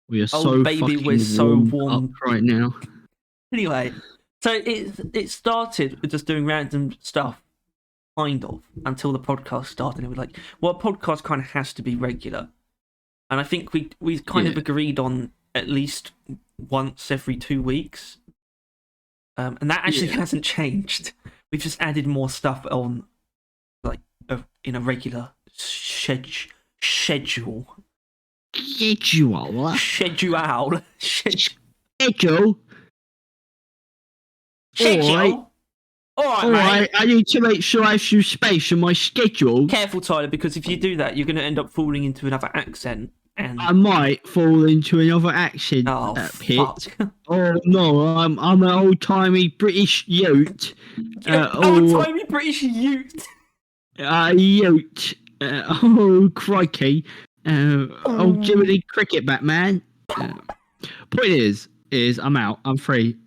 We are Oh, so baby, we're fucking so warmed warm. up right now. Anyway, so it started with just doing random stuff, kind of, until the podcast started. And we're like, well, a podcast kind of has to be regular. And I think we kind of agreed on at least once every 2 weeks. And that actually hasn't changed. We've just added more stuff on, like, in a regular schedule. Schedule. Schedule. Schedule. All right, I need to make sure I have some space in my schedule. Careful, Tyler, because if you do that, you're going to end up falling into another accent. And I might fall into another accent. oh, Pit. fuck. Oh no, I'm an old timey British Ute. Old timey British Ute. Ute. Oh crikey. Old Jiminy Cricket Batman. Point is I'm out. I'm free.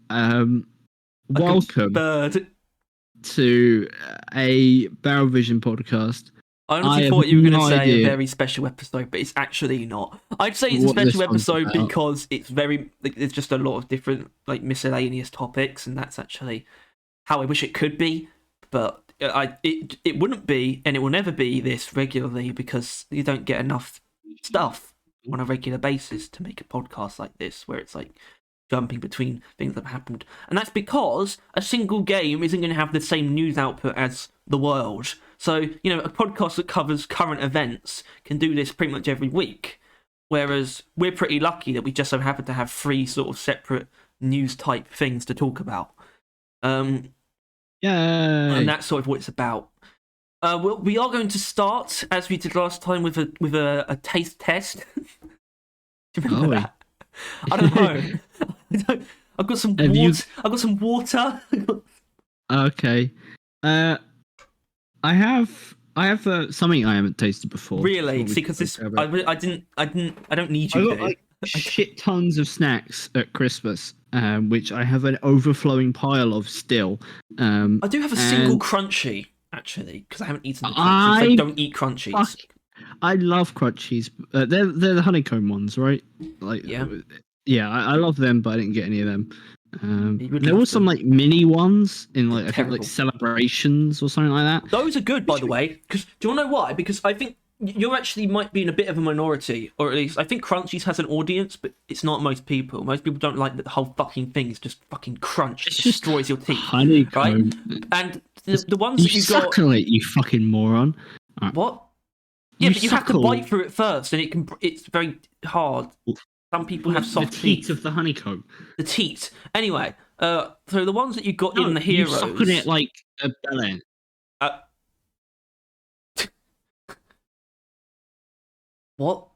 Welcome bird. to a Barrel Vision podcast. I honestly thought you were going to say a very special episode, but it's actually not. I'd say it's a special episode because it's there's just a lot of different, like, miscellaneous topics, and that's actually how I wish it could be. But it wouldn't be, and it will never be this regularly because you don't get enough stuff on a regular basis to make a podcast like this, where it's like jumping between things that have happened. And that's because a single game isn't going to have the same news output as the world. So, you know, a podcast that covers current events can do this pretty much every week. Whereas we're pretty lucky that we just so happen to have 3 sort of separate news type things to talk about. And that's sort of what it's about. We are going to start, as we did last time, with a taste test. Do you remember that? I don't know. I've got some water. I've got some water. Okay. I have something I haven't tasted before. Really? See, because this, I don't need you. I got like shit tons of snacks at Christmas, which I have an overflowing pile of still. I do have a single crunchie actually, because I haven't eaten the crunchies. I don't eat crunchies. I love crunchies. They're the honeycomb ones, right? Like, yeah. I love them, but I didn't get any of them. There was some like mini ones in like I think like celebrations or something like that. Those are good, by the way. Because do you want to know why? Because I think you actually might be in a bit of a minority, or at least I think Crunchies has an audience, but it's not most people. Most people don't like that the whole fucking thing is just fucking crunch. It destroys your teeth. Honeycomb. Right? And the ones that you got. Suckle it, you fucking moron. What? Yeah, but you have to bite through it first, and it's very hard. Some people have soft teeth. The teat of the honeycomb. The teat. Anyway, so the ones that you got in the heroes. You suck on it like a bellend. What?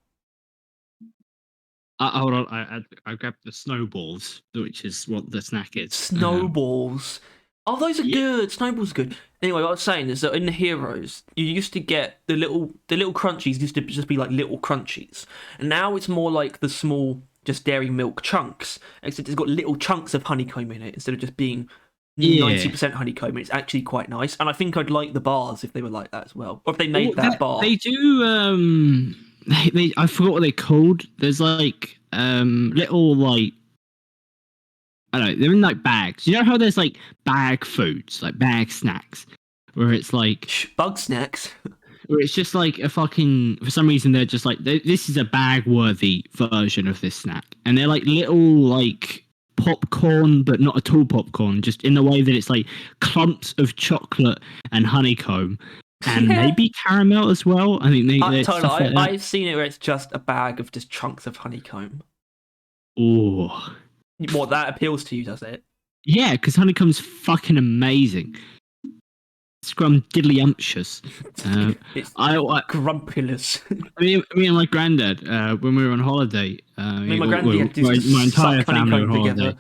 Hold on, I grabbed the snowballs, which is what the snack is. Snowballs. Oh, those are good. Snowballs are good. Anyway, what I was saying is that in the heroes, you used to get the little crunchies used to just be like little crunchies, and now it's more like the small, just dairy milk chunks. Except it's got little chunks of honeycomb in it instead of just being 90% honeycomb. It's actually quite nice, and I think I'd like the bars if they were like that as well, or if they made that bar. They do. I forgot what they're called. There's like little like. I don't know, they're in like bags. You know how there's like bag foods, like bag snacks, where it's like bug snacks, where it's just like a fucking. For some reason, they're just like this is a bag-worthy version of this snack, and they're like little like popcorn, but not at all popcorn. Just in the way that it's like clumps of chocolate and honeycomb, and maybe caramel as well. I think I've seen it where it's just a bag of just chunks of honeycomb. Oh. What, that appeals to you, does it? Yeah, because honeycomb's fucking amazing. Scrumdiddlyumptious. It's grumpulous. Me and my granddad, when we were on holiday, my granddad my entire family were on holiday.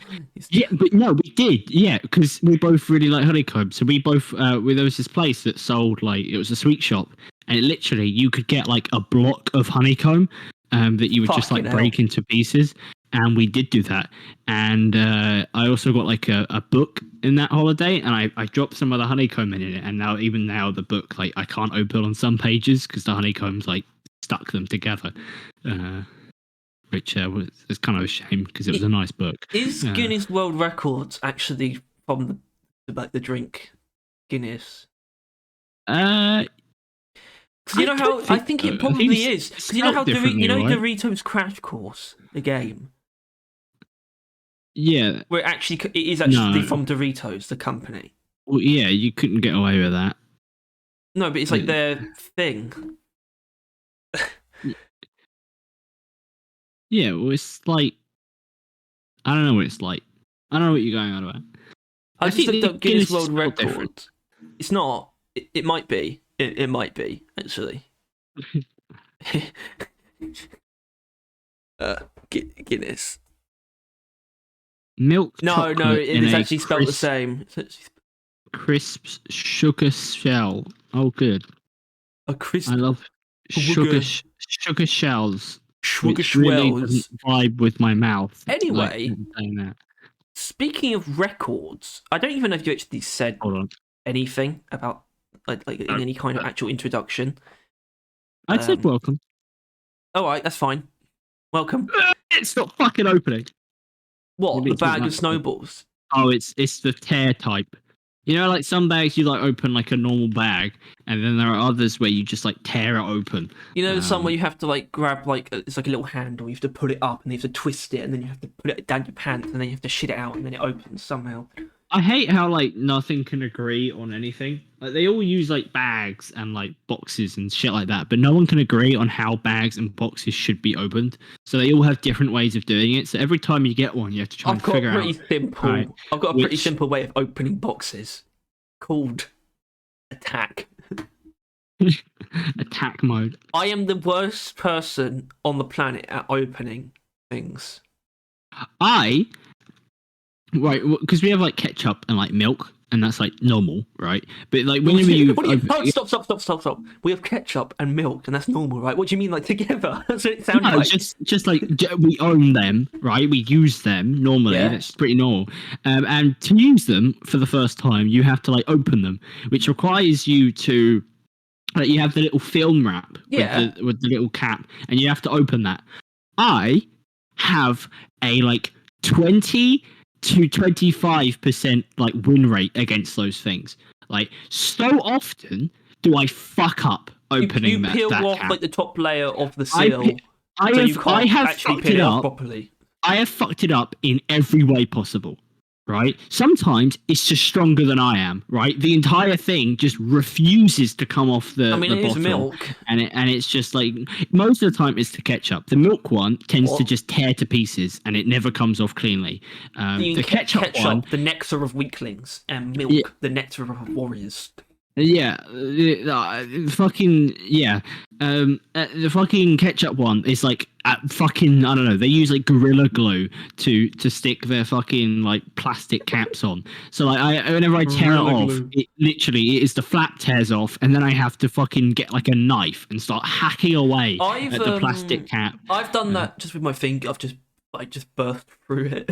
Yeah, but no, we did. Yeah, because we both really like honeycomb. So we both, there was this place that sold like it was a sweet shop, and it literally you could get like a block of honeycomb that you would just like break into pieces. And we did do that. And I also got like a book in that holiday, and I dropped some of the honeycomb in it. And even now the book, like I can't open on some pages because the honeycomb's like stuck them together. But which was kind of a shame because it was a nice book. Is Guinness World Records actually from the drink Guinness? You know how I think it probably is. Because you know how Doritos Crash Course, the game. Yeah, where it is actually from Doritos, the company. Well, yeah, you couldn't get away with that. No, but it's like their thing. Yeah, well, it's like I don't know what it's like. I don't know what you're going on about. I just looked up Guinness World Records. It's not. It might be. It might be actually. Guinness. Milk. No, it is actually spelled the same. Crisp sugar shell. Oh, good. A crisp. I love sugar shells. Sugar which really doesn't vibe with my mouth. Anyway, speaking of records, I don't even know if you actually said anything about like in any kind of actual introduction. I said welcome. All right, that's fine. Welcome. It's not fucking opening. What? The bag of snowballs? Oh, it's the tear type. You know, like some bags you like open like a normal bag, and then there are others where you just like tear it open. You know, some where you have to like grab it's like a little handle. You have to put it up, and you have to twist it, and then you have to put it down your pants, and then you have to shit it out, and then it opens somehow. I hate how like nothing can agree on anything. Like they all use like bags and like boxes and shit like that, but no one can agree on how bags and boxes should be opened. So they all have different ways of doing it. So every time you get one, you have to try and figure out. I've got a pretty simple way of opening boxes, called attack. Attack mode. I am the worst person on the planet at opening things. Right, because we have like ketchup and like milk, and that's like normal, right? But like when you stop. We have ketchup and milk, and that's normal, right? What do you mean, like together? That's what it sounds like. Just like we own them, right? We use them normally. Yeah. That's pretty normal. And to use them for the first time, you have to like open them, which requires you to. Like, you have the little film wrap with the little cap, and you have to open that. I have a like 20 to 25% like win rate against those things. Like so often do I fuck up opening that. You peel off cap. Like the top layer of the seal. I have fucked it up properly. I have fucked it up in every way possible. Right? Sometimes it's just stronger than I am, right? The entire thing just refuses to come off the bottle. It is milk. And it's just like, most of the time it's the ketchup. The milk one tends to just tear to pieces and it never comes off cleanly. The ketchup one... the nectar of weaklings, and milk, the nectar of warriors. Yeah, fucking yeah. The fucking ketchup one is like fucking I don't know. They use like Gorilla Glue to stick their fucking like plastic caps on. So like whenever I tear it off, it is the flap tears off, and then I have to fucking get like a knife and start hacking away at the plastic cap. I've done that just with my finger. I've just burst through it.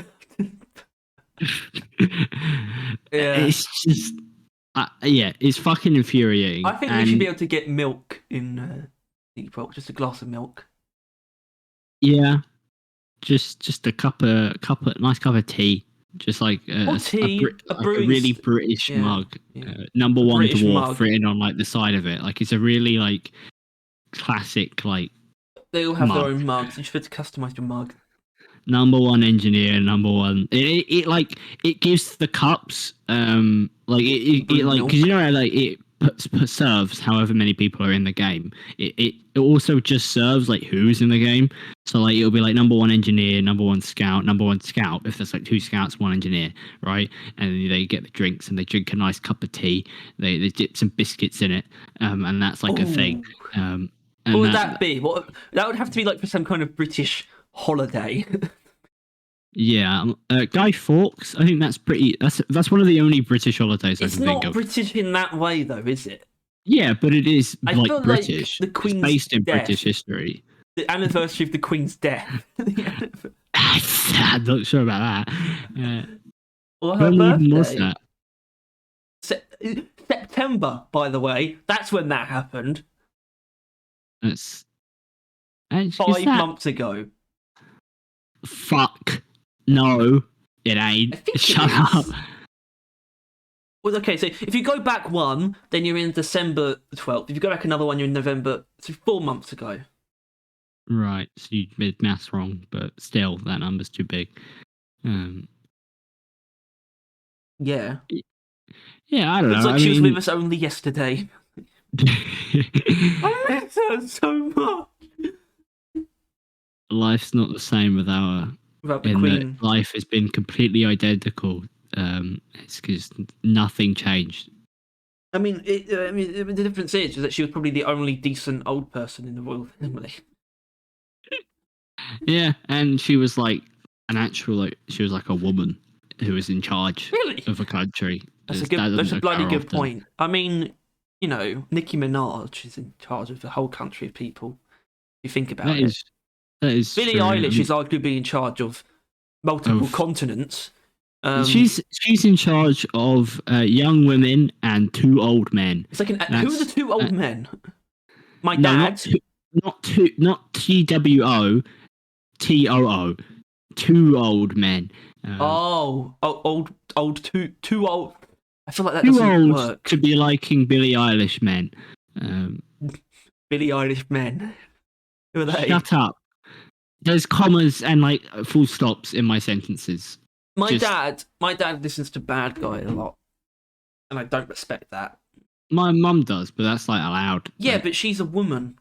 Yeah, it's just. It's fucking infuriating. I think we should be able to get milk in Depop, just a glass of milk. Yeah, just a nice cup of tea, just like a really British mug, number one British dwarf mug. written on like the side of it. Like it's a really like classic like. They all have their own mugs. You should customize your mug. Number one engineer, number one. It gives the cups because you know like it serves however many people are in the game. It also just serves like who's in the game. So like it'll be like number one engineer, number one scout if there's like two scouts, one engineer, right? And they get the drinks and they drink a nice cup of tea. They dip some biscuits in it, and that's like a thing. What would that be? That would have to be like for some kind of British holiday. Yeah, Guy Fawkes. I think that's pretty. That's one of the only British holidays I can think of. It's not British in that way, though, is it? Yeah, but it is like British. Like the Queen's based in death. British history. The anniversary of the Queen's death. I'm not sure about that. Well, her birthday was that? September, by the way. That's when that happened. That's 5 months ago. Fuck. No, it ain't. I think Shut it up. is. Well, okay, so if you go back one, then you're in December 12th. If you go back another one, you're in November. So 4 months ago. Right, so you made maths wrong, but still, that number's too big. Yeah. Yeah, I don't know. It's like I she was mean... with us only yesterday. I miss her so much. Life's not the same without the Queen. Life has been completely identical. It's because nothing changed. I mean, the difference is that she was probably the only decent old person in the royal family. Yeah, and she was like she was like a woman who was in charge of a country. That's a bloody good point. I mean, Nicki Minaj is in charge of the whole country of people. If you think about it. That is Billie true. Eilish is arguably in charge of multiple continents. She's in charge of young women and 2 old men. It's like who are the 2 old men? My dad. Not TWO, TOO. 2 old men. Old, too old. I feel like that too doesn't old work. To be liking Billie Eilish men. Billie Eilish men. Who are they? Shut up. There's commas and like full stops in my sentences. My dad listens to Bad Guy a lot, and I don't respect that. My mum does, but that's like allowed. Yeah, but she's a woman.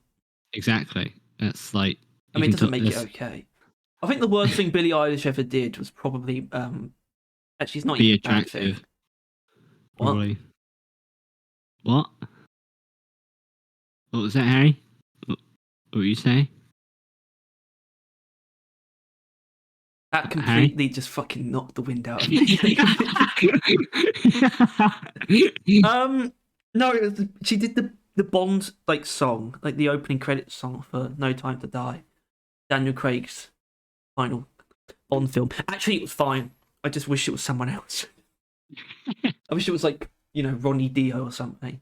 Exactly. That's like. I mean, it doesn't make it okay. I think the worst thing Billie Eilish ever did was probably actually, it's not be even attractive. What? What was that, Harry? What were you saying? That completely just fucking knocked the wind out of me. No, she did the Bond song, like the opening credits song for No Time to Die, Daniel Craig's final Bond film. Actually, it was fine. I just wish it was someone else. I wish it was Ronnie Dio or something.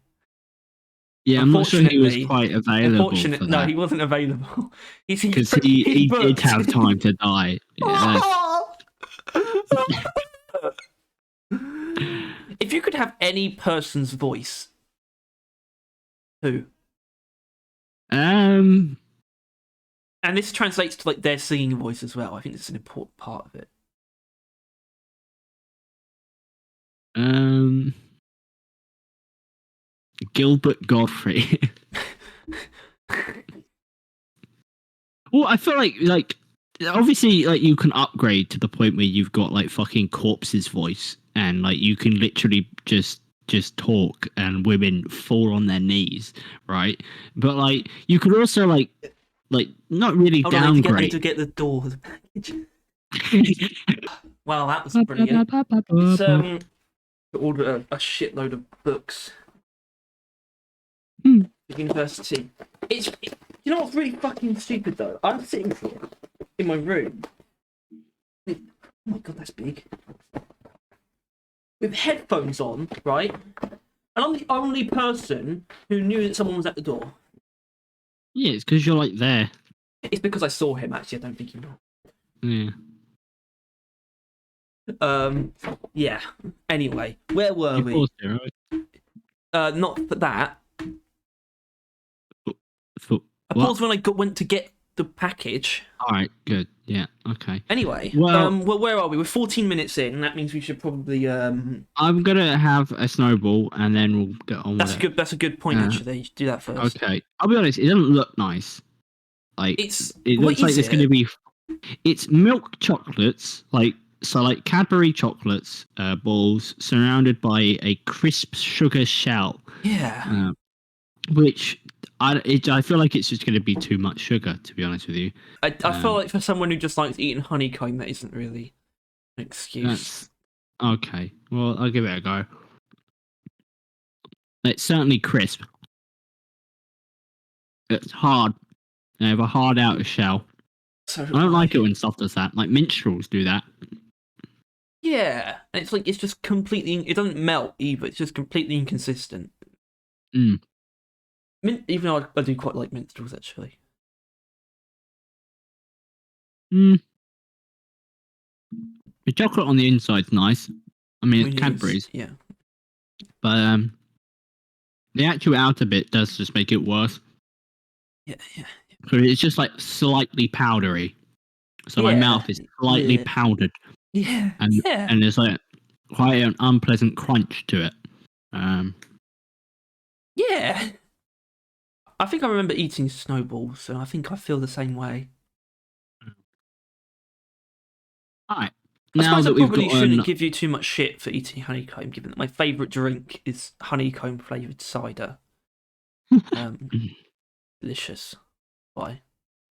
Yeah, I'm not sure he was quite available. No, he wasn't available. Because he did have time to die. If you could have any person's voice, who? And this translates to their singing voice as well. I think it's an important part of it. Gilbert Godfrey. Well, I feel like obviously you can upgrade to the point where you've got fucking Corpse's voice and you can literally just talk and women fall on their knees, right? But you could also not really downgrade. I need to get the door. Wow, that was brilliant. It's to order a shitload of books. The university. You know what's really fucking stupid though? I'm sitting here in my room. Oh my god, that's big. With headphones on, right? And I'm the only person who knew that someone was at the door. Yeah, it's because you're there. It's because I saw him. Actually, I don't think you know. Yeah. Yeah. Anyway, where were we? There, right? Not for that. I paused when I went to get the package. All right, good. Yeah, okay. Anyway, well, where are we? We're 14 minutes in, and that means we should probably. I'm gonna have a snowball, and then we'll get on. That's a good point. Actually, you should do that first. Okay, I'll be honest. It doesn't look nice. It looks like it's gonna be. It's milk chocolates, Cadbury chocolates, balls surrounded by a crisp sugar shell. Yeah. Which I feel like it's just going to be too much sugar, to be honest with you. I feel like for someone who just likes eating honeycomb, that isn't really an excuse. Okay, well, I'll give it a go. It's certainly crisp. It's hard. They have a hard outer shell. So I don't like it when stuff does that. Minstrels do that. Yeah, and it's just completely. It doesn't melt either. It's just completely inconsistent. Even though I do quite like minstrels, actually. The chocolate on the inside's nice. I mean, it's Cadbury's. Yeah. But the actual outer bit does just make it worse. Yeah. So it's just like slightly powdery. So my mouth is slightly powdered. Yeah. And there's like quite an unpleasant crunch to it. Yeah. I think I remember eating snowballs, so I think I feel the same way. Alright. I suppose I probably shouldn't give you too much shit for eating honeycomb, given that my favourite drink is honeycomb flavoured cider. Delicious. Why?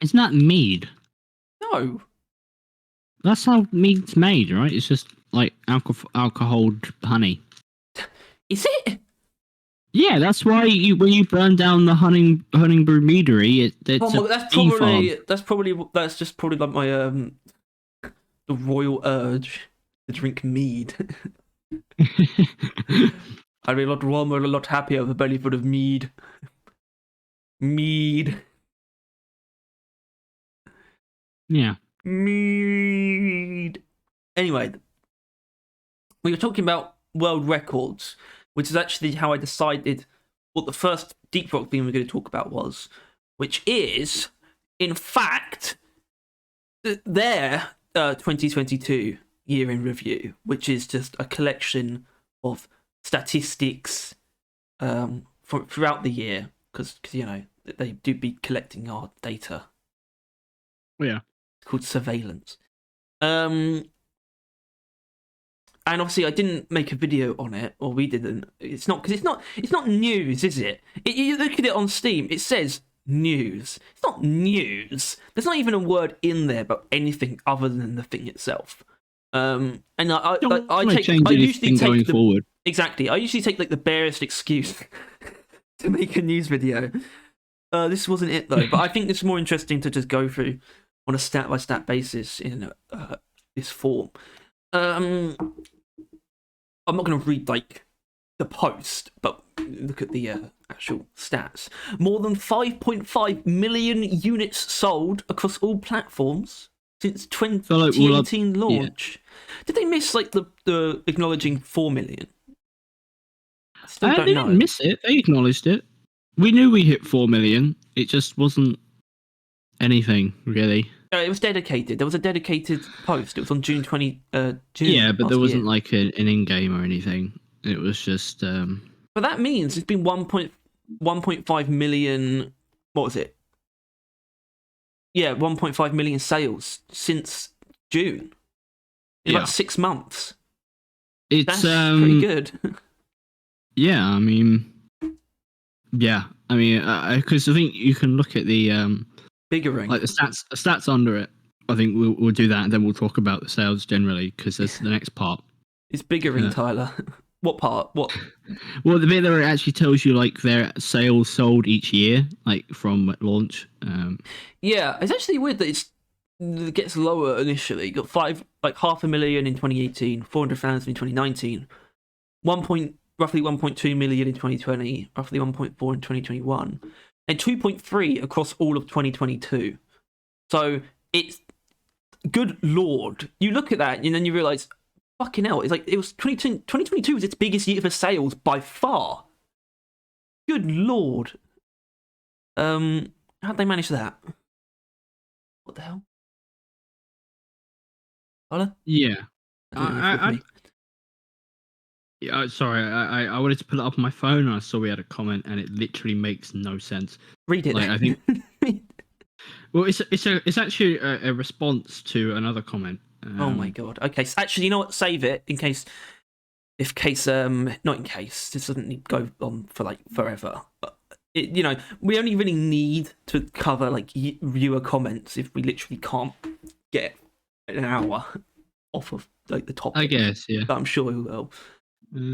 Isn't that mead? No. That's how mead's made, right? It's just like alcoholed honey. Is it? Yeah, that's why when you burn down the Hunting Brew meadery, that's just probably like my the royal urge to drink mead. I'd be a lot warmer, a lot happier with a belly full of mead. Mead. Yeah. Mead. Anyway, we were talking about world records, which is actually how I decided what the first Deep Rock thing we're going to talk about was, which is, in fact, their 2022 year in review, which is just a collection of statistics throughout the year, because you know they do be collecting our data. Yeah, it's called surveillance. And obviously, I didn't make a video on it, or we didn't. It's not because it's not news, is it? You look at it on Steam, it says news. It's not news. There's not even a word in there about anything other than the thing itself. And I usually take forward. Exactly. I usually take like the barest excuse to make a news video. This wasn't it though, but I think it's more interesting to just go through on a stat by stat basis in this form. I'm not going to read like the post, but look at the actual stats. More than 5.5 million units sold across all platforms since 2018 launch. Yeah. Did they miss like the acknowledging 4 million? I still don't know. Didn't miss it. They acknowledged it. We knew we hit 4 million. It just wasn't anything really. It was dedicated. There was a dedicated post. It was on June 20. June yeah, but there wasn't like an in-game or anything. It was just. But that means it's been 1.5 million. What was it? Yeah, 1.5 million sales since June. In like 6 months. That's pretty good. Yeah, I mean, because I think you can look at the biggering, like the stats under it. I think we'll do that, and then we'll talk about the sales generally because that's the next part. It's biggering, Tyler. What part? What? Well, the bit that it actually tells you like their sales sold each year, like from launch. Yeah, it's actually weird that it gets lower initially. You got 500,000 in 2018, 400,000 in 2019, roughly 1.2 million in 2020, roughly 1.4 in 2021, and 2.3 across all of 2022. So it's good lord. You look at that and then you realise, fucking hell, it's like it was 2022 was its biggest year for sales by far. Good lord. How'd they manage that? What the hell? Hola? Yeah. Yeah, sorry, I wanted to pull it up on my phone and I saw we had a comment and it literally makes no sense. Read it. Like, I think. Well, it's actually a response to another comment. Oh my god. Okay, so actually, you know what? Save it in case. Not in case. This doesn't need to go on for like forever. But we only really need to cover like viewer comments if we literally can't get an hour off of like the topic. I guess, yeah. But I'm sure we will.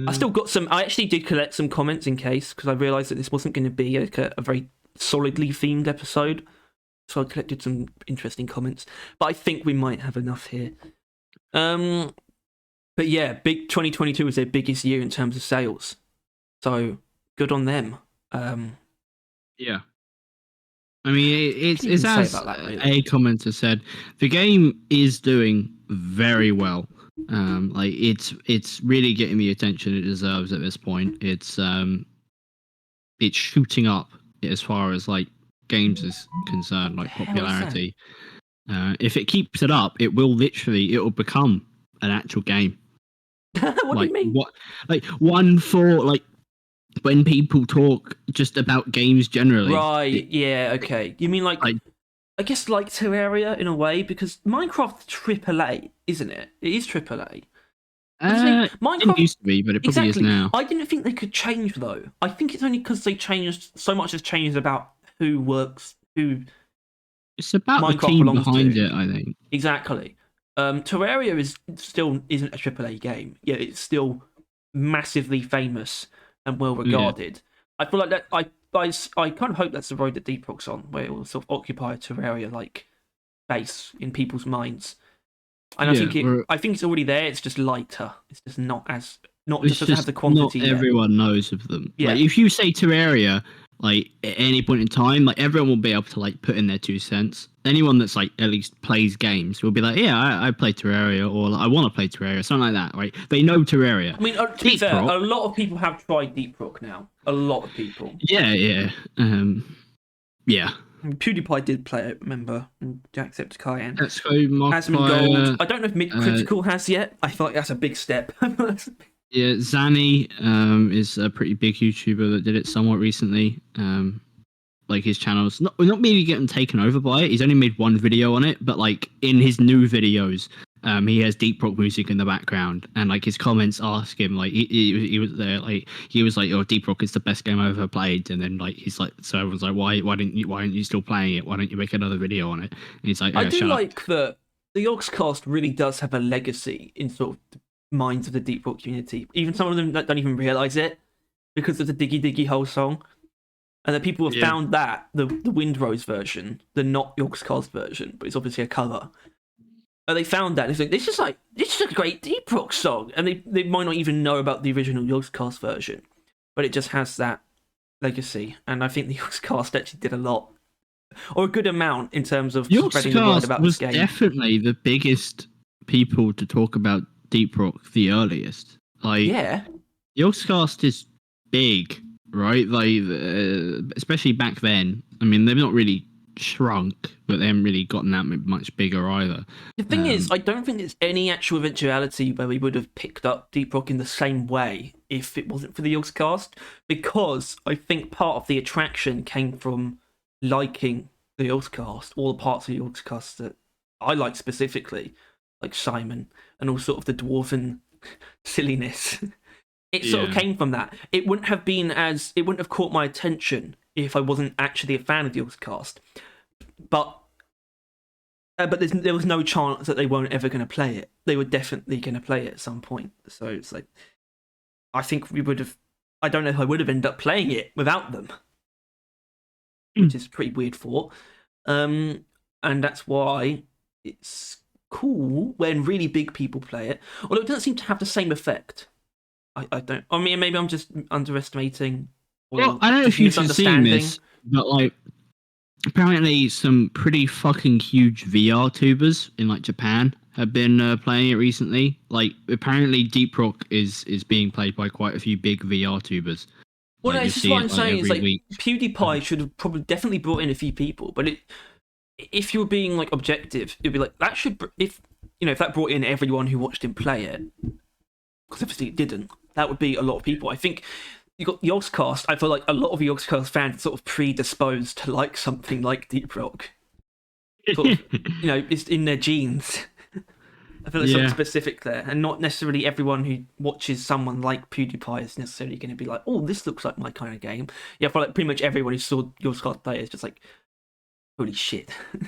I still got some. I actually did collect some comments in case because I realised that this wasn't going to be like a very solidly themed episode. So I collected some interesting comments, but I think we might have enough here. But yeah, big 2022 was their biggest year in terms of sales, so good on them. Yeah, I mean it's as that, really. a commenter said, the game is doing very well. Like it's really getting the attention it deserves at this point. It's shooting up as far as like games is concerned, like popularity. If it keeps it up, it'll become an actual game. What do you mean? Like one for like when people talk just about games generally. Right, yeah, okay. You mean like I guess like Terraria in a way, because Minecraft's AAA, isn't it? It is AAA. Minecraft didn't used to be, but it probably is now. I didn't think they could change though. I think it's only because they changed so much has changed about who works, who. It's about Minecraft the team behind it, I think. Exactly. Terraria isn't a AAA game. Yeah, it's still massively famous and well regarded. Yeah. I feel like that. I kind of hope that's the road that Deep Rock's on, where it will sort of occupy a Terraria like base in people's minds. And I think it's already there. It's just lighter. It's just not doesn't have the quantity. Not everyone knows of them. Yeah. Like if you say Terraria, like at any point in time, like everyone will be able to like put in their 2 cents. Anyone that's like at least plays games will be like, yeah, I play Terraria, or like, I want to play Terraria, something like that, right? They know Terraria. I mean, to be fair, a lot of people have tried Deep Rock now. A lot of people. Yeah. Yeah. PewDiePie did play it, remember? Jacksepticeye has some gold. I don't know if Mid Critical has yet. I feel like that's a big step. Yeah, Zanny is a pretty big YouTuber that did it somewhat recently. Like his channel's not maybe getting taken over by it. He's only made 1 video on it, but like in his new videos, he has Deep Rock music in the background, and like his comments ask him like he was there like he was like, "Oh, Deep Rock is the best game I've ever played," and then like he's like, so everyone's like, why aren't you still playing it? Why don't you make another video on it? And he's like, I do like that the Yogscast really does have a legacy in sort of the minds of the Deep Rock community. Even some of them that don't even realize it because of the Diggy Diggy Hole song. And that people have found that, the Windrose version, the not Yogscast version, but it's obviously a cover. And they found that, and it's like, this is a great Deep Rock song. And they might not even know about the original Yogscast version, but it just has that legacy. And I think the Yogscast actually did a lot, or a good amount, in terms of spreading the word about this game. Was definitely the biggest people to talk about Deep Rock the earliest. Like, yeah. Yogscast is big. Right, like especially back then. I mean, they've not really shrunk, but they haven't really gotten that much bigger either. The thing is, I don't think there's any actual eventuality where we would have picked up Deep Rock in the same way if it wasn't for the Yogscast, because I think part of the attraction came from liking the Yogscast, all the parts of the Yogscast that I like specifically, like Simon and all sort of the dwarven silliness. It sort of came from that. It wouldn't have caught my attention if I wasn't actually a fan of the Yogscast. But there was no chance that they weren't ever going to play it. They were definitely going to play it at some point. So it's like, I think we would have. I don't know if I would have ended up playing it without them, which is a pretty weird thought. And that's why it's cool when really big people play it. Although it doesn't seem to have the same effect. I don't. I mean, maybe I'm just underestimating. Well, I don't know if you've seen this, but like, apparently some pretty fucking huge VR tubers in like Japan have been playing it recently. Like, apparently Deep Rock is being played by quite a few big VR tubers. Well, like, no, this is what I'm saying. Is like PewDiePie should have probably definitely brought in a few people, but if you were being like objective, it'd be like that should if that brought in everyone who watched him play it, because obviously it didn't. That would be a lot of people. I think you got the Yogscast. I feel like a lot of the Yogscast fans are sort of predisposed to like something like Deep Rock. Sort of, it's in their genes. I feel like something specific there, and not necessarily everyone who watches someone like PewDiePie is necessarily going to be like, "Oh, this looks like my kind of game." Yeah, I feel like pretty much everyone who saw Yogscast play is just like, "Holy shit, I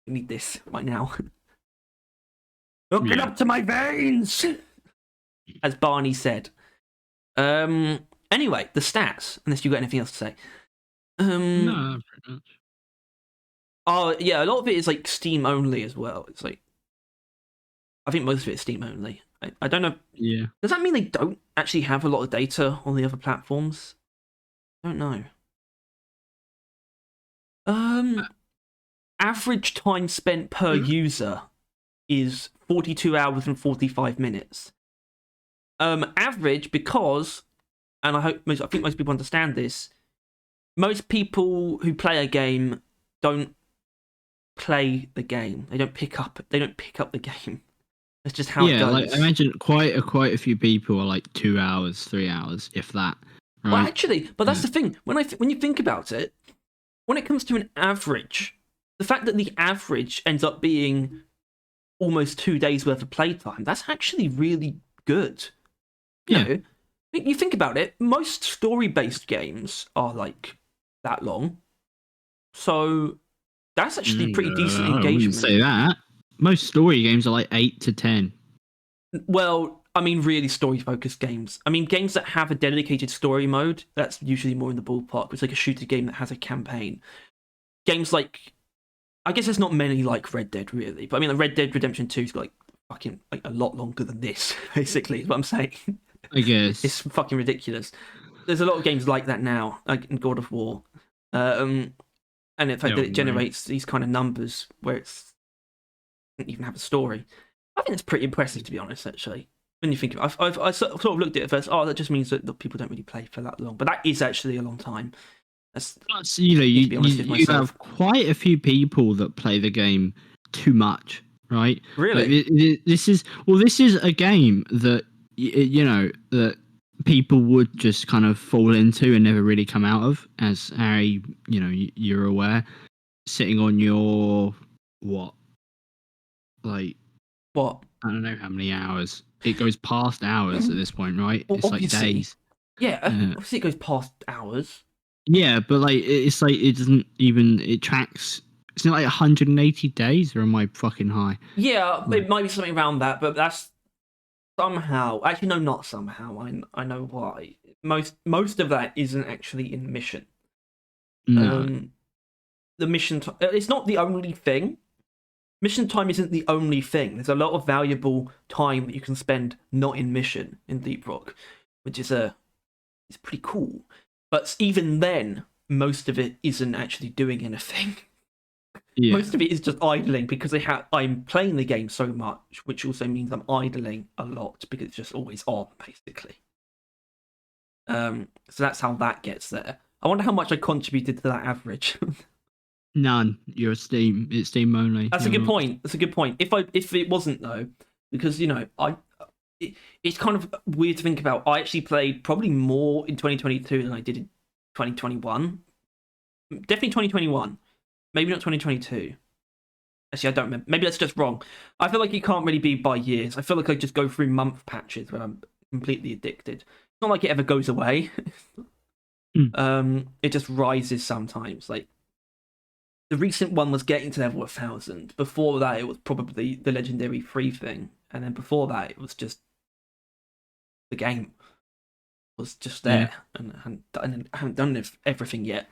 need this right now." Hook it up to my veins. As Barney said. Anyway, the stats, unless you got anything else to say. No, pretty much. Oh, yeah, a lot of it is like Steam only as well. It's like, I think most of it is Steam only. I don't know. Yeah. Does that mean they don't actually have a lot of data on the other platforms? I don't know. Average time spent per user is 42 hours and 45 minutes. Average, because, and I think most people understand this, most people who play a game don't play the game. They don't pick up the game. That's just how it goes. Like I imagine quite a few people are like 2 hours, 3 hours, if that. Right? Well, actually, but that's the thing. When you think about it, when it comes to an average, the fact that the average ends up being almost 2 days worth of playtime, that's actually really good. You know, you think about it, most story-based games are like that long. So that's actually pretty decent engagement. I wouldn't say that. Most story games are like 8 to 10. Well, I mean, really story-focused games. I mean, games that have a dedicated story mode, that's usually more in the ballpark. It's like a shooter game that has a campaign. Games like, I guess there's not many like Red Dead, really. But I mean, like Red Dead Redemption 2's got like fucking like a lot longer than this, basically, is what I'm saying. I guess. It's fucking ridiculous. There's a lot of games like that now, like in God of War. And in fact that it generates these kind of numbers where it doesn't even have a story. I think it's pretty impressive, to be honest, actually. When you think of it, I sort of looked at it at first, that just means that people don't really play for that long. But that is actually a long time. Plus, you have quite a few people that play the game too much, right? Really? Like, this is a game that that people would just kind of fall into and never really come out of, as Harry, you're aware, sitting on your what? I don't know how many hours. It goes past hours at this point, right? Well, it's like days. Yeah, obviously it goes past hours. Yeah, but like it's like it doesn't even it tracks. It's not like 180 days, or am I fucking high? Yeah, it might be something around that, but that's somehow. Actually, no, not somehow. I know why. Most of that isn't actually in the mission. No. The mission. It's not the only thing. Mission time isn't the only thing. There's a lot of valuable time that you can spend not in mission in Deep Rock, which is it's pretty cool. But even then, most of it isn't actually doing anything. Yeah. Most of it is just idling because I'm playing the game so much, which also means I'm idling a lot because it's just always on, basically. So that's how that gets there. I wonder how much I contributed to that average. None. You're Steam. It's Steam only. That's a good point. That's a good point. If it wasn't though, because it's kind of weird to think about. I actually played probably more in 2022 than I did in 2021. Definitely 2021. Maybe not 2022. Actually, I don't remember. Maybe that's just wrong. I feel like it can't really be by years. I feel like I just go through month patches when I'm completely addicted. It's not like it ever goes away. It just rises sometimes. Like the recent one was getting to level 1000. Before that, it was probably the legendary free thing, and then before that, it was just the game was just there, and I haven't done everything yet.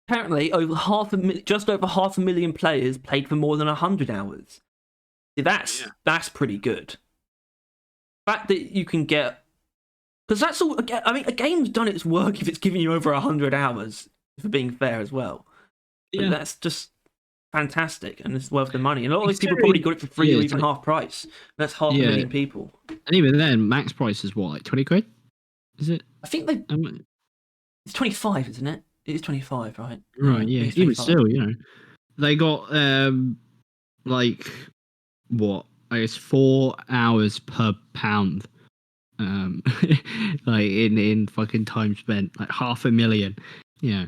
Apparently, just over 500,000 players played for more than 100 hours. See, that's pretty good. The fact that you can get, because that's all. I mean, a game's done its work if it's giving you over 100 hours. For being fair as well, but that's just fantastic, and it's worth the money. And a lot of these people probably got it for free or even half price. That's 500,000 people. And even then, max price is what, like 20 quid? Is it? I think it's 25, isn't it? It is 25, right? Right, yeah. Even still, they got like what? I guess 4 hours per pound. Like in fucking time spent, like 500,000. Yeah.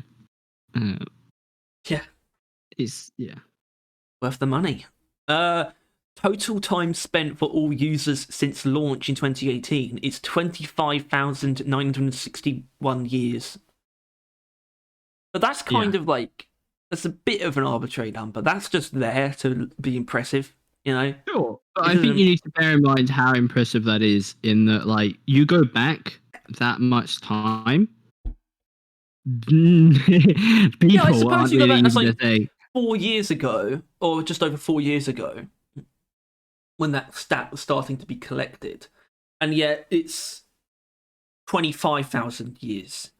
It's worth the money. Total time spent for all users since launch in 2018 is 25,961 years. But that's kind of like, that's a bit of an arbitrary number. That's just there to be impressive, Sure. But I think you need to bear in mind how impressive that is, in that, like, you go back that much time. People I suppose you go back, that's like 4 years ago, or just over 4 years ago, when that stat was starting to be collected. And yet it's 25,000 years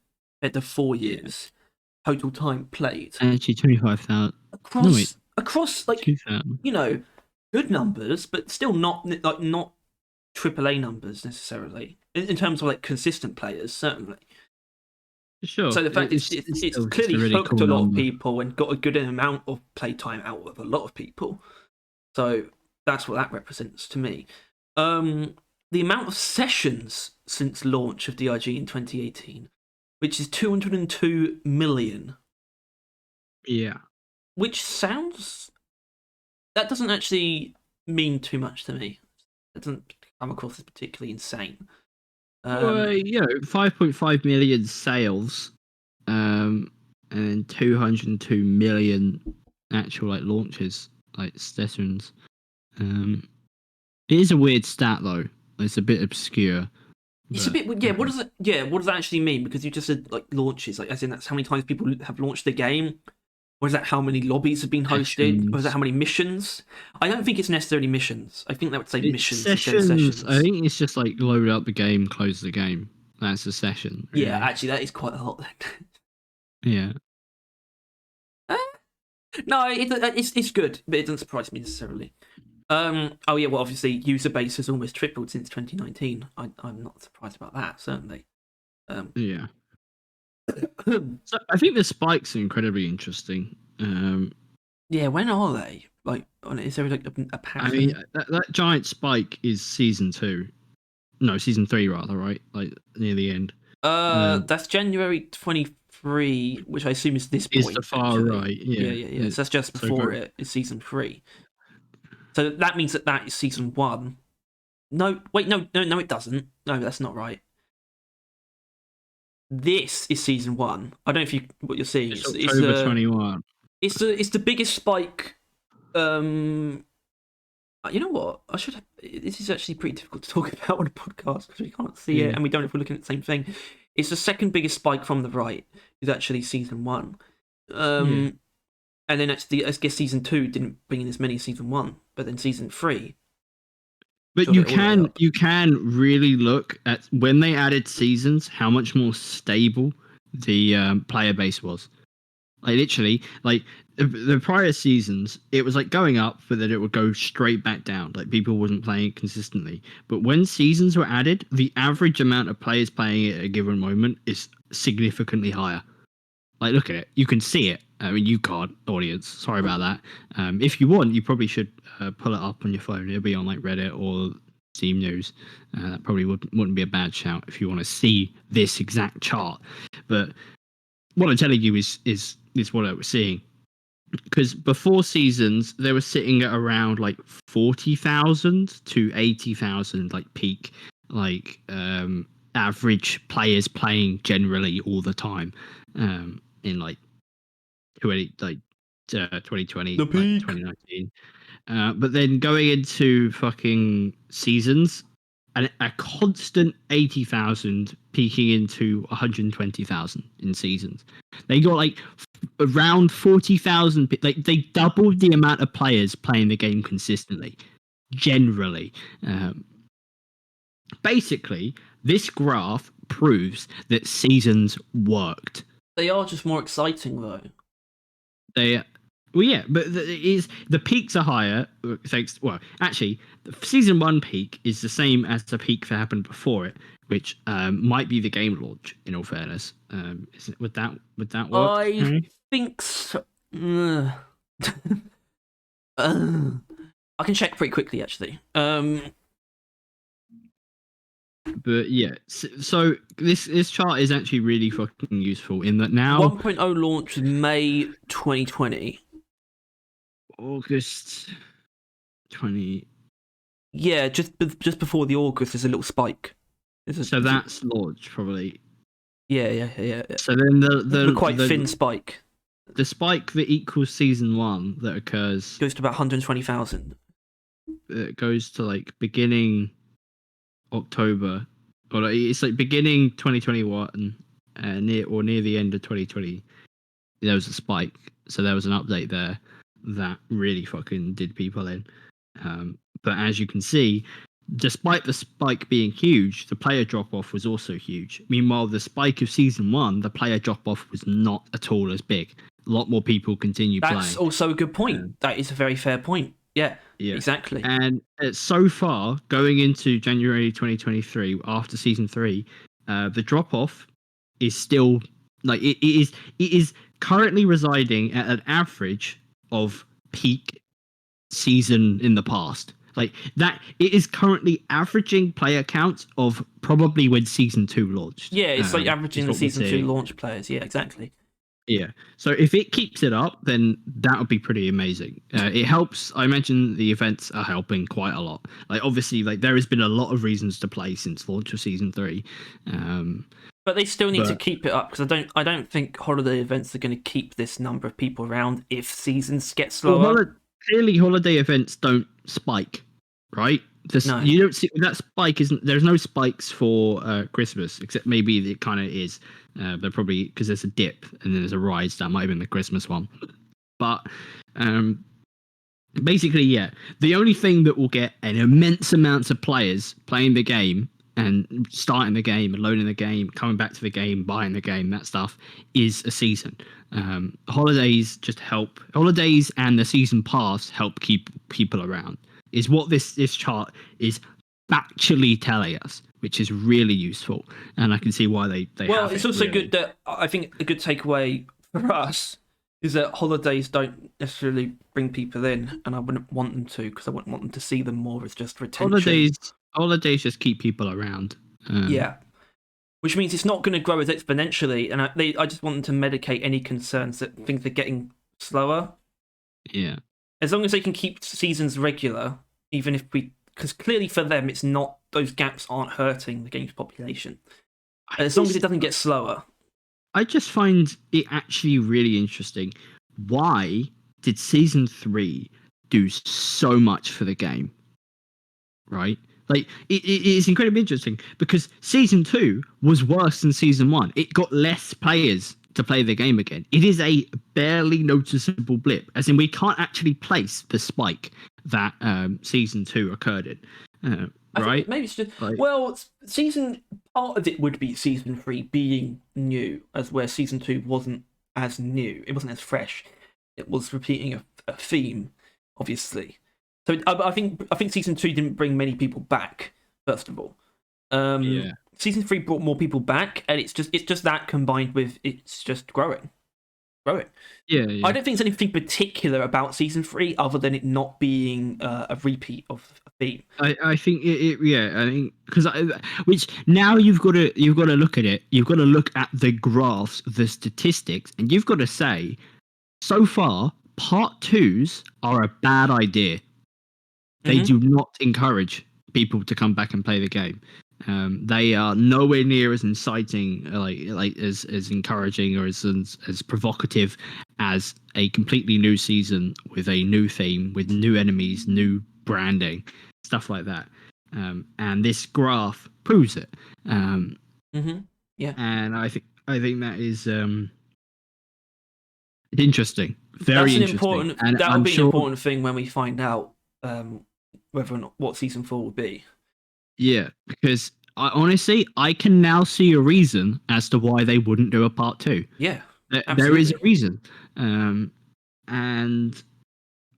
compared to 4 years. total time played. Actually, 25,000 across like 2,000. Good numbers, but still not AAA numbers necessarily in terms of like consistent players, certainly. Sure. So the fact it's clearly really hooked cool a lot number. of people and got a good amount of playtime out of a lot of people. So that's what that represents to me. The amount of sessions since launch of DIG in 2018, which is 202 million. Yeah. Which sounds... That doesn't actually mean too much to me. It doesn't come across as particularly insane. 5.5 million sales, and 202 million actual like launches, like sessions. It is a weird stat though. It's a bit obscure. It's a bit What does it? Yeah, what does that actually mean? Because you just said like launches, like as in that's how many times people have launched the game. Or is that how many lobbies have been hosted? Or is that how many missions? I don't think it's necessarily missions. I think that would say missions instead of sessions. I think it's just like load up the game, close the game. That's a session. Really. Yeah, actually, that is quite a lot then. Yeah. No, it's good, but it doesn't surprise me necessarily. Well, obviously, user base has almost tripled since 2019. I'm not surprised about that, certainly. Yeah. So I think the spikes are incredibly interesting. Yeah, when are they? Like, is there like a pattern? I mean, that giant spike is season 2. No, season 3 rather, right? Like near the end. That's January 23, which I assume is this point. Is the far actually. right? Yeah. So that's just before it is season 3. So that means that is season 1. No, wait, no, it doesn't. No, that's not right. This is season 1. I don't know what you're seeing. It's October 21. It's the biggest spike. You know what? This is actually pretty difficult to talk about on a podcast because we can't see it and we don't know if we're looking at the same thing. It's the second biggest spike from the right. Is actually season 1. And then actually, I guess season 2 didn't bring in as many as season 1, but then season 3. But you can really look at when they added seasons, how much more stable the player base was. Like literally, like the prior seasons, it was like going up, but then it would go straight back down. Like people wasn't playing it consistently. But when seasons were added, the average amount of players playing it at a given moment is significantly higher. Like look at it, you can see it. I mean, you can't, audience. Sorry about that. If you want, you probably should pull it up on your phone. It'll be on like Reddit or Steam News. That probably wouldn't be a bad shout if you want to see this exact chart. But what I'm telling you is what I was seeing. Because before seasons, they were sitting at around like 40,000 to 80,000 like peak, like average players playing generally all the time in like 2020, the peak. 2019. But then going into fucking seasons, and a constant 80,000 peaking into 120,000 in seasons. They got like around 40,000. Like they doubled the amount of players playing the game consistently. Generally, basically, this graph proves that seasons worked. They are just more exciting, though. Well, yeah, but the peaks are higher. Thanks. Well, actually, the season 1 peak is the same as the peak that happened before it, which might be the game launch. In all fairness, would that work? I think so. I can check pretty quickly, actually. But yeah, so this chart is actually really fucking useful in that now 1.0 launch was May 2020. August 20. Yeah, just before the August, there's a little spike. That's launch probably. Yeah. So then the quite thin spike. The spike that equals season 1 that occurs goes to about 120,000. It goes to like beginning October, or like, it's like beginning 2021, near the end of 2020. There was a spike, so there was an update there that really fucking did people in. But as you can see, despite the spike being huge, the player drop off was also huge. Meanwhile, the spike of season 1, the player drop off was not at all as big. A lot more people continue playing. That's also a good point. That is a very fair point. Yeah, exactly. And so far, going into January 2023, after season 3, the drop off is still like it is currently residing at an average of peak season in the past. Like that, it is currently averaging player counts of probably when season 2 launched. Yeah, it's like averaging the season 2 launch players. Yeah, exactly. Yeah. So if it keeps it up, then that would be pretty amazing. It helps. I mentioned the events are helping quite a lot. Like obviously, like there has been a lot of reasons to play since launch of season 3. But they still need to keep it up because I don't think holiday events are going to keep this number of people around if seasons get slower. Well, clearly, holiday events don't spike, right? No. You don't see that spike. There's no spikes for Christmas, except maybe it kind of is. But probably because there's a dip and then there's a rise. That might have been the Christmas one. But basically, yeah, the only thing that will get an immense amounts of players playing the game and starting the game and loading the game, coming back to the game, buying the game, that stuff is a season. Holidays just help. Holidays and the season pass help keep people around. Is what this chart is factually telling us, which is really useful, and I can see why they well, have it's it, also really. Good that I think a good takeaway for us is that holidays don't necessarily bring people in, and I wouldn't want them to because I wouldn't want them to see them more as just retention. Holidays just keep people around. Yeah, which means it's not going to grow as exponentially, and I just want them to medicate any concerns that things are getting slower. Yeah, as long as they can keep seasons regular, even if because clearly for them it's not, those gaps aren't hurting the game's population. As long as it doesn't get slower. I just find it actually really interesting. Why did season 3 do so much for the game? Right? Like it is incredibly interesting because season 2 was worse than season 1. It got less players to play the game again. It is a barely noticeable blip, as in we can't actually place the spike that season 2 occurred in. Right? Maybe it's just part of it would be season 3 being new, as where season 2 wasn't as new. It wasn't as fresh. It was repeating a theme, obviously. So I think season 2 didn't bring many people back. First of all, season 3 brought more people back, and it's just that combined with it's just growing. Yeah. I don't think there's anything particular about season 3 other than it not being a repeat of a theme. I think I think because which now you've got to look at it. You've got to look at the graphs, the statistics, and you've got to say, so far, part 2s are a bad idea. They do not encourage people to come back and play the game. They are nowhere near as inciting, like as encouraging or as provocative as a completely new season with a new theme, with new enemies, new branding, stuff like that. And this graph proves it. Yeah. And I think that is interesting. Very interesting. That'll be an important thing when we find out whether or not what season 4 will be. Yeah, because honestly, I can now see a reason as to why they wouldn't do a part 2. Yeah, there is a reason, and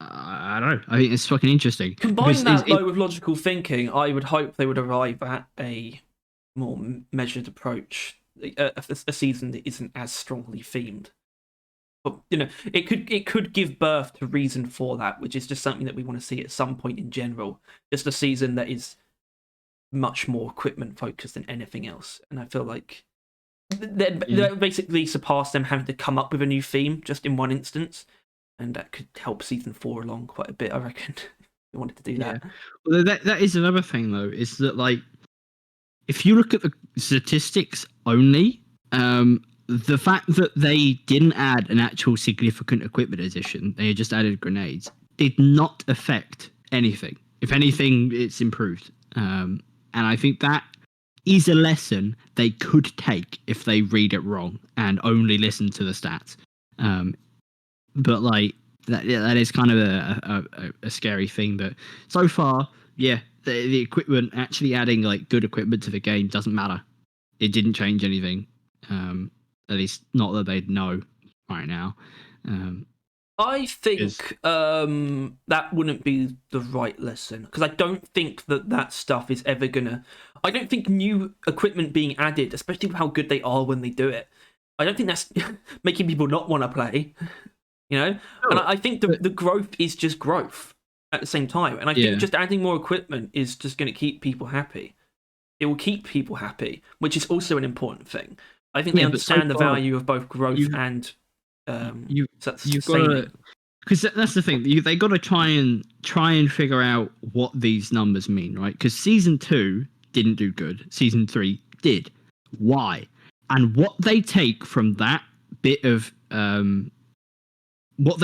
I don't know. I think it's fucking interesting. Combine that though with logical thinking, I would hope they would arrive at a more measured approach, a season that isn't as strongly themed. But it could give birth to reason for that, which is just something that we want to see at some point in general. Just a season that is much more equipment focused than anything else, and I feel like that basically surpassed them having to come up with a new theme just in one instance, and that could help season 4 along quite a bit, I reckon. They wanted to do that. Well, that is another thing though, is that like if you look at the statistics only, the fact that they didn't add an actual significant equipment addition, they just added grenades, did not affect anything. If anything, it's improved. And I think that is a lesson they could take if they read it wrong and only listen to the stats. But like that is kind of a scary thing that so far, the equipment, actually adding like good equipment to the game doesn't matter. It didn't change anything. At least not that they'd know right now. I think that wouldn't be the right lesson, because I don't think that stuff is ever gonna. I don't think new equipment being added, especially with how good they are when they do it, I don't think that's making people not want to play. You know, and I think the growth is just growth at the same time, and I think just adding more equipment is just going to keep people happy. It will keep people happy, which is also an important thing. I think they understand the value of both growth and you've got to, because that's the thing. They got to try and figure out what these numbers mean, right? Because season 2 didn't do good. Season 3 did. Why? And what they take from that bit of what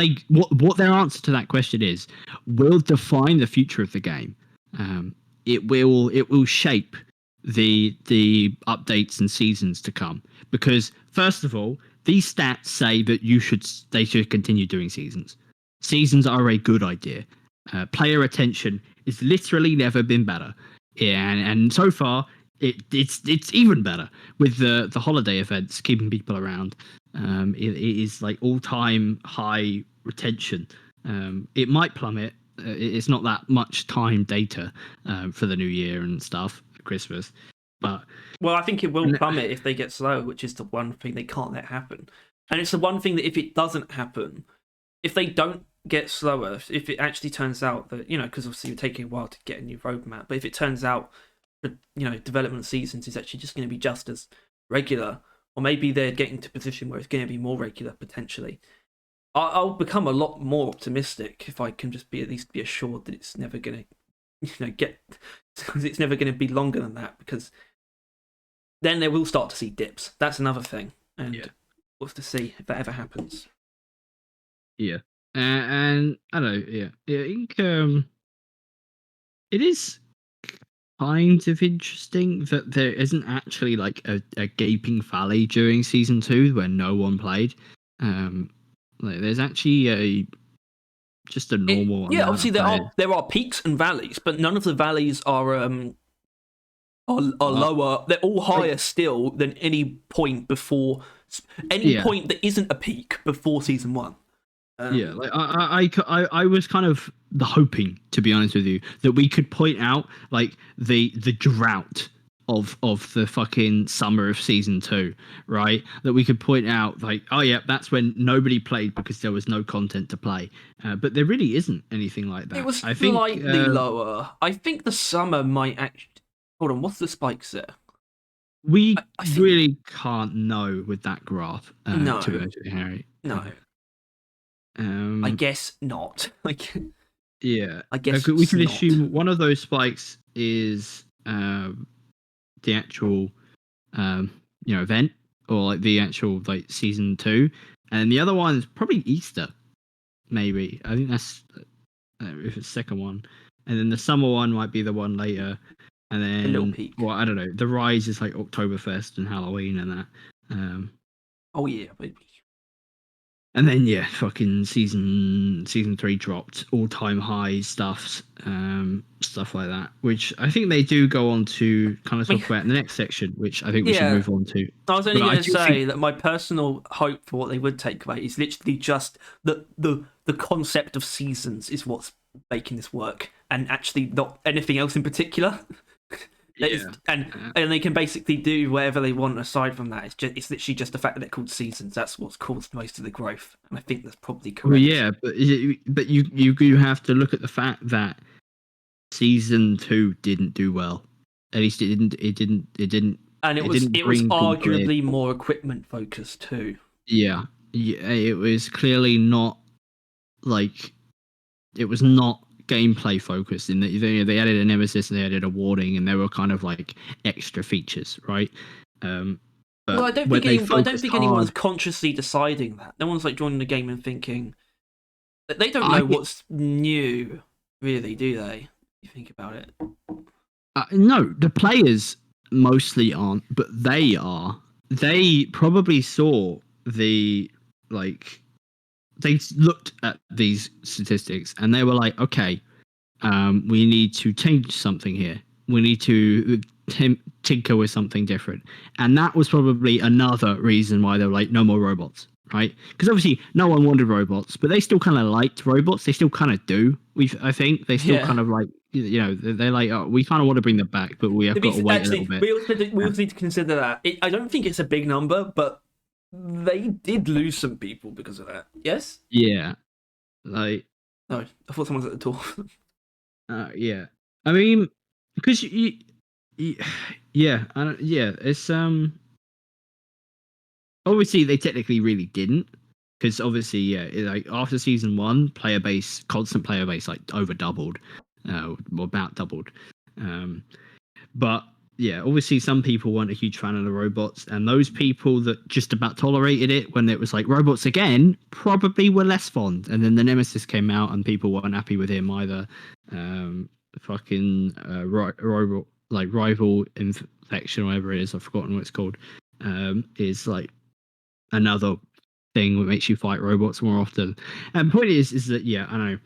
their answer to that question is will define the future of the game. It will shape the updates and seasons to come, because first of all, these stats say that they should continue doing seasons. Seasons are a good idea. Player retention has literally never been better, and so far it's even better with the holiday events keeping people around. It is like all-time high retention. It might plummet. It's not that much time data for the new year and stuff, Christmas. But I think it will plummet if they get slow, which is the one thing they can't let happen. And it's the one thing that if it doesn't happen, if they don't get slower, if it actually turns out that, because obviously you're taking a while to get a new roadmap, but if it turns out that, development seasons is actually just going to be just as regular, or maybe they're getting to a position where it's going to be more regular potentially, I'll become a lot more optimistic if I can just at least be assured that it's never going to, it's never going to be longer than that, because then they will start to see dips. That's another thing, and we'll have to see if that ever happens. Yeah, and I don't know. Yeah, I think it is kind of interesting that there isn't actually like a gaping valley during season 2 where no one played. Like there's actually just a normal one. Yeah, obviously there are peaks and valleys, but none of the valleys are lower. They're all higher still than any point before point that isn't a peak before season 1. Like I was kind of hoping, to be honest with you, that we could point out like the drought of the fucking summer of season 2, right? That we could point out like, oh yeah, that's when nobody played because there was no content to play. But there really isn't anything like that. It was slightly lower. I think the summer might actually. Hold on, what's the spikes there? I think... really can't know with that graph. No, to be honest with you, Harry. No. I guess not. Like, yeah, I guess we can assume one of those spikes is the actual event, or like the actual like season 2, and the other one is probably Easter, maybe. I think that's if it's second one, and then the summer one might be the one later, and then a little peak. Well, I don't know. The rise is like Oktoberfest and Halloween and that. Oh yeah, baby. And then fucking season 3 dropped all-time high stuff like that, which I think they do go on to kind of talk about in the next section, which I think we should move on to. I was only going to say that my personal hope for what they would take away is literally just the concept of seasons is what's making this work, and actually not anything else in particular. And they can basically do whatever they want aside from that. It's literally just the fact that they're called seasons. That's what's caused most of the growth, and I think that's probably correct. Well, yeah, but you have to look at the fact that season 2 didn't do well. At least it didn't. And it was arguably more equipment focused too. Yeah, it was clearly not like it was not gameplay focused in that they added a nemesis and they added a warning, and they were kind of like extra features, right? But I don't think anyone's consciously deciding that. No one's like joining the game and thinking that they don't know what's new, really, do they? You think about it. No, the players mostly aren't, but they are. They probably saw they looked at these statistics and they were like, okay, we need to change something here. We need to tinker with something different. And that was probably another reason why they were like, no more robots, right? Because obviously no one wanted robots, but they still kind of liked robots. They still kind of do. I think they still kind of like, they're like, oh, we kind of want to bring them back, but we have got to wait a little bit. We also need to consider that. I don't think it's a big number, but they did lose some people because of that. Yes? Yeah. Like. No, I thought someone was at the door. Yeah. I mean, because yeah, it's obviously they technically really didn't, because obviously like after season 1, constant player base like over doubled, or about doubled, but yeah, obviously some people weren't a huge fan of the robots, and those people that just about tolerated it when it was like robots again probably were less fond. And then the Nemesis came out, and people weren't happy with him either. Rival infection, or whatever it is, I've forgotten what it's called. Is like another thing that makes you fight robots more often. And the point is that I don't know.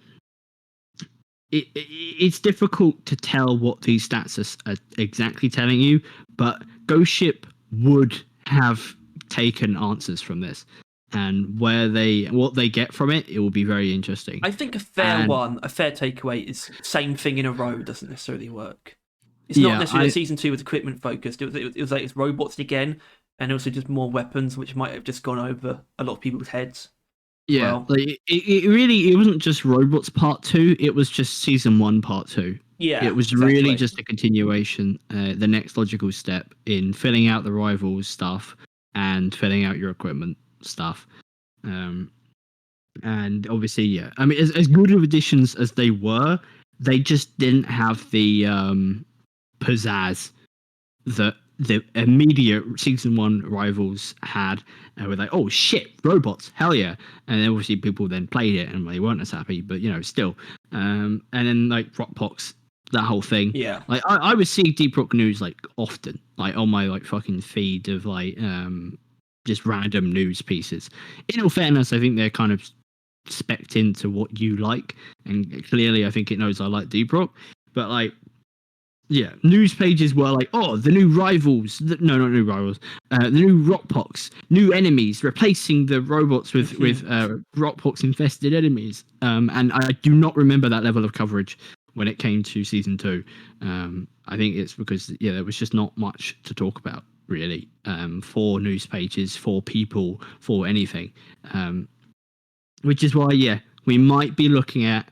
It's difficult to tell what these stats are exactly telling you, but Ghost Ship would have taken answers from this, and what they get from it will be very interesting. I think a fair takeaway is same thing in a row doesn't necessarily work. It's not necessarily season 2 was equipment focused. It was like it's robots again, and also just more weapons, which might have just gone over a lot of people's heads. Yeah, like it wasn't just Robots Part 2, it was just Season 1 Part 2. Yeah, it was really just a continuation, the next logical step in filling out the rivals stuff and filling out your equipment stuff. And obviously, I mean, as good of additions as they were, they just didn't have the pizzazz that the immediate season 1 rivals had. Were like, oh shit, robots, hell yeah. And then obviously people then played it and they weren't as happy, but still. And then like Rockpox, that whole thing. Yeah. Like I would see Deep Rock news like often, like on my like fucking feed of like just random news pieces. In all fairness, I think they're kind of spec'd into what you like, and clearly I think it knows I like Deep Rock, but like yeah, news pages were like, oh, the new rivals. No, not new rivals. The new Rockpox, new enemies, replacing the robots with Rockpox infested enemies. And I do not remember that level of coverage when it came to season 2. I think it's because there was just not much to talk about really, for news pages, for people, for anything. Which is why we might be looking at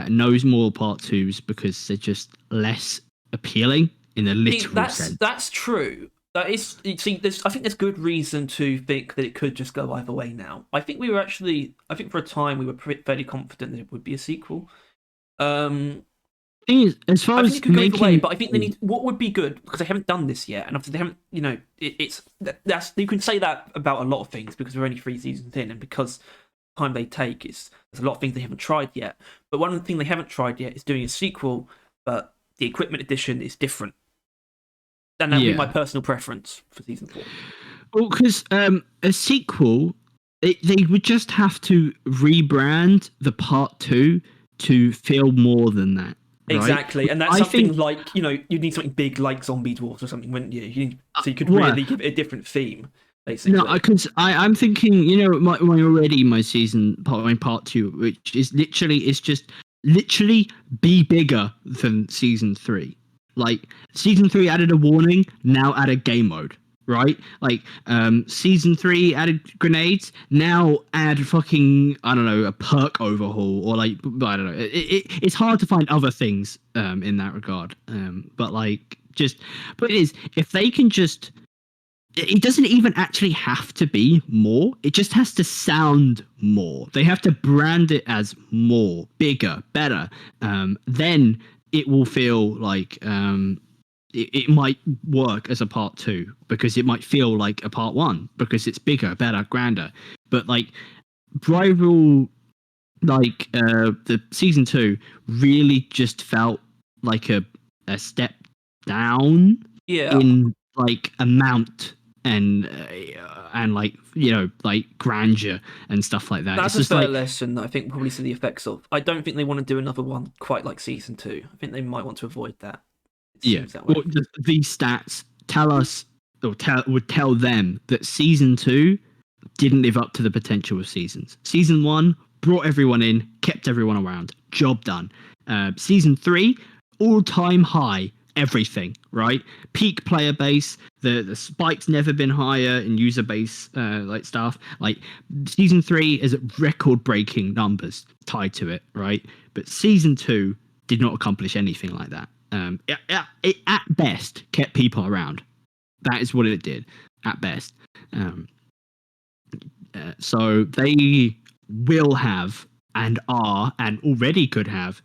knows more part 2s because they're just less appealing in a literal sense. That's true. That is. See, I think there's good reason to think that it could just go either way now. I think for a time we were fairly confident that it would be a sequel. As far as it could go either way, but I think they need what would be good, because they haven't done this yet, and obviously they haven't. That's you can say that about a lot of things because we're only 3 seasons in, and because time they take there's a lot of things they haven't tried yet. But one thing they haven't tried yet is doing a sequel, but the equipment edition is different, and that would be my personal preference for season 4. Well, because a sequel, they would just have to rebrand the part 2 to feel more than that. Right? Exactly, and that's something like you need something big like Zombie Dwarfs or something, wouldn't you? So you could really give it a different theme. Basically. No, because I'm thinking, my season part 2, which is literally be bigger than season 3. Like season 3 added a warning, now added game mode, right? Like season 3 added grenades, now add fucking a perk overhaul, or like I don't know. It's hard to find other things in that regard. But it is, if they can just. It doesn't even actually have to be more. It just has to sound more. They have to brand it as more, bigger, better. Then it will feel like it might work as a part 2, because it might feel like a part 1 because it's bigger, better, grander. But like Rival, the season 2 really just felt like a step down in like amount and like like grandeur and stuff like that. That's a fair lesson that I think we'll probably see the effects of. I don't think they want to do another one quite like season 2. I think they might want to avoid that. It seems that way. Well, these stats tell us, or would tell them that season 2 didn't live up to the potential of seasons. Season 1 brought everyone in, kept everyone around, job done. Season 3, all-time high, everything, right? Peak player base, the spike's never been higher in user base like stuff. Like season 3 is record-breaking numbers tied to it, right? But season 2 did not accomplish anything like that. It at best kept people around. That is what it did at best. So they will have and are and already could have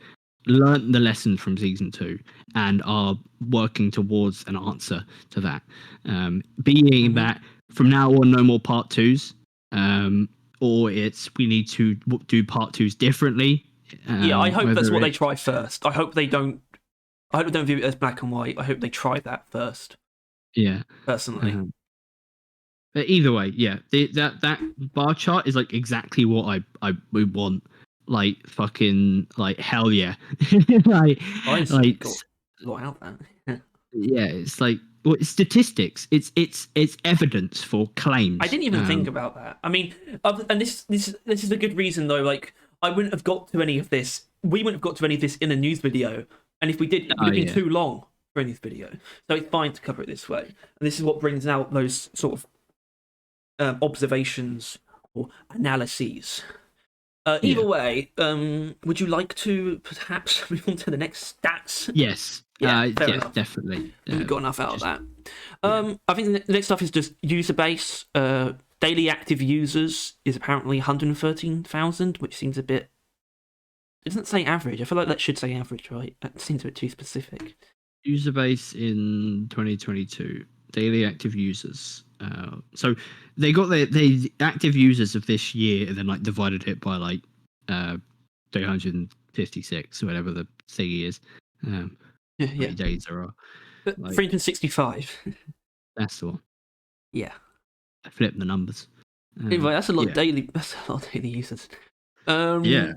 learnt the lesson from season 2 and are working towards an answer to that. Being that from now on, no more part 2s, or it's we need to do part 2s differently. Yeah, I hope that's what they try first. I hope they don't view it as black and white. I hope they try that first. Yeah, personally. But either way, yeah, that bar chart is like exactly what I would want. Like fucking like hell yeah. like got a lot out there. Yeah, it's like it's statistics. It's evidence for claims. I didn't even think about that. I mean, and this is a good reason though. Like I wouldn't have got to any of this. We wouldn't have got to any of this in a news video, and if we did, it would have been too long for a news video. So it's fine to cover it this way. And this is what brings out those sort of observations or analyses. Either way, would you like to perhaps move on to the next stats? Yes. Yeah, definitely. We've got enough out of that. I think the next stuff is just user base. Daily active users is apparently 113,000, which seems a bit... It doesn't say average. I feel like that should say average, right? That seems a bit too specific. User base in 2022. Daily active users. So they got the active users of this year and then like divided it by like 356 or whatever the thingy is. How many days there are. 365. That's the one. Yeah. I flipped the numbers. Anyway, that's a lot of daily users. Yeah.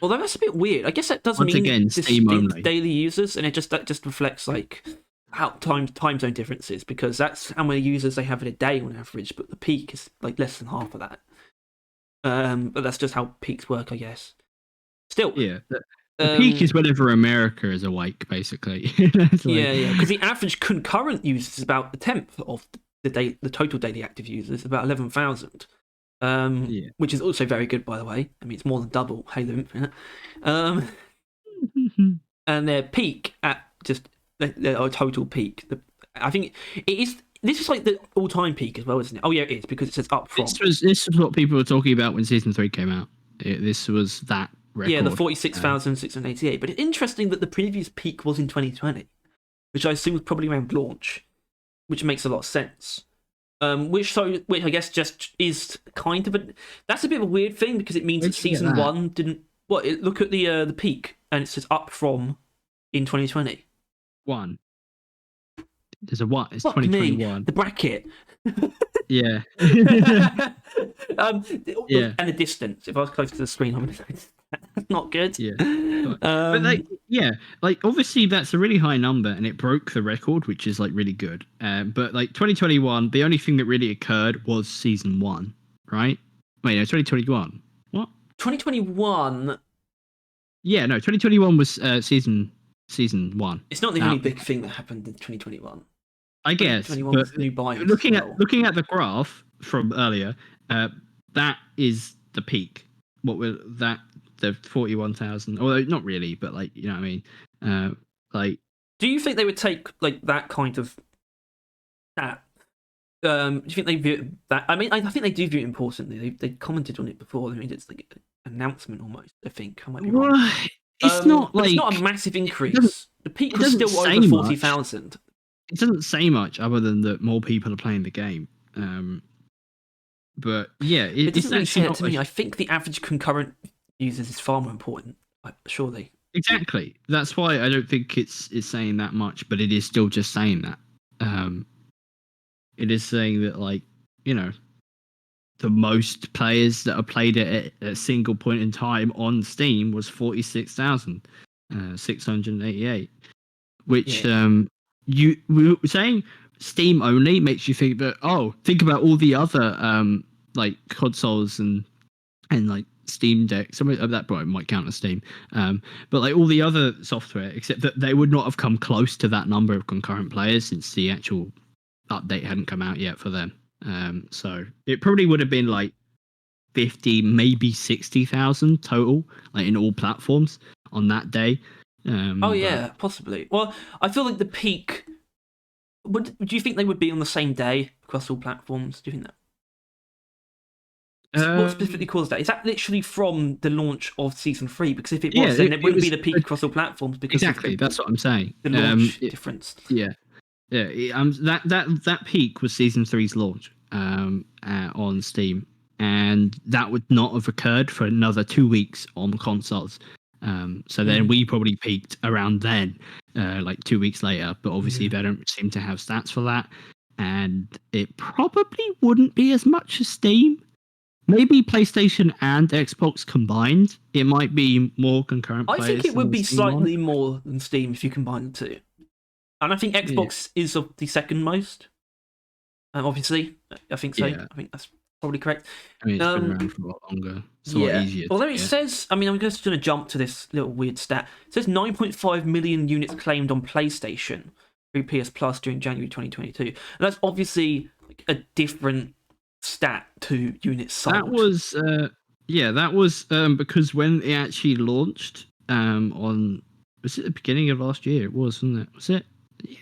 Although that's a bit weird. I guess that does Once mean again, Steam only. Daily users, and that just reflects like how time zone differences, because that's how many users they have in a day on average, but the peak is like less than half of that. But that's just how peaks work, I guess. Still, yeah. The peak is whenever America is awake, basically. Yeah, because the average concurrent users is about a tenth of the total daily active users, about 11,000. Which is also very good, by the way. I mean, it's more than double Halo Infinite. And their peak at just their total peak. I think it is. This is like the all-time peak as well, isn't it? Oh yeah, it is, because it says up from. This was what people were talking about when season 3 came out. This was that record. Yeah, the 46,688. But it's interesting that the previous peak was in 2020, which I assume was probably around launch, which makes a lot of sense. Which I guess just is kind of that's a bit of a weird thing, because it means that season 1 didn't. Look at the peak, and it says up from in 2020. There's a what? It's 2021. The bracket. Yeah. And the distance. If I was close to the screen, I would say that's not good. Yeah. But obviously that's a really high number, and it broke the record, which is like really good. But like 2021, the only thing that really occurred was season 1, right? Wait, no, 2021. What? 2021. Yeah, no, 2021 was season 1. It's not the only big thing that happened in 2021. I guess. But new biomes looking at the graph from earlier, that is the peak. What was that? The 41,000. Although not really, but like, you know what I mean. Do you think they would take like that kind of that? Do you think they view that? I mean, I think they do view it importantly. They commented on it before. I mean, it's like an announcement almost. I think I might be wrong. Well, it's not like it's not a massive increase. The peak was still over 40,000. It doesn't say much other than that more people are playing the game. But yeah, it doesn't really say it to me. I think the average concurrent users is far more important. Surely. Exactly. That's why I don't think it's saying that much, but it is still just saying that. it is saying that the most players that have played it at a single point in time on Steam was 46,688, which we were saying Steam only makes you think that think about all the other consoles and like Steam Deck. Some of that probably might count as Steam, but like all the other software, except that they would not have come close to that number of concurrent players since the actual update hadn't come out yet for them. So it probably would have been like 50, maybe 60,000 total, like in all platforms on that day. Possibly. Well, I feel like the peak. Do you think they would be on the same day across all platforms? Do you think that? What specifically caused that? Is that literally from the launch of Season 3? Because if it was, then it wouldn't be the peak across all platforms. Because exactly, that's what I'm saying. The launch difference. Yeah. That peak was Season 3's launch on Steam, and that would not have occurred for another 2 weeks on consoles. So then we probably peaked around then, like 2 weeks later. But obviously they don't seem to have stats for that, and it probably wouldn't be as much as Steam. Maybe PlayStation and Xbox combined, it might be more concurrent players. I think it would be slightly more than Steam if you combine the two. And I think Xbox is of the second most. Obviously, I think so. Yeah. I think that's probably correct. I mean, it's been around for a lot longer. It's a lot easier. Although it says, I mean, I'm just going to jump to this little weird stat. It says 9.5 million units claimed on PlayStation through PS Plus during January 2022. And that's obviously a different stat to units sold. That was because when it actually launched was it the beginning of last year? It was, wasn't it? Was it? Yeah.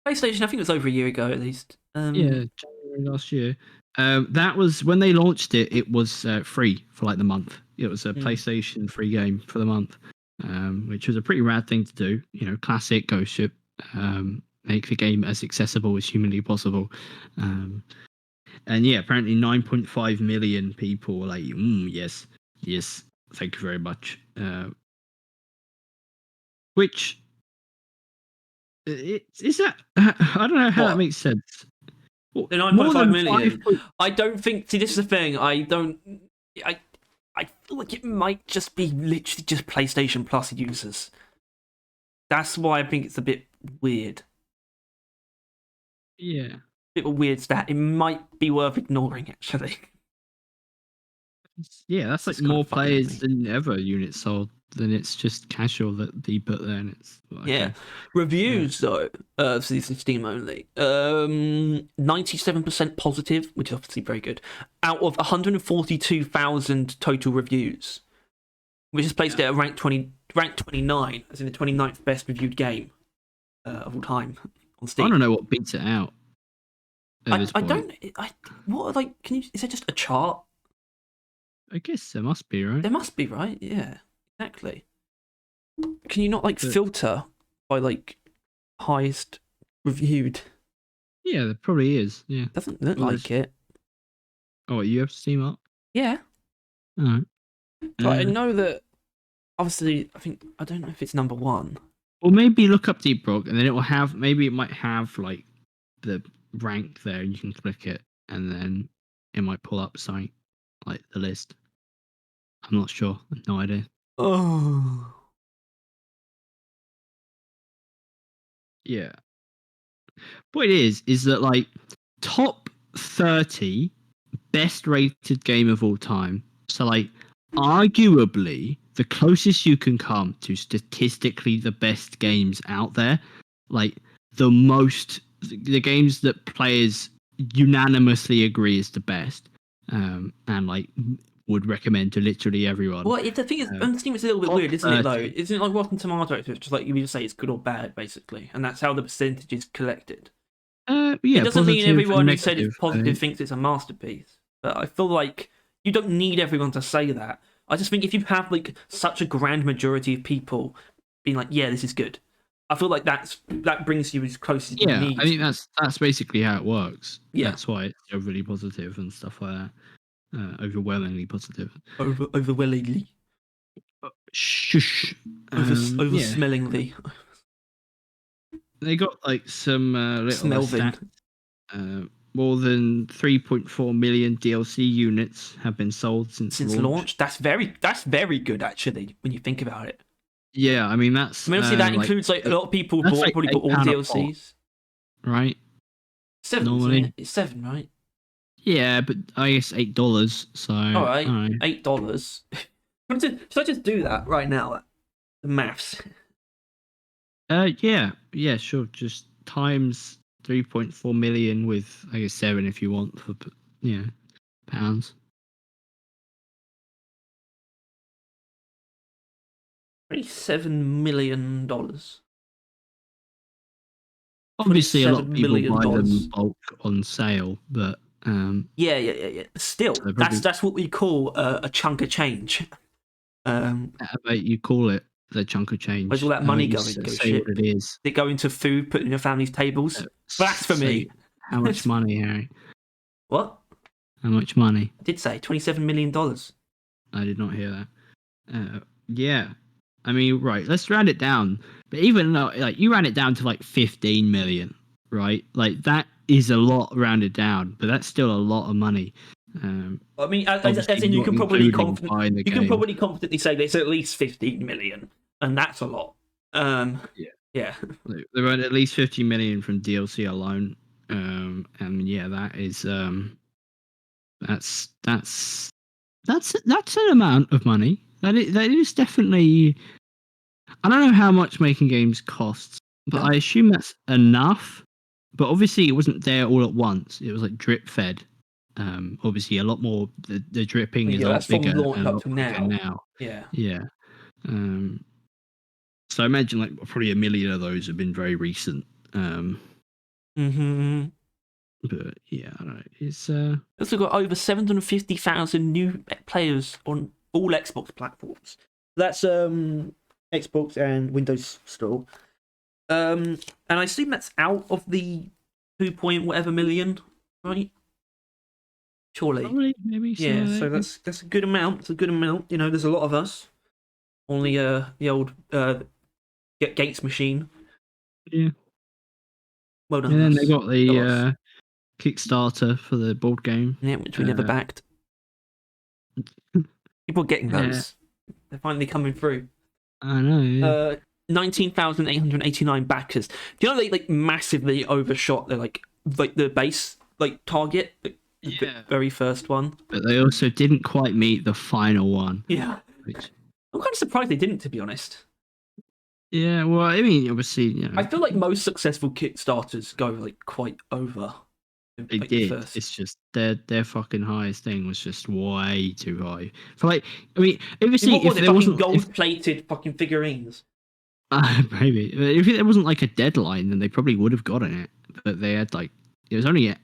PlayStation, I think it was over a year ago at least. January last year. That was when they launched it. It was free for like the month. It was a PlayStation free game for the month, which was a pretty rad thing to do. You know, classic Ghost Ship. Make the game as accessible as humanly possible. And yeah, apparently 9.5 million people were like, yes, thank you very much. Which is that? I don't know how that makes sense. The 9.5 million. I don't think. See, this is the thing. I feel like it might just be literally just PlayStation Plus users. That's why I think it's a bit weird. Yeah. Bit of a weird stat. It might be worth ignoring, actually. Yeah, that's like more players than ever units sold. Then it's just casual that they put there, and it's Reviews though. So this is Steam only. 97% positive, which is obviously very good. Out of 142,000 total reviews, which is placed at rank 29, as in the 29th best reviewed game of all time on Steam. I don't know what beats it out. Is there just a chart? I guess there must be, right? There must be, right? Yeah, exactly. Can you not filter by highest reviewed? Yeah, there probably is. Yeah, doesn't look like it. Oh, you have Steam up? Yeah. All right. But I know that. Obviously, I don't know if it's number one. Or maybe look up Deep Rock, and then it will have. Maybe it might have the rank there, and you can click it, and then it might pull up something like the list. I'm not sure. I have no idea. Oh. Yeah. What it is that top 30 best rated game of all time. So arguably the closest you can come to statistically the best games out there, the games that players unanimously agree is the best, and would recommend to literally everyone. Well, the thing is, on Steam it's a little bit weird, isn't it? Though, isn't it like Rotten Tomatoes? It's just you just say it's good or bad, basically, and that's how the percentage is collected. Yeah, it doesn't mean everyone who said it's positive thinks it's a masterpiece, but I feel like you don't need everyone to say that. I just think if you have such a grand majority of people being yeah, this is good, I feel like that brings you as close as you need. I think that's basically how it works. Yeah, that's why it's overly positive and stuff like that. Overwhelmingly positive. Overwhelmingly. Shush. Oversmellingly. They got some little Smellvin. stats. more than 3.4 million DLC units have been sold since launch. That's very good actually when you think about it. Yeah, I mean that's. Obviously, that includes a lot of people probably bought all DLCs, right? 7 normally, isn't it? It's 7, right? Yeah, but I guess $8. So all right, $8. Should I just do that right now? The maths. Yeah, sure. Just times 3.4 million with I guess 7 if you want for pounds. $27 million. Obviously, a lot of people buy them bulk on sale, but yeah. Still, so that's what we call a chunk of change. How about you call it the chunk of change? Where's all that money going? Go say what it is. Did it go into food put in your family's tables? Blasphemy. How much money, Harry? What? How much money? I did say $27 million. I did not hear that. Yeah. I mean, right, let's round it down. But even though, like, you round it down to like 15 million, right? Like, that is a lot rounded down, but that's still a lot of money. I mean, as in you can probably confidently say there's at least 15 million, and that's a lot. Yeah. There were at least 50 million from DLC alone. And yeah, that is that's an amount of money. That is definitely. I don't know how much making games costs, but I assume that's enough. But obviously, it wasn't there all at once. It was like drip fed. Obviously, a lot more. The dripping is a lot bigger up to now. Yeah. So I imagine like probably 1 million of those have been very recent. But yeah, I don't know. It's also got over 750,000 new players on all Xbox platforms. That's Xbox and Windows Store. And I assume that's out of the 2 whatever million, right? Surely. Probably, maybe. So that's a good amount. It's a good amount. You know, there's a lot of us on the old Gates machine. Yeah. Well done. And then they got the Kickstarter for the board game. Yeah, which we never backed. People are getting those. They're finally coming through. I know. Yeah. 19,889 backers. Do you know they like massively overshot their like the base target? The very first one. But they also didn't quite meet the final one. Yeah. I'm kind of surprised they didn't, to be honest. Yeah, well, I mean, obviously, you know. I feel like most successful Kickstarters go like quite over. They did. First. It's just their fucking highest thing was just way too high. For like, I mean, obviously, if there wasn't gold-plated fucking figurines. Maybe if there wasn't like a deadline, then they probably would have gotten it. But they had like it was only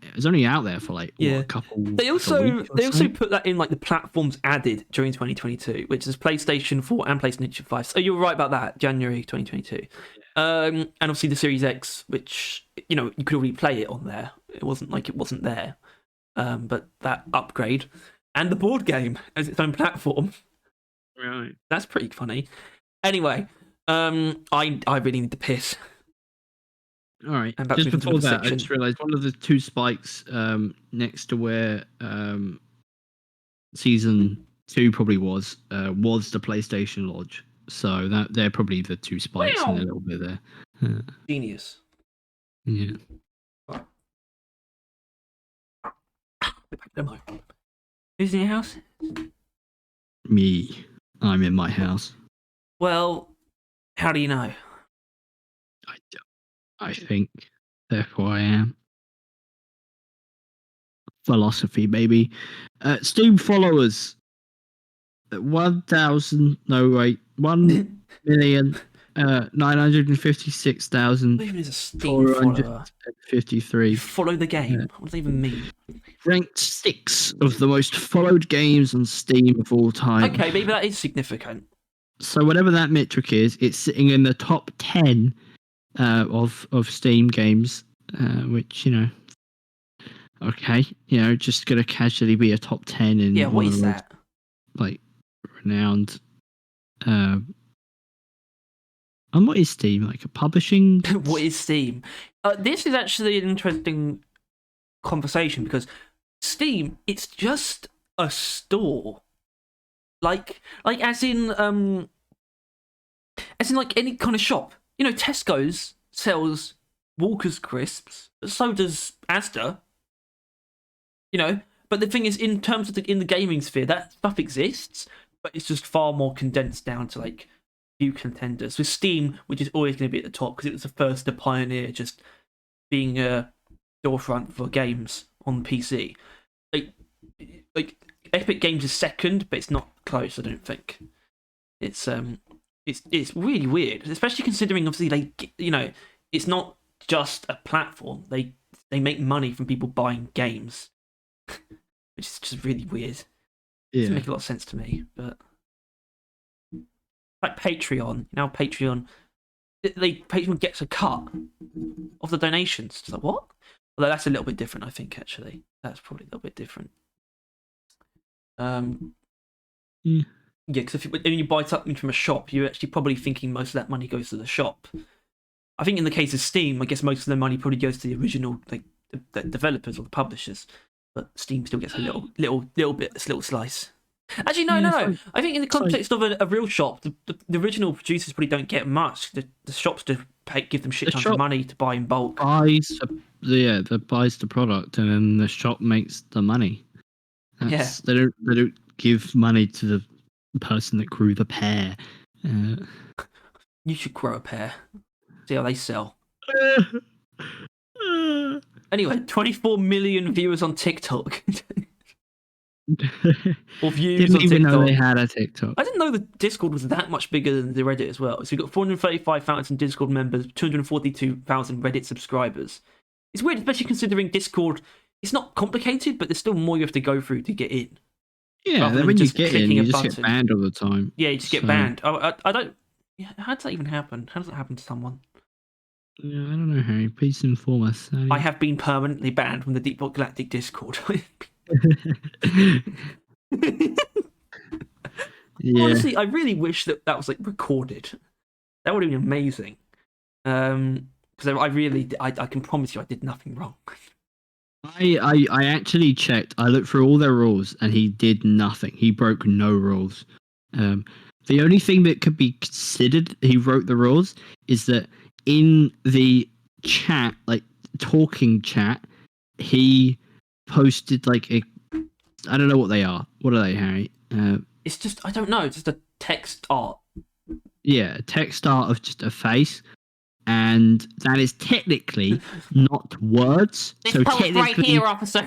out there for like a couple. They also put that in like the platforms added during 2022, which is PlayStation 4 and PlayStation 5. So you were right about that, January 2022. And obviously the Series X, which you could already play it on there. It wasn't like it wasn't there, but that upgrade and the board game as its own platform. Right, that's pretty funny. Anyway, I really need to piss. All right. Just before that, I just realised one of the two spikes next to where Season 2 probably was the PlayStation Lodge. So they're probably the two spikes in a little bit there. Genius. Yeah. Who's in your house? Me. I'm in my house. Well, how do you know? I think, therefore I am. Philosophy, baby. Steam followers. 1,956,453. Follow the game. What does that even mean? Ranked 6 of the most followed games on Steam of all time. Okay, maybe that is significant. So whatever that metric is, it's sitting in the top 10 of Steam games, which okay, just gonna casually be a top 10 in what is that? Like renowned. And what is Steam? Like a publishing? What is Steam? This is actually an interesting conversation because Steam, it's just a store. Like as in like any kind of shop. You know, Tesco's sells Walker's crisps, but so does Asda. You know, but the thing is, in terms of in the gaming sphere, that stuff exists, but it's just far more condensed down to like few contenders. With Steam, which is always going to be at the top because it was the first to pioneer just being a storefront for games on PC. Like Epic Games is second, but it's not close. I don't think. It's really weird, especially considering obviously it's not just a platform. They make money from people buying games, which is just really weird. It doesn't make a lot of sense to me, but like Patreon, Patreon gets a cut of the donations. It's like what? Although that's a little bit different, I think. Actually, that's probably a little bit different. Yeah, because when you buy something from a shop, you're actually probably thinking most of that money goes to the shop. I think in the case of Steam, I guess most of the money probably goes to the original, like the developers or the publishers. But Steam still gets a little bit, this little slice. Actually, no. I think in the context of a real shop, the original producers probably don't get much. The shops do give them shit tons of money to buy in bulk. Buys the product, and then the shop makes the money. They don't give money to the person that grew the pear. You should grow a pear. See how they sell. Anyway, 24 million viewers on TikTok. Or views Didn't on even TikTok. know they had a TikTok. I didn't know the Discord was that much bigger than the Reddit as well. So we've got 435,000 Discord members, 242,000 Reddit subscribers. It's weird, especially considering Discord. It's not complicated, but there's still more you have to go through to get in. Yeah, when you get in, you just get banned all the time. Yeah, you just get banned. I don't. How does that even happen? How does that happen to someone? Yeah, I don't know, Harry. Please inform us. I have been permanently banned from the Rock Galactic Discord. Yeah. Honestly, I really wish that was like recorded. That would have been amazing. Because I can promise you, I did nothing wrong. I actually checked. I looked through all their rules, and he did nothing. He broke no rules. The only thing that could be considered he wrote the rules is that in the chat, like talking chat, he posted like I don't know what they are. What are they, Harry? It's just, I don't know. It's just a text art. Yeah, a text art of just a face. And that is technically not words. So technically, right here, officer.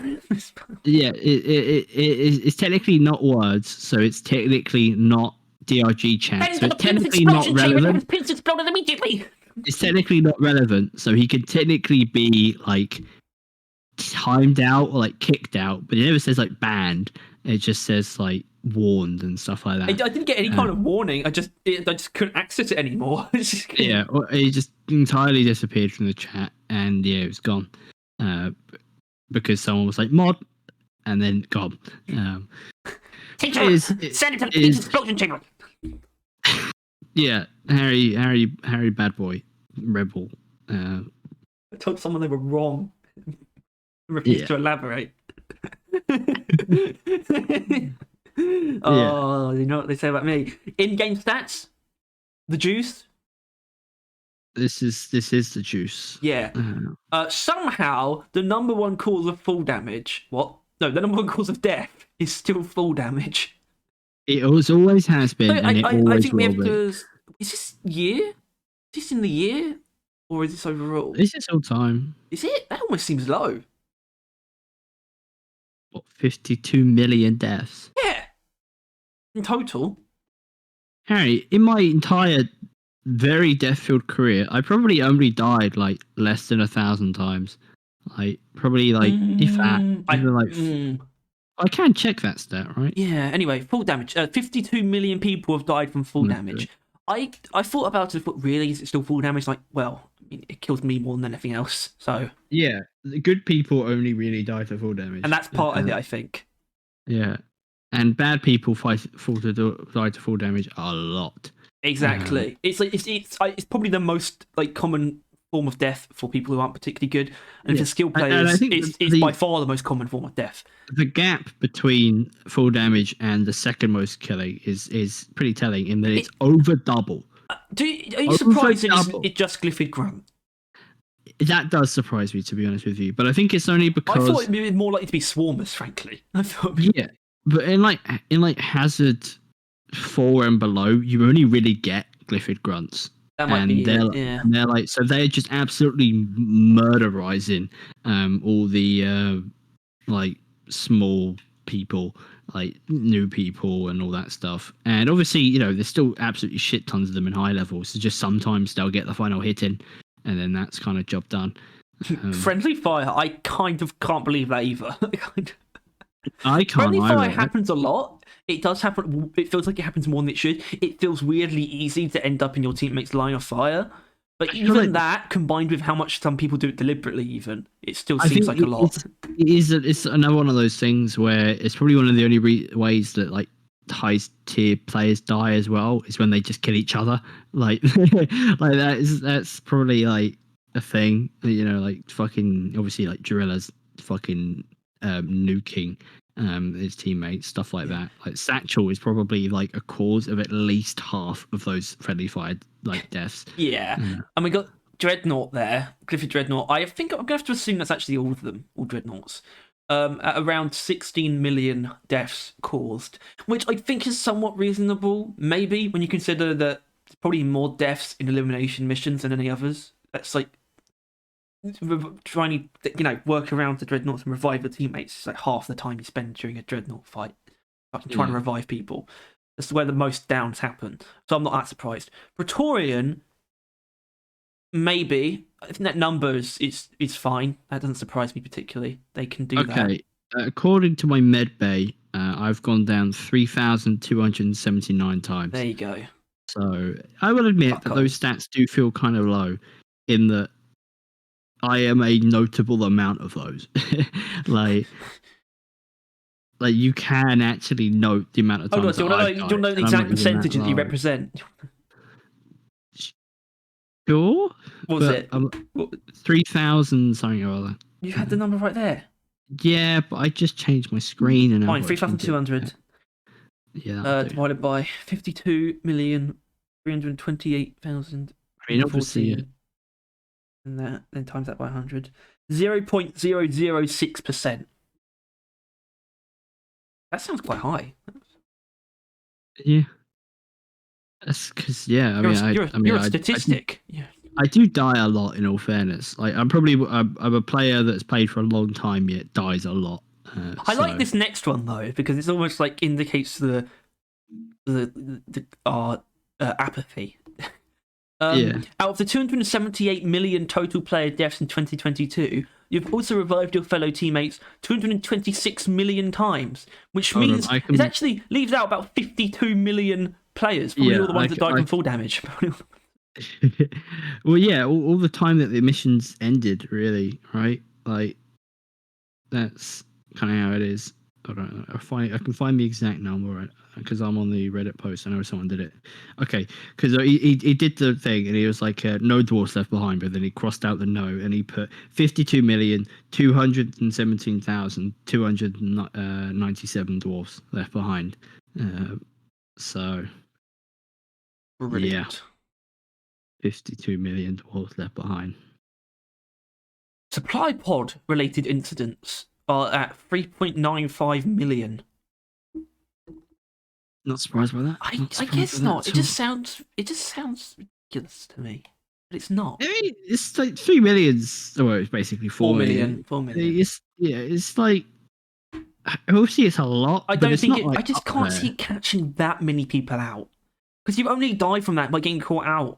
Yeah, it's technically not words, so it's technically not DRG chat. So it's technically not relevant. Pins exploded immediately. It's technically not relevant, so he could technically be like timed out or like kicked out, but it never says like banned. It just says like warned and stuff like that. I didn't get any kind of warning. I just couldn't access it anymore. Yeah, it just entirely disappeared from the chat, and yeah, it was gone because someone was like mod, and then gone. Teacher, send it to the explosion chamber. Yeah, Harry, bad boy, rebel. I told someone they were wrong. Refused to elaborate. Oh, you know what they say about me? In-game stats, the juice. This is the juice. Yeah. Somehow the number one cause of fall damage. What? No, the number one cause of death is still fall damage. It always has been, and it always I think we have will be. to. Is this year? Is this in the year, or is this overall? This is all time. Is it? That almost seems low. What, 52 million deaths? Yeah. In total. Harry, in my entire very death-filled career, I probably only died like less than 1,000 times. Like probably like if that. I can check that stat, right? Yeah. Anyway, fall damage. 52 million people have died from fall damage. I thought about it. But really, is it still fall damage? Like, well, I mean, it kills me more than anything else. So yeah, the good people only really die to fall damage, and that's part of it, I think. Yeah, and bad people die to fall damage a lot. Exactly. It's like it's probably the most like common form of death for people who aren't particularly good, and for skilled players, it's by far the most common form of death. The gap between full damage and the second most killing is pretty telling in that it's over double. Are you surprised it just Glyphid Grunt? That does surprise me, to be honest with you, but I think it's only because I thought it'd be more likely to be Swarmers, frankly. Yeah, but in Hazard 4 and below, you only really get Glyphid Grunts. That might be it, yeah. And they're like, so they're just absolutely murderizing all the like small people, like new people and all that stuff. And obviously, there's still absolutely shit tons of them in high levels. So just sometimes they'll get the final hit in, and then that's kind of job done. Friendly fire, I kind of can't believe that either. I can't. Friendly fire happens a lot. It does happen. It feels like it happens more than it should. It feels weirdly easy to end up in your teammate's line of fire. But even that, combined with how much some people do it deliberately, even it still seems like a lot. It's another one of those things where it's probably one of the only ways that like highest tier players die as well is when they just kill each other. Like that's probably like a thing. Like fucking obviously like Gorilla's fucking nuking his teammates, stuff like that. Like Satchel is probably like a cause of at least half of those friendly fire like deaths. Yeah. And we got Dreadnought there, Glyphid Dreadnought. I think I'm gonna have to assume that's actually all of them, all Dreadnoughts. At around 16 million deaths caused, which I think is somewhat reasonable, maybe, when you consider that there's probably more deaths in elimination missions than any others. That's like trying to work around the Dreadnoughts and revive your teammates is like half the time you spend during a Dreadnought fight, trying to revive people. That's where the most downs happen, so I'm not that surprised. Praetorian, maybe. I think that number is fine. That doesn't surprise me particularly. They can do that. Okay, according to my medbay, I've gone down 3,279 times. There you go. So I will admit that those stats do feel kind of low, in that I am a notable amount of those. like you can actually note the amount of times. Do you want to know the exact percentage that you represent? Sure. What was it? 3,000 something or other. You had the number right there. Yeah, but I just changed my screen and fine. 3,200. Yeah. Divided by 52,328,000. I mean, obviously. And then times that by 100. 0.006%. That sounds quite high. Yeah. That's because you're a statistic. I do die a lot. In all fairness, like I'm a player that's played for a long time yet dies a lot. I like this next one though because it's almost like indicates our apathy. Out of the 278 million total player deaths in 2022, you've also revived your fellow teammates 226 million times, which means it actually leaves out about 52 million players, probably all the ones that died from full damage. Well, yeah, all the time that the missions ended, really, right? Like, that's kind of how it is. I don't know. I can find the exact number, right? Because I'm on the Reddit post. I know someone did it. Okay, because he did the thing, and he was like, no dwarfs left behind, but then he crossed out the no, and he put 52,217,297 dwarfs left behind. So, brilliant. 52 million dwarfs left behind. Supply pod related incidents are at 3.95 million. Not surprised by that. I guess not. It just sounds ridiculous to me, but it's not. I mean, it's like 3 millions. Well, it's basically 4 million. 4 million. It's like obviously it's a lot. I don't think it. I just can't see it catching that many people out because you only die from that by getting caught out.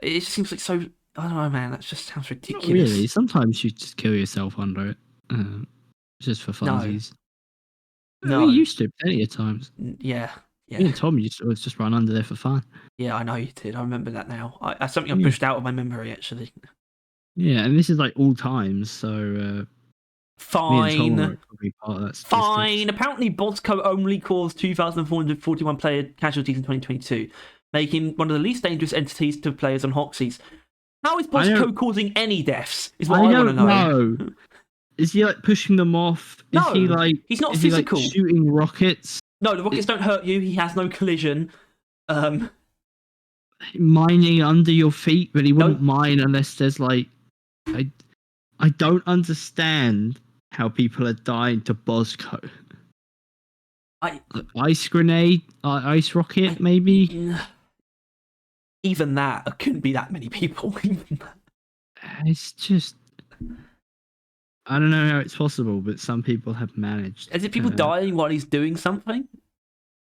It just seems like so. I don't know, man. That just sounds ridiculous. Not really. Sometimes you just kill yourself under it, just for funsies. No, we used to plenty of times. Yeah. Me and Tom used to just run under there for fun. Yeah, I know you did. I remember that now. That's something I pushed out of my memory, actually. Yeah, and this is like all times, so... Fine. Fine. Apparently, Bosco only caused 2,441 player casualties in 2022, making one of the least dangerous entities to players on Hoxies. How is Bosco causing any deaths? Is what I want to know. Is he like pushing them off? No, is he like? He's not is physical. He, like, shooting rockets? No, the rockets don't hurt you. He has no collision. Mining under your feet, but he wouldn't mine unless there's like. I don't understand how people are dying to Bosco. Ice grenade, ice rocket, maybe. Even that couldn't be that many people. It's just. I don't know how it's possible, but some people have managed. Is it people dying while he's doing something?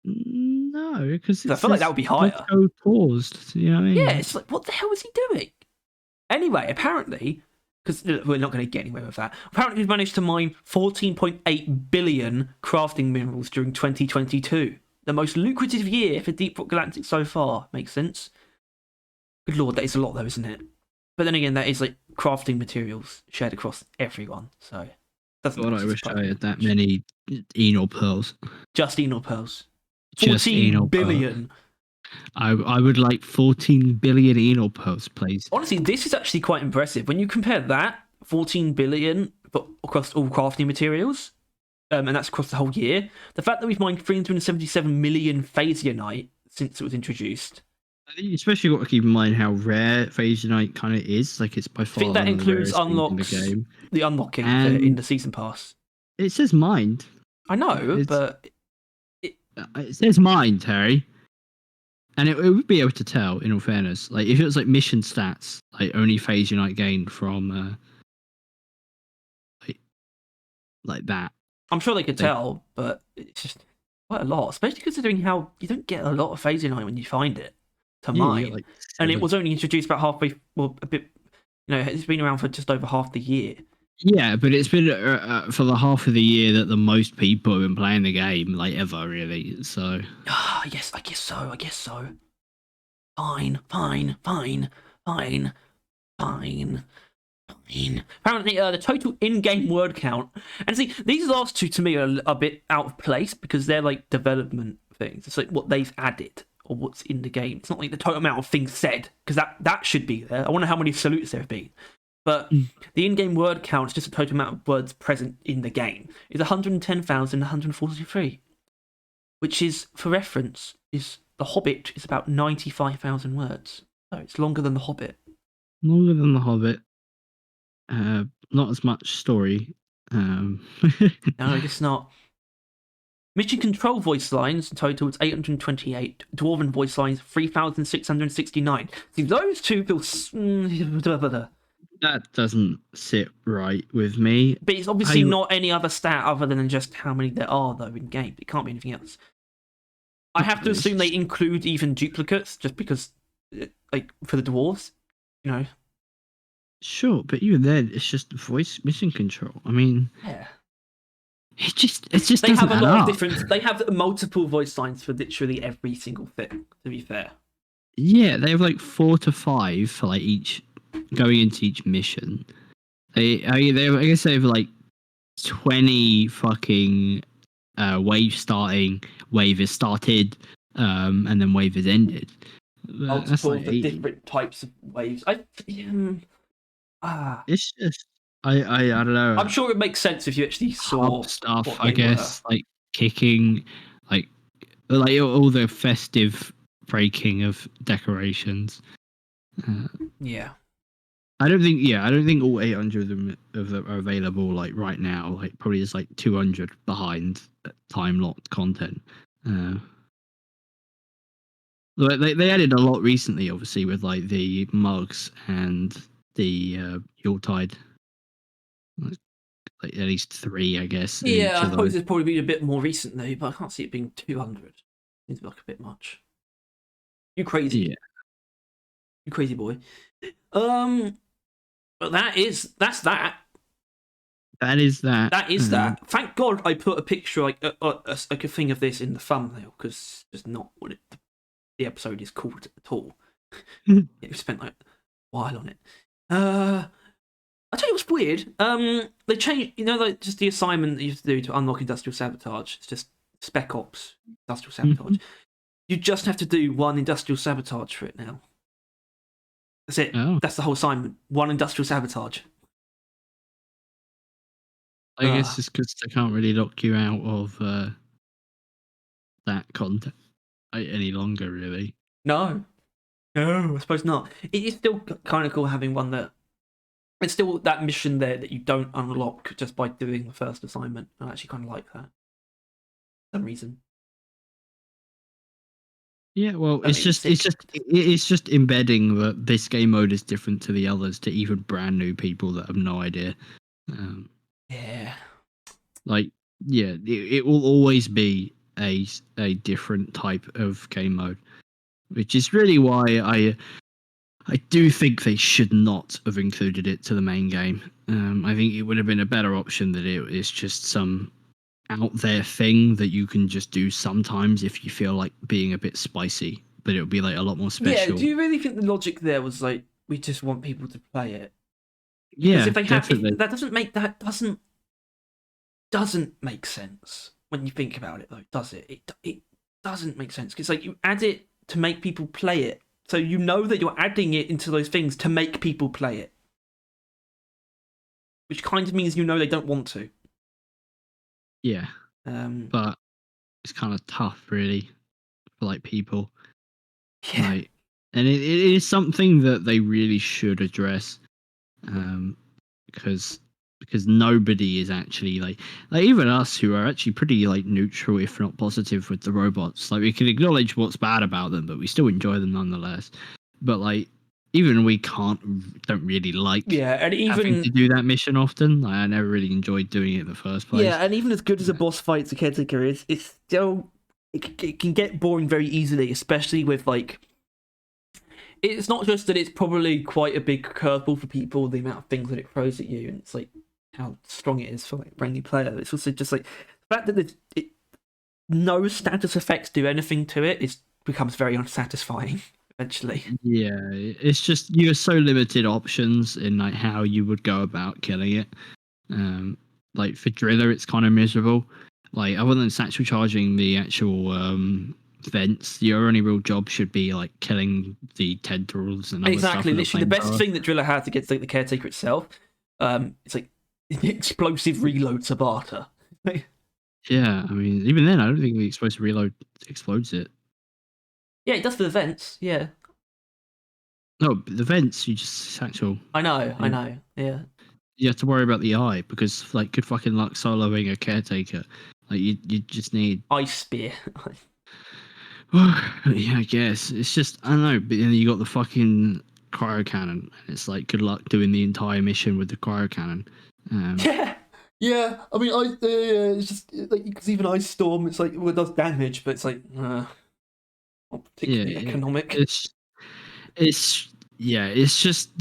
No, because I feel like that would be higher. Bosco paused. You know what I mean? Yeah, it's like, what the hell is he doing? Anyway, apparently, because we're not going to get anywhere with that. Apparently, we've managed to mine 14.8 billion crafting minerals during 2022. The most lucrative year for Deep Rock Galactic so far. Makes sense. Good lord, that is a lot though, isn't it? But then again, that is like crafting materials shared across everyone. So, I wish I had that many Enor pearls. Just Enor pearls. 14 billion. I would like 14 billion Enor pearls, please. Honestly, this is actually quite impressive. When you compare that, 14 billion across all crafting materials, and that's across the whole year, the fact that we've mined 377 million Phasianite since it was introduced. I think you especially got to keep in mind how rare Phasianite kind of is. Like, it's by far. I think that includes unlocks, the unlocking in the season pass. It says mined. I know, but it says mined, Harry. And it would be able to tell, in all fairness. Like, if it was like mission stats, like only Phasianite gained from like that. I'm sure they could tell, but it's just quite a lot, especially considering how you don't get a lot of Phasianite when you find it to mine. And it was only introduced about halfway, well, a bit, it's been around for just over half the year. Yeah, but it's been for the half of the year that the most people have been playing the game, like, ever, really. So. Yes, I guess so. Fine. Apparently, the total in-game word count, and see, these last two to me are a bit out of place because they're like development things. It's like what they've added or what's in the game. It's not like the total amount of things said, because that should be there. I wonder how many salutes there have been. But the in-game word count is just the total amount of words present in the game. Is 110,143, which is, for reference, is The Hobbit is about 95,000 words. So it's longer than The Hobbit. Longer than The Hobbit. Not as much story. No, I guess not. Mission control voice lines in total is 828. Dwarven voice lines 3,669. See, those two feel. That doesn't sit right with me. But it's obviously not any other stat other than just how many there are, though, in game. It can't be anything else. I have to assume they include even duplicates, just because, like, for the dwarves, Sure, but even then, it's just voice mission control. I mean, yeah, it just they have a lot of different. They have multiple voice lines for literally every single thing. To be fair, yeah, they have like 4 to 5 for like each going into each mission. I guess they have like 20 fucking wave starting, wave is started, and then wave is ended. Multiple of the different types of waves. It's just I don't know. I'm sure it makes sense if you actually saw stuff. I guess like kicking, like all the festive breaking of decorations. Yeah. I don't think all 800 of them are available like right now. Like probably just like 200 behind time locked content. They added a lot recently, obviously, with like the mugs and the Yuletide. Like at least 3, I guess. Yeah, I suppose it's probably been a bit more recent though, but I can't see it being 200. Seems like a bit much. You crazy? Yeah. You crazy boy. But that's that. That is that. That is that. Thank God I put a picture, like a thing of this in the thumbnail, because it's not what the episode is called at all. We spent like a while on it. I tell you what's weird. They changed, like just the assignment that you have to do to unlock Industrial Sabotage. It's just Spec Ops Industrial Sabotage. You just have to do one Industrial Sabotage for it now. That's it. Oh. That's the whole assignment. 1 industrial sabotage. I guess it's because they can't really lock you out of that content any longer, really. No, I suppose not. It is still kind of cool having one that it's still that mission there that you don't unlock just by doing the first assignment. I actually kind of like that for some reason. Yeah, well, it's just embedding that this game mode is different to the others to even brand new people that have no idea. Yeah. Like, yeah, it will always be a different type of game mode, which is really why I do think they should not have included it to the main game. I think it would have been a better option that it's just some out there thing that you can just do sometimes if you feel like being a bit spicy, but it would be like a lot more special. Yeah, do you really think the logic there was like we just want people to play it? Yeah, because if they definitely. that doesn't make sense when you think about it, though, does it? It doesn't make sense because like you add it to make people play it, so you know that you're adding it into those things to make people play it, which kind of means you know they don't want to. Yeah, but it's kind of tough, really, for like people. Yeah. Like, and it is something that they really should address, because nobody is actually like even us who are actually pretty like neutral, if not positive, with the robots. Like we can acknowledge what's bad about them, but we still enjoy them nonetheless. But like even we don't really like and even having to do that mission often. Like, I never really enjoyed doing it in the first place. Yeah, and even as good as a boss fight the caretaker is, it's still it can get boring very easily, especially with like. It's not just that it's probably quite a big curveball for people, the amount of things that it throws at you, and it's like how strong it is for like a brand new player. It's also just like the fact that no status effects do anything to it. It becomes very unsatisfying eventually. Yeah, it's just you have so limited options in like how you would go about killing it. Like for Driller, it's kind of miserable. Like other than satchel charging the actual vents, your only real job should be like killing the tendrils and other stuff. Exactly, literally the best thing that Driller has against like the caretaker itself, it's like explosive reload Sabotage. Yeah, I mean, even then, I don't think the explosive reload explodes it. Yeah, it does for the vents. Yeah. No, but the vents you just satchel. I know. Yeah. You have to worry about the eye because, like, good fucking luck soloing a caretaker. Like, you just need ice spear. Yeah, I guess it's just I don't know. But then you got the fucking cryo cannon. It's like good luck doing the entire mission with the cryo cannon. Yeah. I mean, it's just like because even Ice Storm, it's like well, it does damage, but it's like not particularly economic. It's just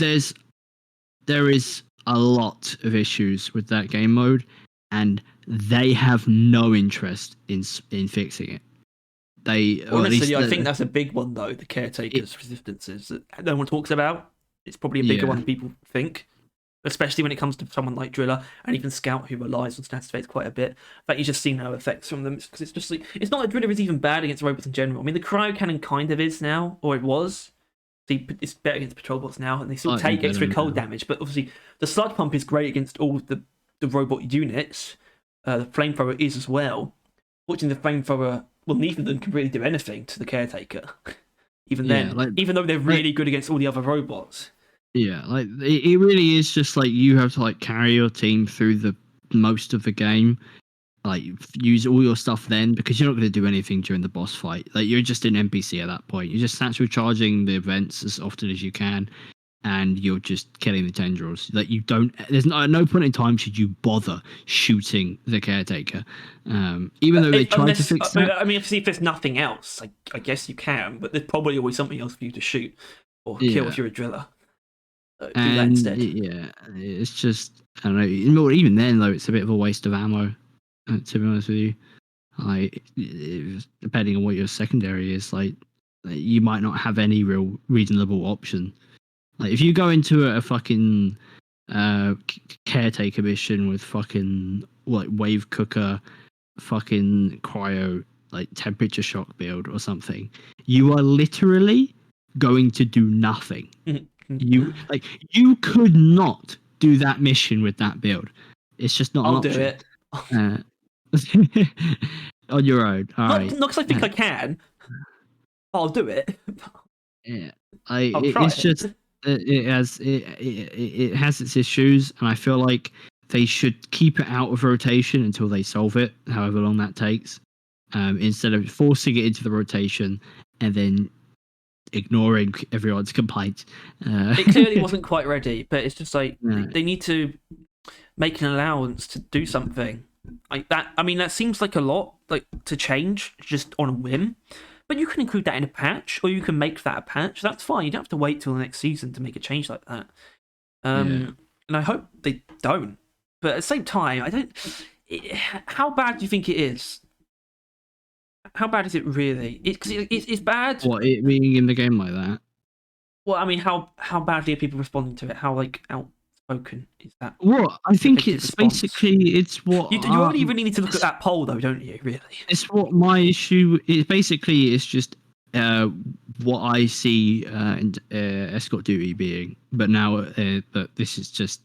there is a lot of issues with that game mode, and they have no interest in fixing it. Honestly, I think that's a big one though. The caretaker's resistances that no one talks about. It's probably a bigger one than people think, especially when it comes to someone like Driller and even Scout, who relies on status effects quite a bit. But you just see no effects from them because it's just like it's not that Driller is even bad against robots in general. I mean, the cryo cannon kind of is now, or it was. It's better against patrol bots now, and they still take extra cold damage. But obviously, the sludge pump is great against all the robot units. The flamethrower is as well. Watching the flamethrower. Well, neither of them can really do anything to the caretaker. Even though they're really good against all the other robots. Yeah, like it really is just like you have to like carry your team through the most of the game. Like use all your stuff then because you're not going to do anything during the boss fight. Like you're just an NPC at that point. You're just satchel charging the events as often as you can, and you're just killing the tendrils. Like you don't. There's at no point in time should you bother shooting the caretaker. Even though they try to fix that. I mean, if there's nothing else, I guess you can, but there's probably always something else for you to shoot or kill if you're a Driller. Do that instead. Yeah, it's just I don't know. Even then, though, it's a bit of a waste of ammo. To be honest with you, like depending on what your secondary is, like you might not have any real reasonable option. Like if you go into a fucking caretaker mission with fucking like wave cooker, fucking cryo, like temperature shock build or something, you are literally going to do nothing. You could not do that mission with that build. It's just not an I'll option. do it. On your own. Not because I think I can. I'll do it. Yeah, It's just it has its issues, and I feel like they should keep it out of rotation until they solve it, however long that takes, instead of forcing it into the rotation and then ignoring everyone's complaints. It clearly wasn't quite ready, but it's just like they need to make an allowance to do something like that. I mean, that seems like a lot, like to change just on a whim. But you can include that in a patch, or you can make that a patch. That's fine. You don't have to wait till the next season to make a change like that. And I hope they don't. But at the same time, I don't. How bad do you think it is? How bad is it really? It's bad. What, it being in the game like that? Well, I mean, how badly are people responding to it? How outspoken is that? Well, I think it's response? Basically it's what you only really need to look at that poll, though, don't you? Really, it's what my issue is. Basically, it's just what I see escort duty being, but now that this is just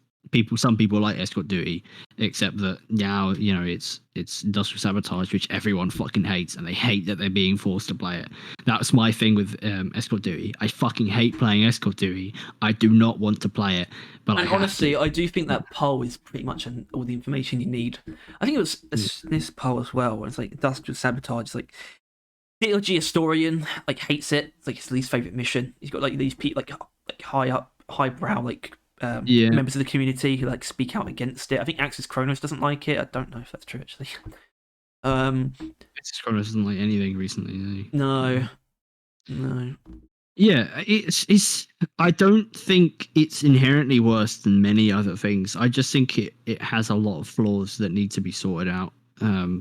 some people like escort duty, except that now it's industrial sabotage, which everyone fucking hates, and they hate that they're being forced to play it. That's my thing with escort duty. I fucking hate playing escort duty. I do not want to play it, but honestly, I do think that poll is pretty much all the information you need. I think it was this poll as well, where it's like industrial sabotage. It's like DLG historian hates it. It's like his least favorite mission. He's got like these people like highbrow members of the community who speak out against it. I think Axis Kronos doesn't like it. I don't know if that's true actually. Axis Kronos doesn't like anything recently. No. Yeah, it's. I don't think it's inherently worse than many other things. I just think it has a lot of flaws that need to be sorted out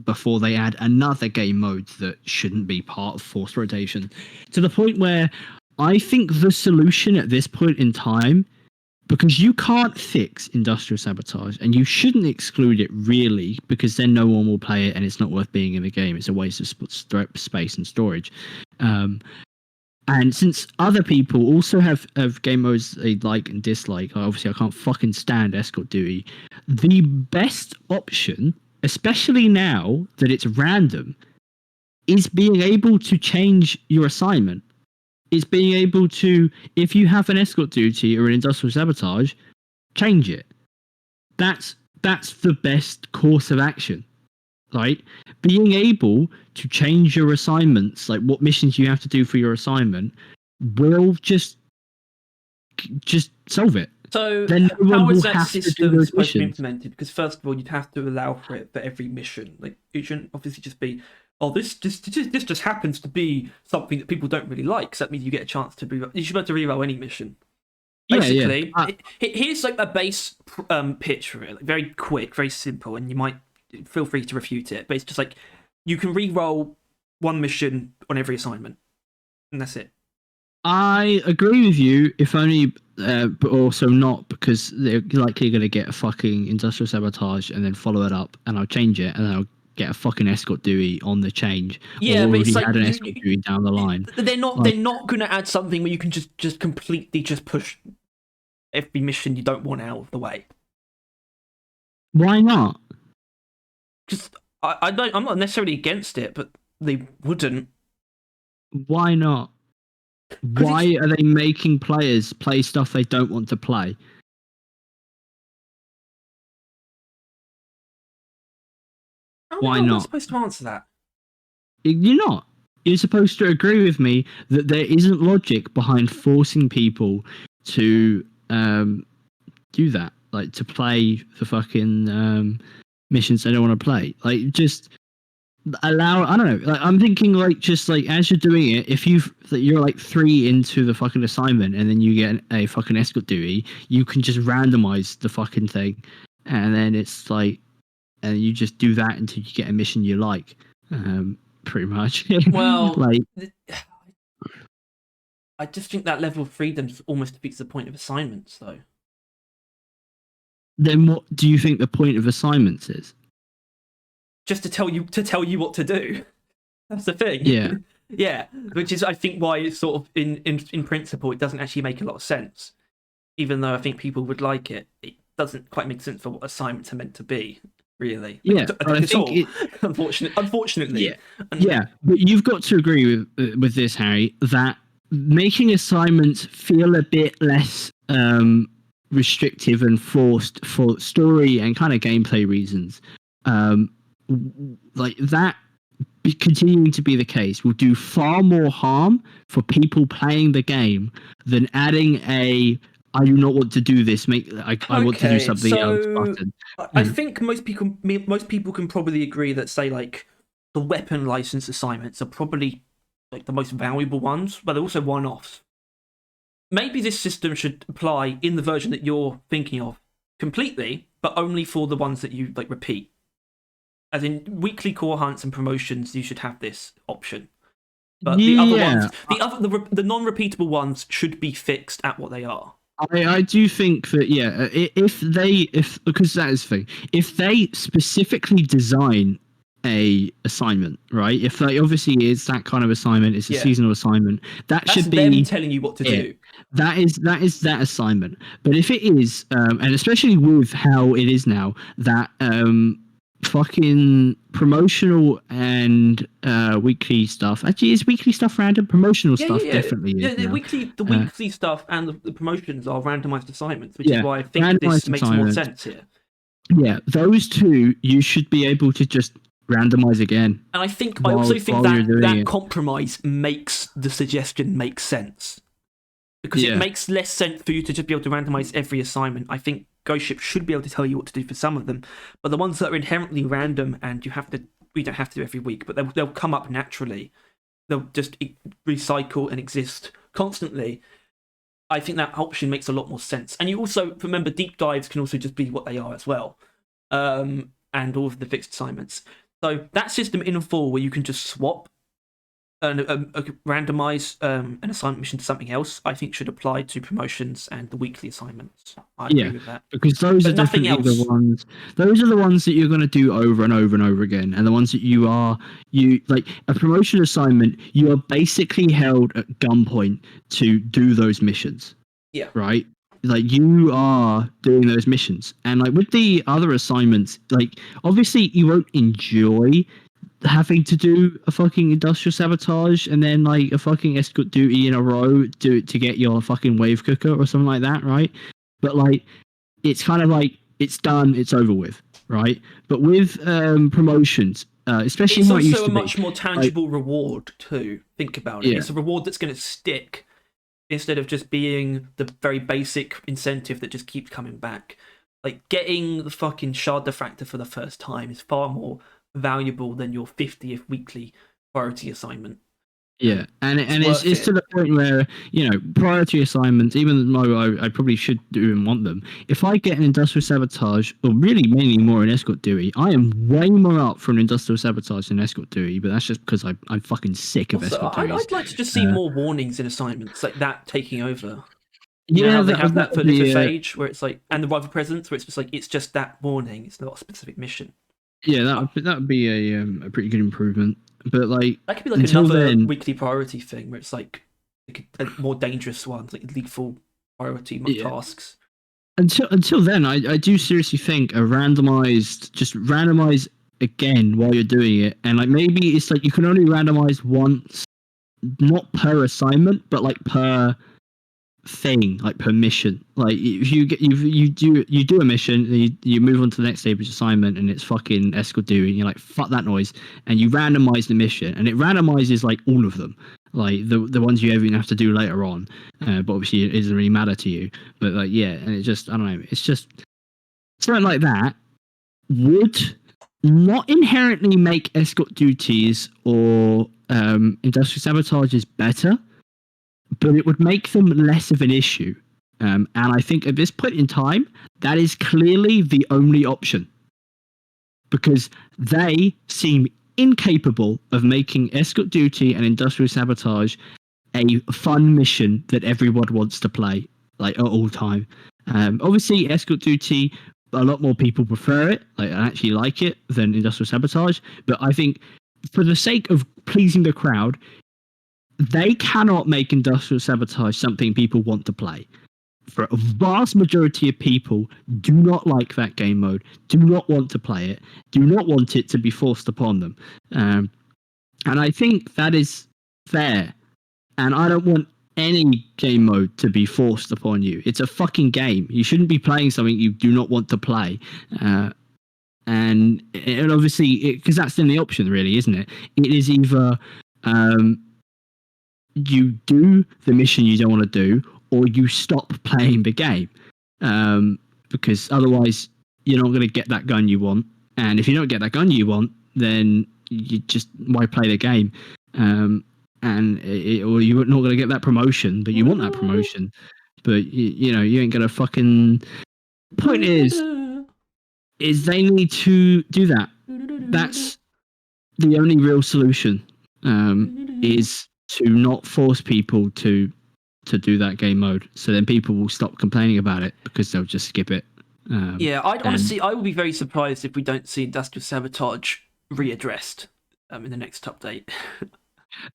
before they add another game mode that shouldn't be part of forced rotation. To the point where I think the solution at this point in time, because you can't fix industrial sabotage, and you shouldn't exclude it really, because then no one will play it and it's not worth being in the game. It's a waste of space and storage. And since other people also have game modes they like and dislike, obviously I can't fucking stand escort duty. The best option, especially now that it's random, is being able to change your assignment. It's being able to, if you have an escort duty or an industrial sabotage, change it. That's the best course of action, right? Being able to change your assignments, like what missions you have to do for your assignment, will just solve it. So then how is that system supposed to be implemented? Because first of all, you'd have to allow for it for every mission. Like, it shouldn't obviously just be, oh, this just happens to be something that people don't really like. So that means you get a chance to reroll. You should be able to reroll any mission. Basically, here's like a base pitch for it, like very quick, very simple, and you might feel free to refute it. But it's just like you can reroll one mission on every assignment, and that's it. I agree with you, if only, but also not, because they're likely going to get a fucking industrial sabotage and then follow it up, and I'll change it, and then I'll get a fucking escort duty on the change. Yeah, but it's like had an escort duty down the line. They're not going to add something where you can just completely push every mission you don't want out of the way. Why not? Just I'm not necessarily against it, but they wouldn't. Why not? Why are they making players play stuff they don't want to play? Why not? I'm not supposed to answer that. You're not. You're supposed to agree with me that there isn't logic behind forcing people to do that, like to play the fucking missions they don't want to play. Like, just allow, I don't know, like I'm thinking just as you're doing it, if you're like 3 into the fucking assignment and then you get a fucking escort duty, you can just randomize the fucking thing, and then it's like, and you just do that until you get a mission you like, pretty much. Well, I just think that level of freedom almost defeats the point of assignments, though. Then what do you think the point of assignments is? Just to tell you what to do. That's the thing. Yeah. Yeah, which is, I think, why it's sort of in principle it doesn't actually make a lot of sense. even though I think people would like it, it doesn't quite make sense for what assignments are meant to be. Really, Yeah, I think unfortunately, yeah. But you've got to agree with this, Harry, that making assignments feel a bit less restrictive and forced for story and kind of gameplay reasons, like that continuing to be the case will do far more harm for people playing the game than adding a I do not want to do this. I want to do something else button. I think most people can probably agree that, say, like, the weapon license assignments are probably like the most valuable ones, but they're also one-offs. Maybe this system should apply in the version that you're thinking of completely, but only for the ones that you like repeat. As in weekly core hunts and promotions, you should have this option. But the other ones, the non-repeatable ones should be fixed at what they are. I do think that because that is the thing, if they specifically design a assignment, right? If they obviously is that kind of assignment, it's a seasonal assignment. That's should be them telling you what to do. That is that assignment. But if it is, and especially with how it is now, that fucking promotional and weekly stuff. Actually, is weekly stuff random? Promotional stuff definitely is. The weekly stuff and the promotions are randomized assignments, which is why I think this makes more sense here. Yeah, those two you should be able to just randomize again. And I also think that compromise makes the suggestion make sense. Because it makes less sense for you to just be able to randomize every assignment. I think Ghost Ship should be able to tell you what to do for some of them, but the ones that are inherently random and we don't have to do every week, but they'll come up naturally. They'll just recycle and exist constantly. I think that option makes a lot more sense. And you also remember deep dives can also just be what they are as well, and all of the fixed assignments. So that system in full where you can just swap and randomize an assignment mission to something else, I think should apply to promotions and the weekly assignments. I agree with that. Because those are definitely the ones. Those are the ones that you're going to do over and over and over again, and the ones that you like a promotion assignment. You are basically held at gunpoint to do those missions. Yeah. Right. Like you are doing those missions, and like with the other assignments, like obviously you won't enjoy having to do a fucking industrial sabotage and then like a fucking escort duty in a row to get your fucking wave cooker or something like that, right? But like it's kind of like it's done, it's over with, right? But with promotions, especially it's how it used also to a much more tangible reward too. Think about it. It's a reward that's going to stick instead of just being the very basic incentive that just keeps coming back. Like getting the fucking shard diffractor for the first time is far more valuable than your 50th weekly priority assignment. Yeah, and it's to the point where, priority assignments, even though I probably should do and want them, if I get an industrial sabotage, or really mainly more an escort duty, I am way more up for an industrial sabotage than escort duty, but that's just because I'm fucking sick of escort duties. I'd like to just see more warnings in assignments, like that taking over. Yeah, they have that for Lithophage, where it's like, and the rival presence, where it's just like, it's just that warning, it's not a specific mission. Yeah, that would be a pretty good improvement. But like that could be like another weekly priority thing where it's like more dangerous ones, like lethal priority tasks. Until then, I do seriously think just randomize again while you're doing it, and like maybe it's like you can only randomize once, not per assignment, but like per thing, like per mission. Like if you do a mission, you move on to the next stage assignment, and it's fucking escort duty, and you're like, fuck that noise, and you randomize the mission, and it randomizes like all of them, like the ones you even have to do later on, but obviously it doesn't really matter to you. But like and it just, I don't know, it's just something like that would not inherently make escort duties or industrial sabotages better, but it would make them less of an issue. And I think at this point in time, that is clearly the only option. Because they seem incapable of making escort duty and industrial sabotage a fun mission that everyone wants to play, like at all time. Obviously, escort duty, a lot more people prefer it, like I actually like it, than industrial sabotage. But I think for the sake of pleasing the crowd, they cannot make industrial sabotage something people want to play for a vast majority of people, do not like that game mode, do not want to play it, do not want it to be forced upon them. And I think that is fair. And I don't want any game mode to be forced upon you. It's a fucking game. You shouldn't be playing something you do not want to play. And obviously, because that's the only option, really, isn't it? It is either you do the mission you don't want to do, or you stop playing the game. Because otherwise, you're not going to get that gun you want. And if you don't get that gun you want, then you just why play the game? Or you're not going to get that promotion, but you want that promotion. But you ain't going to fucking. Point is they need to do that. That's the only real solution. Is to not force people to do that game mode. So then people will stop complaining about it because they'll just skip it. Honestly, I would be very surprised if we don't see Industrial Sabotage readdressed in the next update.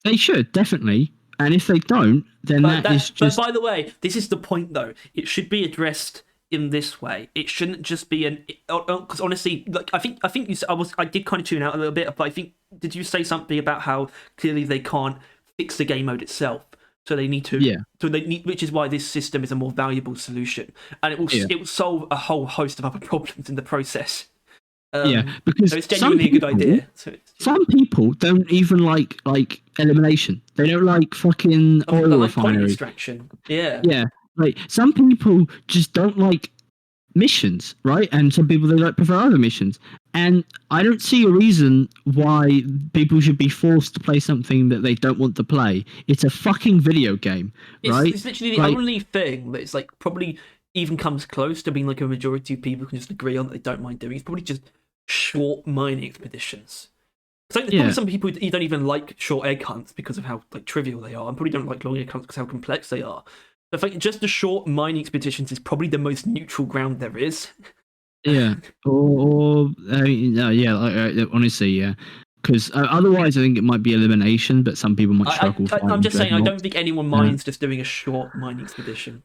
They should, definitely. And if they don't, then that is just... But by the way, this is the point, though. It should be addressed in this way. It shouldn't just be because honestly, like I think you said, I did kind of tune out a little bit, but I think, did you say something about how clearly they can't fix the game mode itself? So they need to, which is why this system is a more valuable solution, and it will solve a whole host of other problems in the process. Because so it's genuinely a good idea. Some people don't even like elimination. They don't like fucking oil refinery extraction. Yeah. Like some people just don't like missions, right? And some people they prefer other missions. And I don't see a reason why people should be forced to play something that they don't want to play. It's a fucking video game, right? It's literally the only thing that's like probably even comes close to being like a majority of people can just agree on that they don't mind doing. It's probably just short mining expeditions. It's like there's probably some people you don't even like short egg hunts because of how like trivial they are, and probably don't like long egg hunts because of how complex they are. So I think just the short mining expeditions is probably the most neutral ground there is. Honestly, yeah. Because otherwise, I think it might be elimination, but some people might struggle. I'm just saying, I don't think anyone minds just doing a short mining expedition.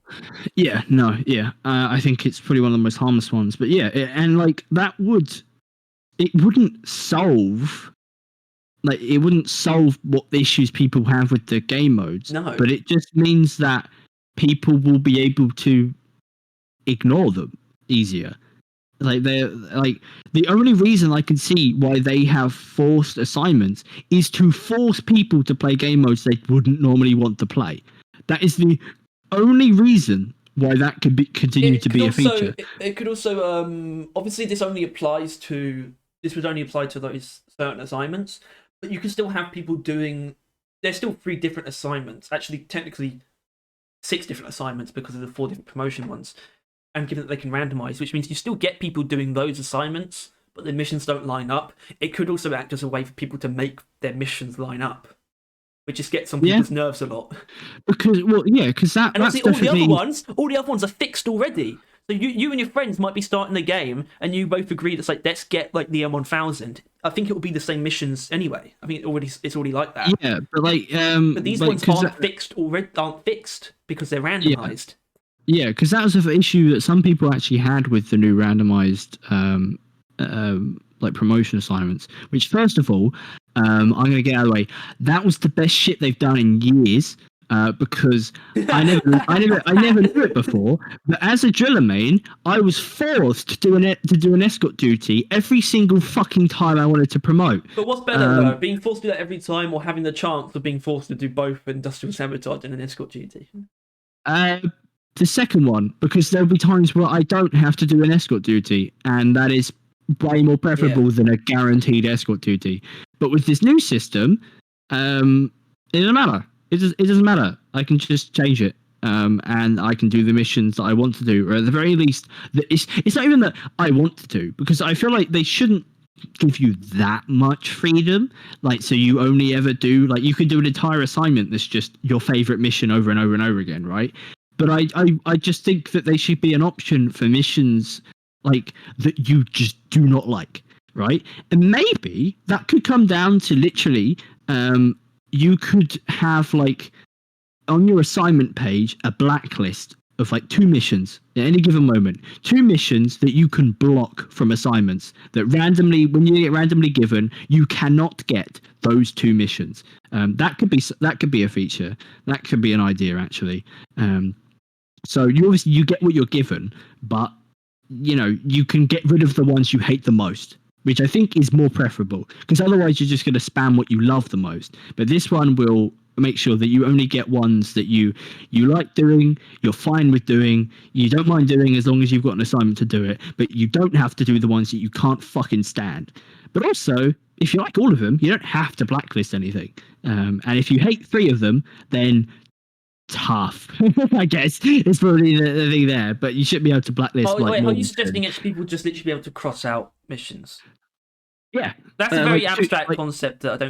I think it's probably one of the most harmless ones. But and like that wouldn't solve what issues people have with the game modes. No, but it just means that people will be able to ignore them easier. Like the only reason I can see why they have forced assignments is to force people to play game modes they wouldn't normally want to play. That is the only reason why that could continue to be a feature. It could also obviously this would only apply to those certain assignments, but you can still have people doing. There's still 3 different assignments. Actually, technically 6 different assignments because of the 4 different promotion ones. And given that they can randomize, which means you still get people doing those assignments, but the missions don't line up. It could also act as a way for people to make their missions line up, which just gets on people's nerves a lot. Because that. And obviously, all the other ones are fixed already. So you and your friends might be starting the game, and you both agree that's like, let's get like the M1000. I think it will be the same missions anyway. I think it's already like that. Yeah, but but these ones aren't fixed because they're randomized. Yeah, because that was an issue that some people actually had with the new randomized promotion assignments. Which, first of all, I'm going to get out of the way. That was the best shit they've done in years. Because I never knew it before. But as a driller main, I was forced to do an escort duty every single fucking time I wanted to promote. But what's better, though, being forced to do that every time, or having the chance of being forced to do both Industrial Sabotage and an escort duty? The second one, because there'll be times where I don't have to do an escort duty, and that is way more preferable than a guaranteed escort duty. But with this new system, it doesn't matter. It doesn't matter. I can just change it, and I can do the missions that I want to do, or at the very least, it's not even that I want to do, because I feel like they shouldn't give you that much freedom. Like, so you only ever do, like, you could do an entire assignment that's just your favorite mission over and over and over again, right? But I just think that they should be an option for missions like that you just do not like, right? And maybe that could come down to literally, you could have like on your assignment page a blacklist of like 2 missions at any given moment. 2 missions that you can block from assignments that randomly, when you get randomly given, you cannot get those 2 missions. That could be a feature. That could be an idea actually. So you get what you're given, but you can get rid of the ones you hate the most, which I think is more preferable, because otherwise you're just going to spam what you love the most. But this one will make sure that you only get ones that you like doing, you're fine with doing, you don't mind doing as long as you've got an assignment to do it, but you don't have to do the ones that you can't fucking stand. But also, if you like all of them, you don't have to blacklist anything. And if you hate 3 of them, then tough. I guess it's probably the thing there, but you should be able to blacklist. Are you suggesting people just literally be able to cross out missions? Yeah, that's a very abstract concept that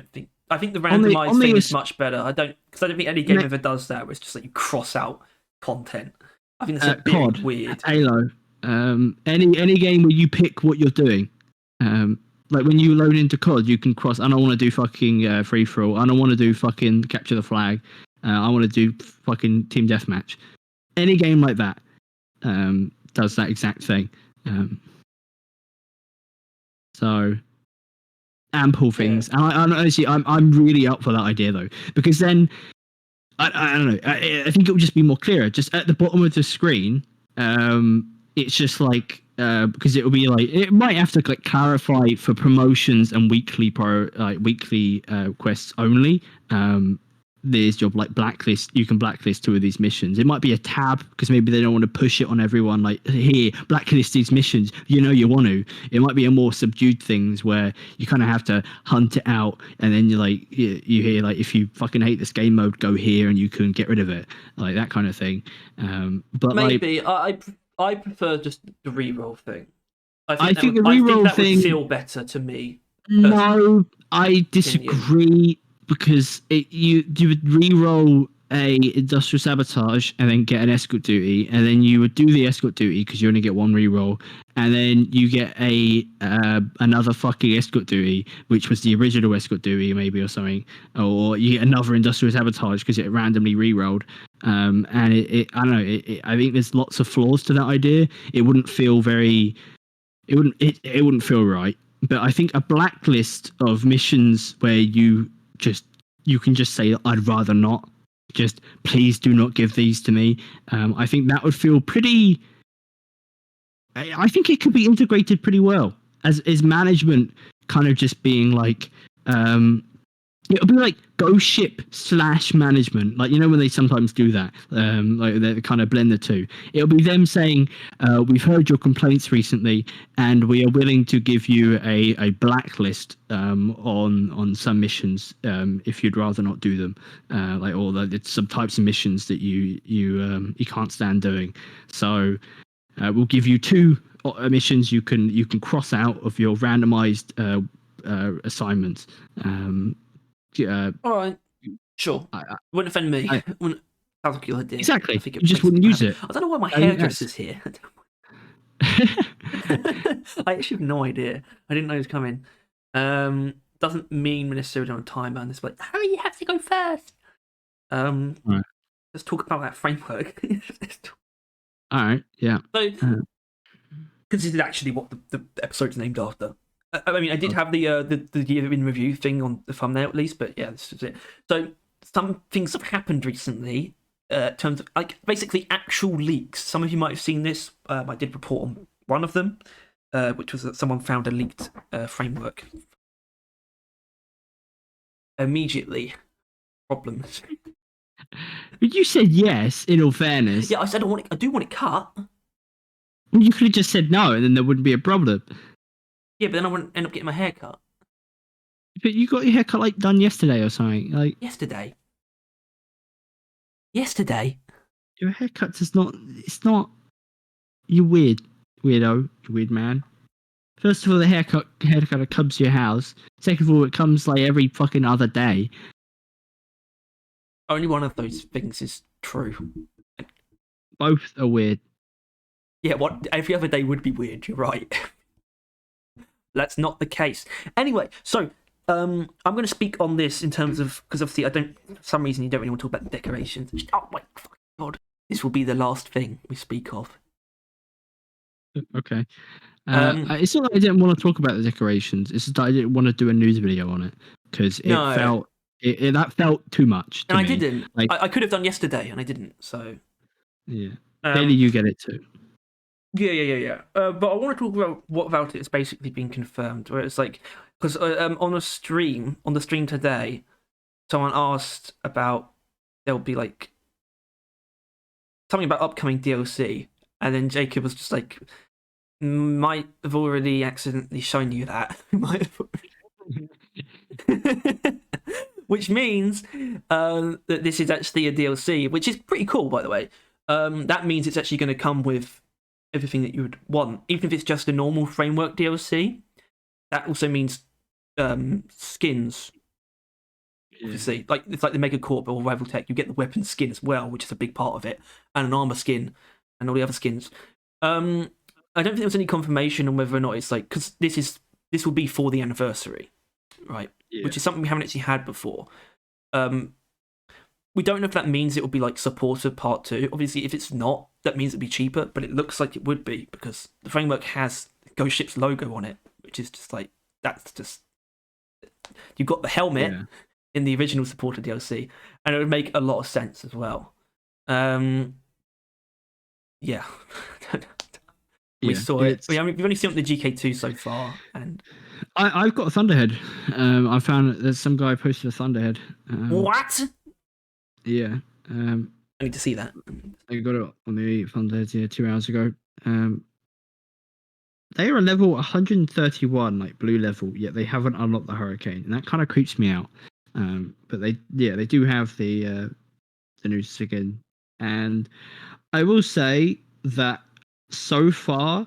I think the randomized thing is much better. I don't think any game ever does that, where it's just like you cross out content. I think that's a bit COD, weird. Halo, any game where you pick what you're doing. Like when you load into COD, you can cross. I don't want to do fucking free for all. I don't want to do fucking capture the flag. I want to do fucking team deathmatch. Any game like that does that exact thing. So ample things, and honestly, I'm really up for that idea though, because then I don't know. I think it would just be more clearer. Just at the bottom of the screen, it's just like because it will be like it might have to like clarify for promotions and weekly quests only. There's your like blacklist. You can blacklist 2 of these missions. It might be a tab because maybe they don't want to push it on everyone. Like, here, blacklist these missions. You want to. It might be a more subdued things where you kind of have to hunt it out, and then you hear like, if you fucking hate this game mode, go here and you can get rid of it, like that kind of thing. But maybe I prefer just the reroll thing. I think the reroll thing would feel better to me. No, I disagree. Because you would re-roll a Industrial Sabotage and then get an escort duty, and then you would do the escort duty because you only get 1 re-roll, and then you get another fucking escort duty, which was the original escort duty maybe or something, or you get another Industrial Sabotage because it randomly re-rolled. And I don't know. I think there's lots of flaws to that idea. It wouldn't feel very. It wouldn't feel right. But I think a blacklist of missions where you can just say, I'd rather not, just please do not give these to me. I think that would feel pretty. I think it could be integrated pretty well as management, kind of just being like it'll be like ghost ship / management, like when they sometimes do that, like they kind of blend the two. It'll be them saying, we've heard your complaints recently and we are willing to give you a blacklist on some missions if you'd rather not do them, like or some types of missions that you can't stand doing. So we'll give you 2 missions you can cross out of your randomized assignments. All right, sure. Wouldn't offend me. Wouldn't sound like a good idea. Exactly. You just wouldn't use it. I don't know why my hairdresser's here. I actually have no idea. I didn't know he was coming. Doesn't mean necessarily on a timer, and it's like, Harry, you have to go first. Right. Let's talk about that framework. All right. Yeah. So, considered actually what the episode's named after. I mean, I did have the year in review thing on the thumbnail at least, but yeah, this is it. So some things have happened recently in terms of like basically actual leaks. Some of you might have seen this. I did report on one of them, which was that someone found a leaked framework. Immediately, problems. But you said yes. In all fairness, yeah, I said I do want it cut. Well, you could have just said no, and then there wouldn't be a problem. Yeah, but then I wouldn't end up getting my hair cut. But you got your haircut like done yesterday or something, like yesterday. Your haircut does not. It's not. You weirdo. You weird man. First of all, the haircut comes to your house. Second of all, it comes like every fucking other day. Only one of those things is true. Both are weird. Yeah, every other day would be weird. You're right. That's not the case. Anyway, so I'm going to speak on this in terms of, because obviously for some reason you don't really want to talk about the decorations. Oh my fucking god. this will be the last thing we speak of. Okay. It's not that I didn't want to talk about the decorations. It's just that I didn't want to do a news video on it because that felt too much to me. And I didn't. Like, I could have done yesterday, and I didn't. So yeah, daily you get it too. Yeah. But I want to talk about what about it has basically been confirmed. Where it's like, because on the stream today, someone asked about there'll be like something about upcoming DLC, and then Jacob was just like, might have already accidentally shown you that. Which means that this is actually a DLC, which is pretty cool, by the way. That means it's actually going to come with everything that you would want, even if it's just a normal framework DLC. That also means skins. Obviously, like it's like the Megacorp or Rival Tech, you get the weapon skin as well, which is a big part of it, and an armor skin, and all the other skins. I don't think there was any confirmation on whether or not it's like, because this will be for the anniversary, right? Yeah. Which is something we haven't actually had before. We don't know if that means it will be like supported part 2. Obviously, if it's not, that means it'd be cheaper, but it looks like it would be because the framework has Ghost Ship's logo on it, which is just like, that's just, you've got the helmet in the original supported DLC, and it would make a lot of sense as well. Yeah. We saw it. We've only seen the GK2 so far, and I've got a Thunderhead. I found there's some guy posted a Thunderhead. What? Yeah. I need to see that. I got it on the Thunderhead 2 hours ago. They are a level 131, like blue level, yet they haven't unlocked the Hurricane, and that kind of creeps me out. But they do have the new skin, and I will say that so far,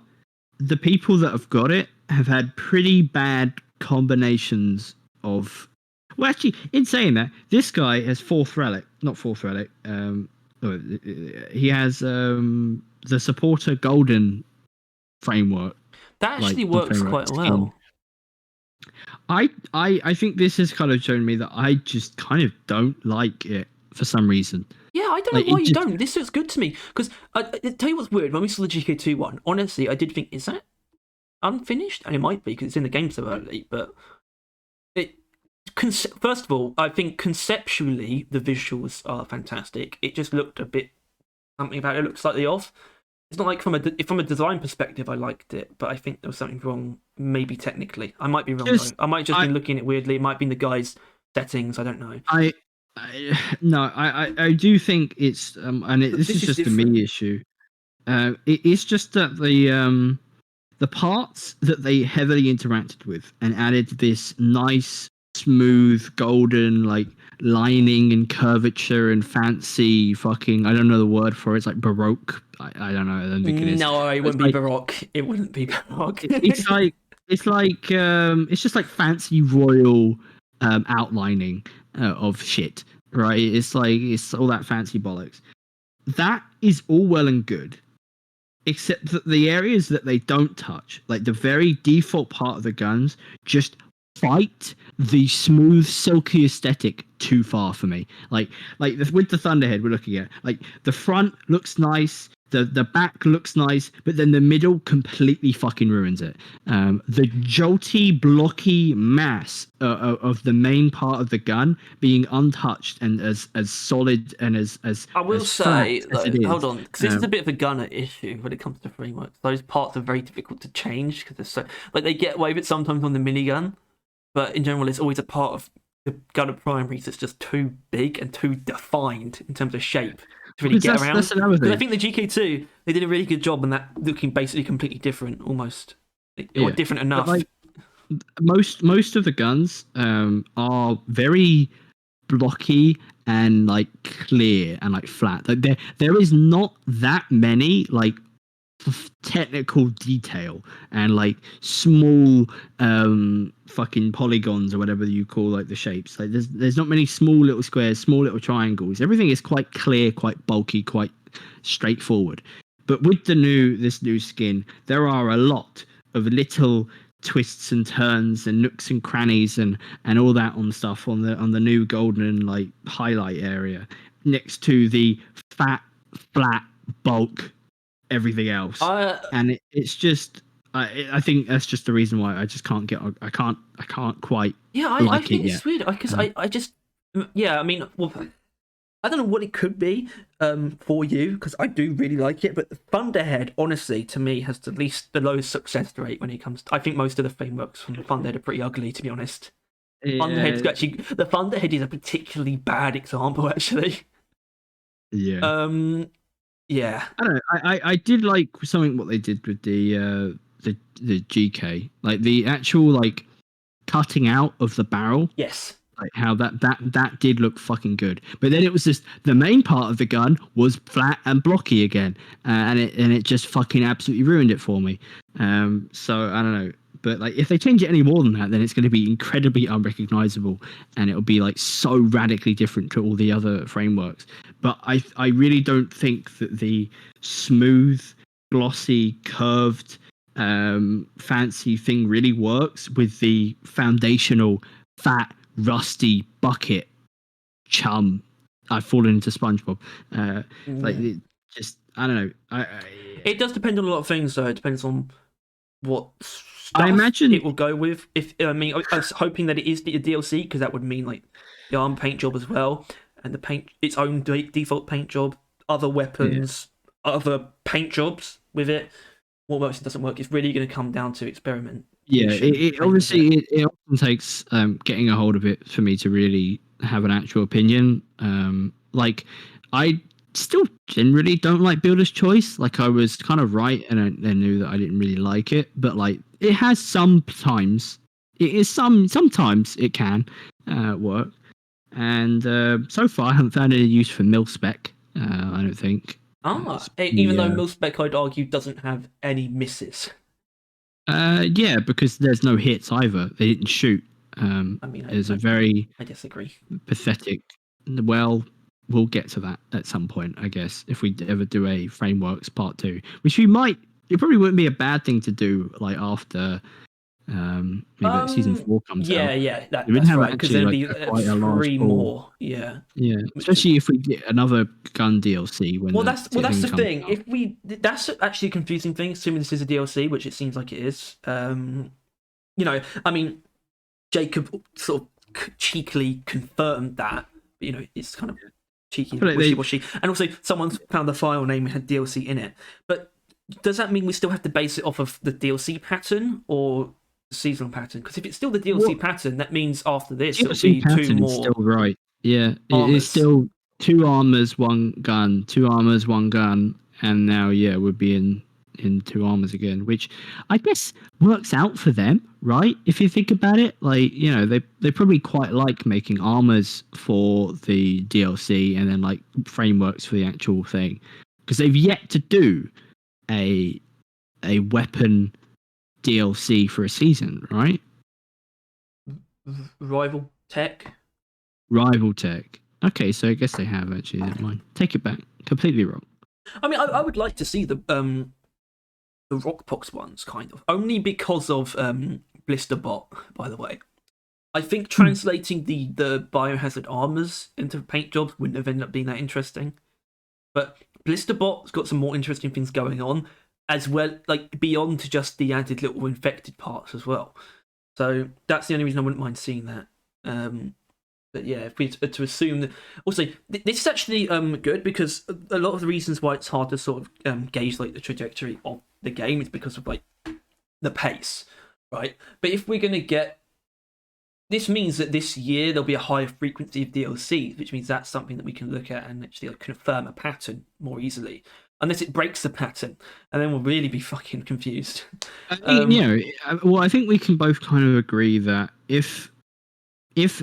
the people that have got it have had pretty bad combinations of. Well, actually, in saying that, this guy has not fourth relic. He has the supporter golden framework. That actually works quite well. I think this has kind of shown me that I just kind of don't like it for some reason. Yeah, I don't know why you don't. This looks good to me. Because I tell you what's weird, when we saw the GK2 one, honestly, I did think, is that unfinished? And it might be because it's in the game so early, but first of all, I think conceptually the visuals are fantastic. It just looked a bit, something about it looked slightly off. It's not like from a design perspective I liked it, but I think there was something wrong, maybe technically. I might be wrong though. I might just been looking at it weirdly. It might be in the guy's settings. I don't know. I do think it's this is just different. A me issue. It's just that the parts that they heavily interacted with and added this nice, smooth, golden like lining and curvature and fancy fucking, I don't know the word for it. It's like Baroque. I don't know. I don't think it is. No, it wouldn't be Baroque. It wouldn't be Baroque. It's just like fancy royal outlining of shit, right? It's all that fancy bollocks. That is all well and good, except that the areas that they don't touch, like the very default part of the guns, just fight the smooth, silky aesthetic too far for me. Like with the Thunderhead we're looking at, like the front looks nice, the back looks nice, but then the middle completely fucking ruins it. The jolty, blocky mass of the main part of the gun being untouched and as solid and as I will say, hold on, because this is a bit of a gunner issue when it comes to frameworks. Those parts are very difficult to change because they're so, like, they get away with it sometimes on the minigun, but in general, it's always a part of the gunner primaries that's just too big and too defined in terms of shape to really get around. Because I think the GK2, they did a really good job on that, looking basically completely different, almost, or different enough. Like, most of the guns are very blocky and like clear and like flat. Like there is not that many like technical detail and like small fucking polygons or whatever you call like the shapes. Like there's not many small little squares, small little triangles. Everything is quite clear, quite bulky, quite straightforward. But with this new skin, there are a lot of little twists and turns and nooks and crannies and all that on stuff on the new golden like highlight area next to the fat flat, bulk, everything else, and it's just. I think that's just the reason why I just can't get. I can't quite. Yeah, I think it's weird because I just. Yeah, I mean, well, I don't know what it could be for you because I do really like it, but Thunderhead, honestly, to me, has the lowest success rate when it comes to. I think most of the frameworks from Thunderhead are pretty ugly, to be honest. Yeah. The Thunderhead is a particularly bad example, actually. Yeah. Yeah. I don't know. I did like something what they did with the GK, like the actual like cutting out of the barrel. Yes. Like how that did look fucking good, but then it was just the main part of the gun was flat and blocky again, and it just fucking absolutely ruined it for me. So I don't know, but like if they change it any more than that, then it's going to be incredibly unrecognizable, and it'll be like so radically different to all the other frameworks. But I really don't think that the smooth, glossy, curved, fancy thing really works with the foundational fat, rusty bucket chum. I've fallen into SpongeBob. Like it just, I don't know. It does depend on a lot of things, though. It depends on what stuff I imagine it will go with. If I mean, I was hoping that it is the DLC because that would mean like the arm paint job as well, and the paint its own default paint job, other weapons, other paint jobs with it. What works and doesn't work. It's really going to come down to experiment. Yeah, it obviously it often takes getting a hold of it for me to really have an actual opinion. Like I still generally don't like Builder's Choice. Like I was kind of right, and I knew that I didn't really like it. But like it has sometimes sometimes it can work. And so far I haven't found any use for mil-spec. I don't think. Even though mil-spec, I'd argue, doesn't have any misses. Yeah, because there's no hits either. They didn't shoot. I mean, there's a very I disagree. Pathetic. Well, we'll get to that at some point, I guess, if we ever do a frameworks part 2, which we might. It probably wouldn't be a bad thing to do, like after maybe season 4 comes out. Yeah, that's right. Because there'd be quite 3 more. Yeah, especially if we get another gun DLC. That's the thing. Out. That's actually a confusing thing. Assuming this is a DLC, which it seems like it is. I mean, Jacob sort of cheekily confirmed that. But, it's kind of cheeky, wishy-washy. And also, someone's found the file name and had DLC in it. But does that mean we still have to base it off of the DLC pattern or seasonal pattern? Because if it's still the DLC pattern, that means after this it'll be 2 more. Still right. Yeah, it's still 2 armors, 1 gun, 2 armors, 1 gun, and now we'll be in 2 armors again, which I guess works out for them, right? If you think about it, like they probably quite like making armors for the DLC and then like frameworks for the actual thing, because they've yet to do a weapon DLC for a season, right? Rival Tech. Okay, so I guess they have actually. Never mind. Take it back. Completely wrong. I mean, I would like to see the Rockpox ones, kind of, only because of Blisterbot. By the way, I think translating the biohazard armors into paint jobs wouldn't have ended up being that interesting. But Blisterbot's got some more interesting things going on, as well, like beyond just the added little infected parts as well. So that's the only reason I wouldn't mind seeing that. But yeah, if we to assume that. Also, this is actually good because a lot of the reasons why it's hard to sort of gauge like the trajectory of the game is because of like the pace, right? But if we're gonna get, this means that this year there'll be a higher frequency of DLCs, which means that's something that we can look at and actually like confirm a pattern more easily. Unless it breaks the pattern, and then we'll really be fucking confused. I think we can both kind of agree that if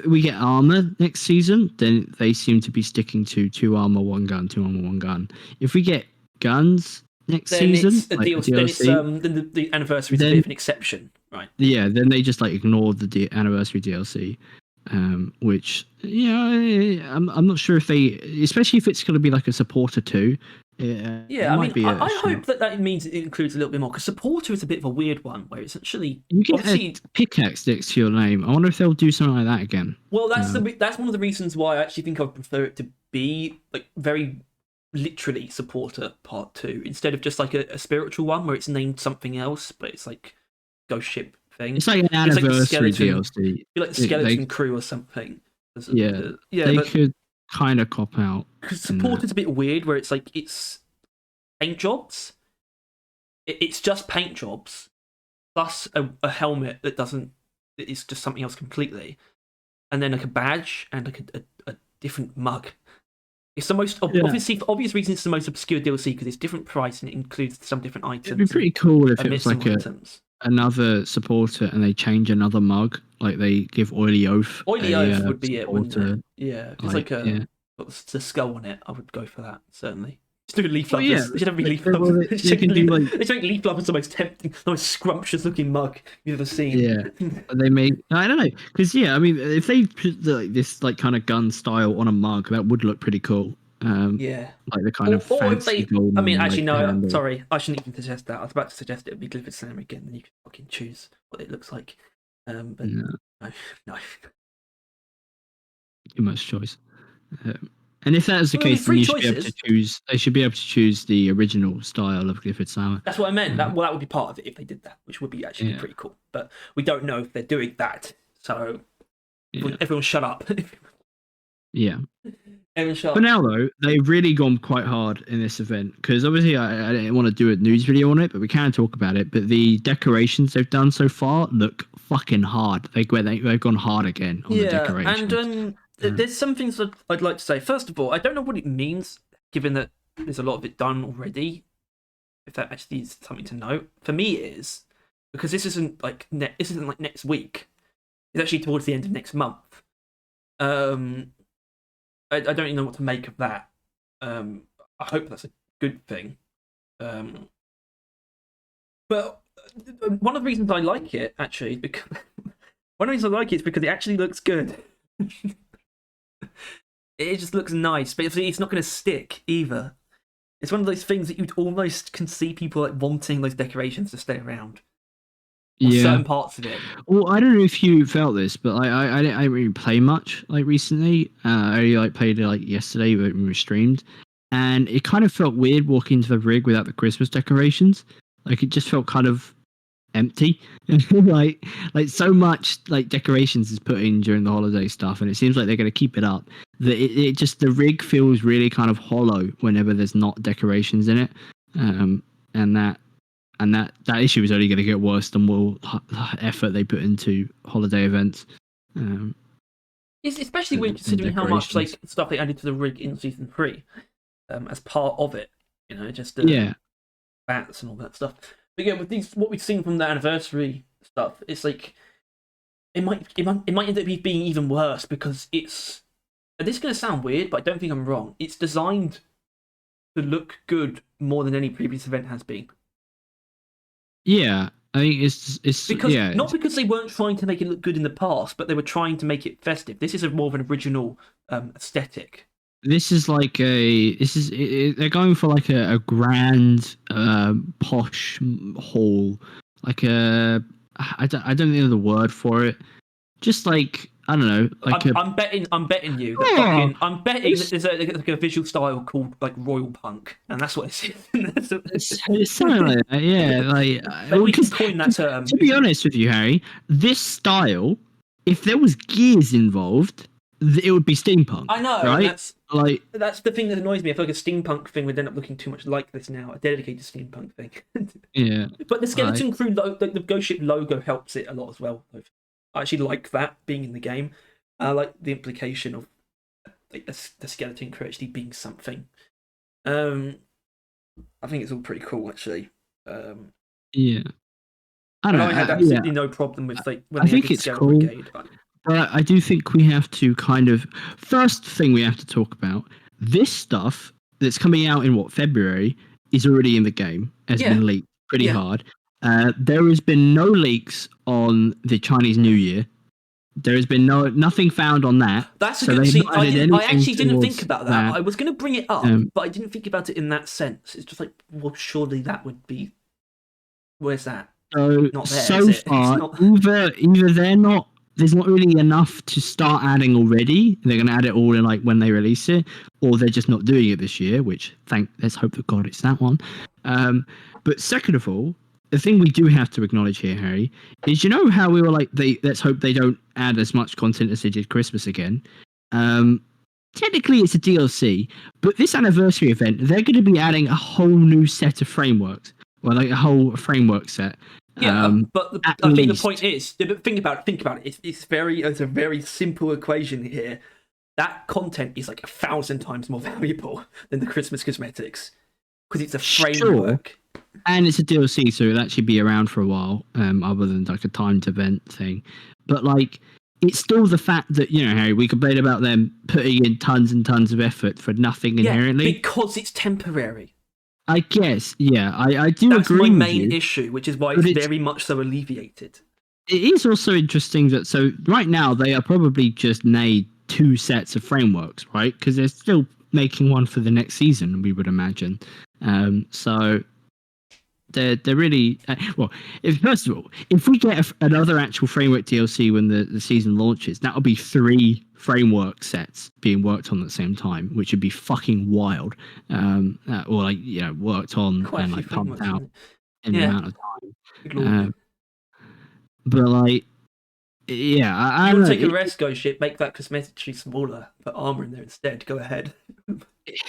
we get armor next season, then they seem to be sticking to 2 armor, 1 gun, 2 armor, 1 gun. If we get guns next season, it's a DLC, then the anniversary is a bit of an exception, right? Yeah, then they just like ignore the anniversary DLC, which I'm not sure if they, especially if it's going to be like a supporter too. I hope that means it includes a little bit more, because supporter is a bit of a weird one where it's actually you get a pickaxe next to your name. I wonder if they'll do something like that again. Well, that's one of the reasons why I actually think I would prefer it to be like very literally Supporter Part 2 instead of just like a spiritual one where it's named something else, but it's like Ghost Ship thing. It's like an anniversary DLC. Like the Skeleton Crew or something. Yeah, they could kind of cop out. Because Supporter's a bit weird where it's like it's paint jobs. It's just paint jobs plus a helmet that doesn't. It's just something else completely, and then like a badge and like a different mug. It's the most obviously for obvious reasons. It's the most obscure DLC because it's different price and it includes some different items. It'd be pretty cool if it was like another supporter and they change another mug, like they give Oily Oath. Oily Oath would be it, wouldn't it? Yeah, it's like the skull on it. I would go for that certainly. Just do leaf lovers. They should have leaf lovers. They should make leaf lovers the most tempting, the most scrumptious looking mug you've ever seen. Yeah, they make. I don't know, because I mean, if they put this like kind of gun style on a mug, that would look pretty cool. Yeah, like the kind of fancy golden. I mean, actually, no. Sorry, I shouldn't even suggest that. I was about to suggest it would be Glittered Customary again, then you can fucking choose what it looks like. But no. Too much choice. And if that is the case, then you should be able to choose. They should be able to choose the original style of Glittered Sour. That's what I meant. That would be part of it if they did that, which would be actually pretty cool. But we don't know if they're doing that, so everyone shut up. Yeah. For now, though, they've really gone quite hard in this event because obviously I didn't want to do a news video on it, but we can talk about it. But the decorations they've done so far look fucking hard. They've gone hard again on the decorations. And there's some things that I'd like to say. First of all, I don't know what it means, given that there's a lot of it done already. If that actually is something to note, for me it is because this isn't like next week. It's actually towards the end of next month. I don't even know what to make of that. I hope that's a good thing. But one of the reasons I like it actually is because it actually looks good. It just looks nice, but it's not going to stick either. It's one of those things that you'd almost can see people like wanting those decorations to stay around. Certain parts of it. Well, I don't know if you felt this, but I didn't really play much like recently. I only like played it like yesterday when we streamed, and it kind of felt weird walking into the rig without the Christmas decorations. Like it just felt kind of empty. like so much like decorations is put in during the holiday stuff, and it seems like they're going to keep it up. It just the rig feels really kind of hollow whenever there's not decorations in it, and that issue is only going to get worse the more effort they put into holiday events. Especially when considering how much like stuff they added to the rig in season 3, as part of it. Just bats and all that stuff. But yeah, with what we've seen from the anniversary stuff, it's like it might end up being even worse because it's. And this is going to sound weird, but I don't think I'm wrong. It's designed to look good more than any previous event has been. Yeah, I think it's because not because they weren't trying to make it look good in the past, but they were trying to make it festive. This is more of an original aesthetic. This is like they're going for like a grand posh hall, like I don't know the word for it. Just like I don't know. Like I'm betting you. That I'm betting that there's like a visual style called like royal punk, and that's what it's. It's something like that, yeah. Like we can coin that term. To be honest with you, Harry, this style, if there was gears involved, it would be steampunk. I know, right? That's the thing that annoys me. I feel like a steampunk thing would end up looking too much like this now. A dedicated steampunk thing. Yeah. But the Skeleton Crew, the Ghost Ship logo helps it a lot as well. I actually like that being in the game. I like the implication of like, the Skeleton Crew actually being something. I think it's all pretty cool, actually. Yeah. I don't know. I had absolutely no problem with when I think it's cool. Brigade. But I do think we have to first thing we have to talk about, this stuff that's coming out in February is already in the game, has been leaked pretty hard. There has been no leaks on the Chinese New Year. There has been nothing found on that. That's a good thing. I actually didn't think about that. I was going to bring it up, but I didn't think about it in that sense. It's just like, well, surely that would be. Where's that? So, not there, so far, either they're not there's not really enough to start adding already. They're going to add it all in like when they release it, or they're just not doing it this year. Which let's hope that God it's that one. But second of all, the thing we do have to acknowledge here, Harry, is how we were like let's hope they don't add as much content as they did Christmas again. Technically it's a DLC, but this anniversary event, they're going to be adding a whole new set of frameworks, or like a whole framework set. Yeah, but I think the point is, think about it. It's a very simple equation here. That content is like 1,000 times more valuable than the Christmas cosmetics because it's a framework. Sure. And it's a DLC, so it'll actually be around for a while, other than like a timed event thing. But like, it's still the fact that, Harry, we complain about them putting in tons and tons of effort for nothing inherently. Because it's temporary. I guess, yeah, I do That's agree. That's my main issue, which is why it's very much so alleviated. It is also interesting that, so right now, they are probably just made 2 sets of frameworks, right? Because they're still making one for the next season, we would imagine. So they're really first of all, if we get another actual framework DLC when the season launches, that'll be 3 framework sets being worked on at the same time, which would be fucking wild. Or like worked on and like pumped out in the amount of time. But like, yeah, I you want to take a Resco ship, make that cosmetically smaller, put armor in there instead. Go ahead.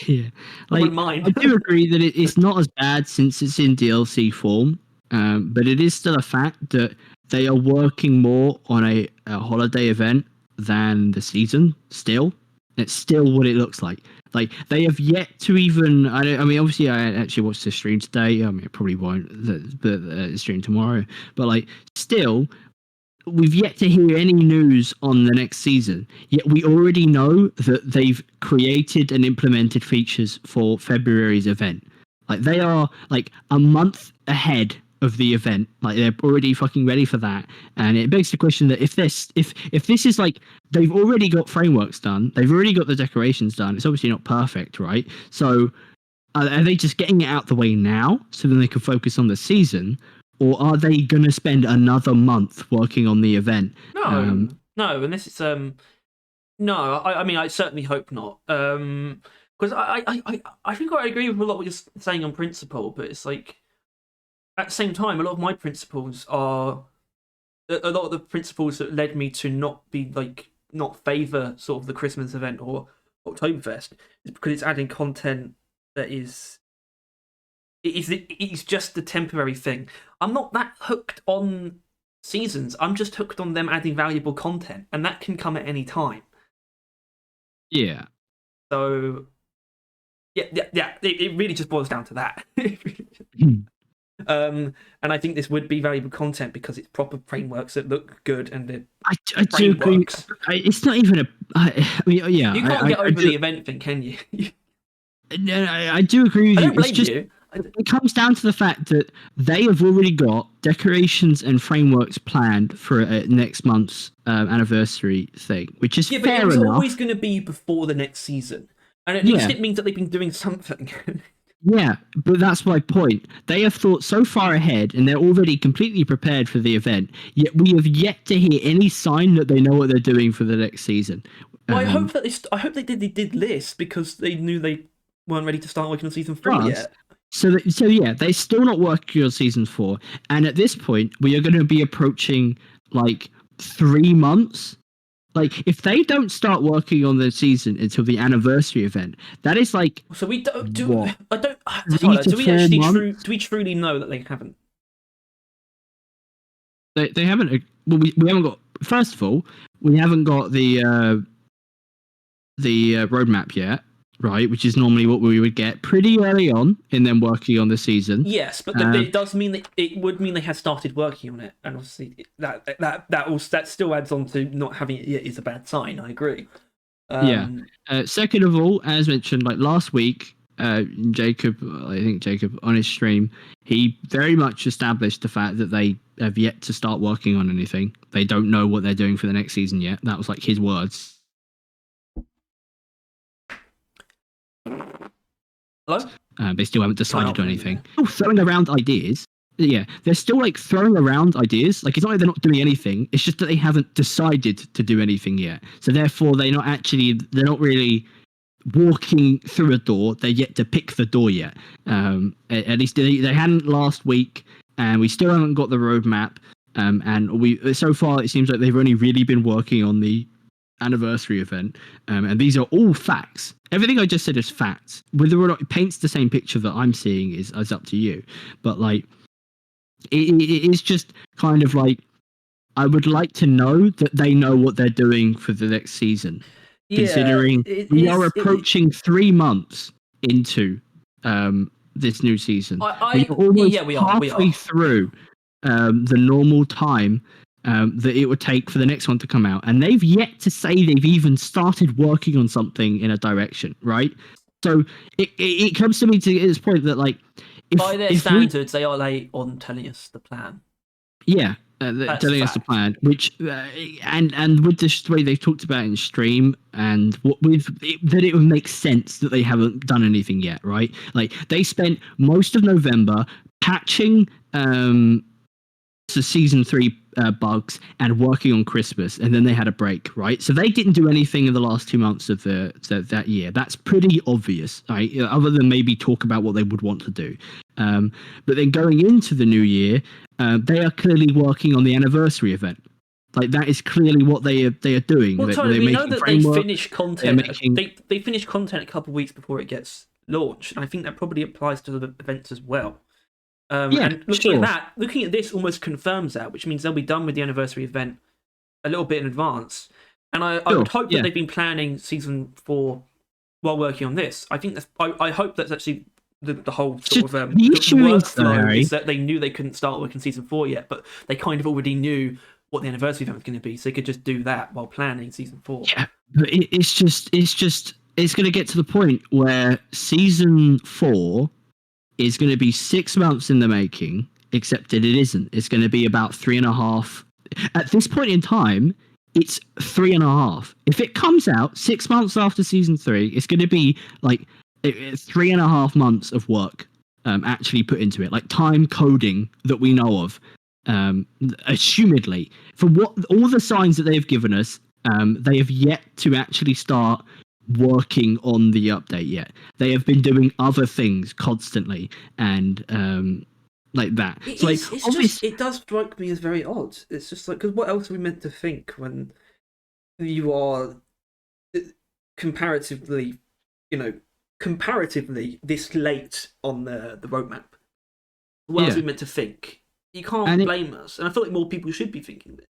Yeah, like I do agree that it's not as bad since it's in DLC form, but it is still a fact that they are working more on a holiday event than the season. Still, it's still what it looks like. Like they have yet to even. I mean, obviously, I actually watched the stream today. I mean, it probably won't the stream tomorrow, but like still. We've yet to hear any news on the next season, yet we already know that they've created and implemented features for February's event. Like they are like a month ahead of the event. Like they're already fucking ready for that. And it begs the question that if this is like they've already got frameworks done, they've already got the decorations done. It's obviously not perfect, right? So are they just getting it out the way now so then they can focus on the season? Or are they going to spend another month working on the event? No, unless it's no. I mean, I certainly hope not. Because I think I agree with a lot of what you're saying on principle, but it's like at the same time, a lot of my principles are a lot of the principles that led me to not favour sort of the Christmas event or Oktoberfest is because it's adding content that is. It's just the temporary thing. I'm not that hooked on seasons. I'm just hooked on them adding valuable content, and that can come at any time. Yeah. So, yeah. It really just boils down to that. And I think this would be valuable content because it's proper frameworks that look good and I do agree. It's not even yeah. You can't get over the event thing, can you? I do agree with you. I don't blame you. It comes down to the fact that they have already got decorations and frameworks planned for next month's anniversary thing, which is fair enough. Yeah, but it's always going to be before the next season. And at least it means that they've been doing something. Yeah, but that's my point. They have thought so far ahead and they're already completely prepared for the event, yet we have yet to hear any sign that they know what they're doing for the next season. Well, I hope they did this because they knew they weren't ready to start working on season 3 yet. So yeah, they're still not working on season 4, and at this point, we are going to be approaching like 3 months. Like, if they don't start working on the season until the anniversary event, that is like. So we don't do. What, I don't. Tyler, do we actually do we truly know that they haven't? They haven't. Well, we haven't got. First of all, we haven't got the roadmap yet. Right, which is normally what we would get pretty early on in them working on the season. Yes, but it does mean that it would mean they had started working on it, and obviously that still adds on to not having it yet is a bad sign. I agree. Second of all, as mentioned, like last week, Jacob on his stream, he very much established the fact that they have yet to start working on anything. They don't know what they're doing for the next season yet. That was like his words. Hello? They still haven't decided on anything. Throwing around ideas. Yeah, they're still like throwing around ideas. Like it's not like they're not doing anything. It's just that they haven't decided to do anything yet. So therefore, they're not really walking through a door. They're yet to pick the door yet. At least they hadn't last week, and we still haven't got the roadmap. And we so far it seems like they've only really been working on the anniversary event, and these are all facts. Everything I just said is facts. Whether or not it paints the same picture that I'm seeing is up to you. But like, it is just kind of like, I would like to know that they know what they're doing for the next season. Yeah, considering we are approaching 3 months into this new season. We are almost halfway through the normal time that it would take for the next one to come out, and they've yet to say they've even started working on something in a direction, right? So it comes to me to this point that, like, by their standards, they are late on telling us the plan. Yeah, telling us the plan, which and with the way they've talked about in stream, and that it would make sense that they haven't done anything yet, right? Like they spent most of November patching the season 3 bugs and working on Christmas, and then they had a break, right? So they didn't do anything in the last 2 months of that year. That's pretty obvious, right? Other than maybe talk about what they would want to do. But then going into the new year, they are clearly working on the anniversary event. Like that is clearly what they are doing. Well, Tony, we know that they finish content. They finish content a couple of weeks before it gets launched, and I think that probably applies to the events as well. And looking at this almost confirms that, which means they'll be done with the anniversary event a little bit in advance. And I would hope that they've been planning season 4 while working on this. I think I hope that's actually the whole sort of the workflow is that they knew they couldn't start working season 4 yet, but they kind of already knew what the anniversary event was going to be, so they could just do that while planning season 4. Yeah, but it's going to get to the point where season 4 is going to be 6 months in the making, except that it isn't. It's going to be about 3.5. At this point in time, it's 3.5. If it comes out 6 months after season 3, it's going to be like 3.5 months of work actually put into it, like time coding that we know of. Assumedly, for what all the signs that they've given us, they have yet to actually start working on the update yet. They have been doing other things constantly, and like that. It does strike me as very odd. It's just like, because what else are we meant to think when you are comparatively this late on the roadmap? What else are we meant to think? You can't blame us, and I feel like more people should be thinking this.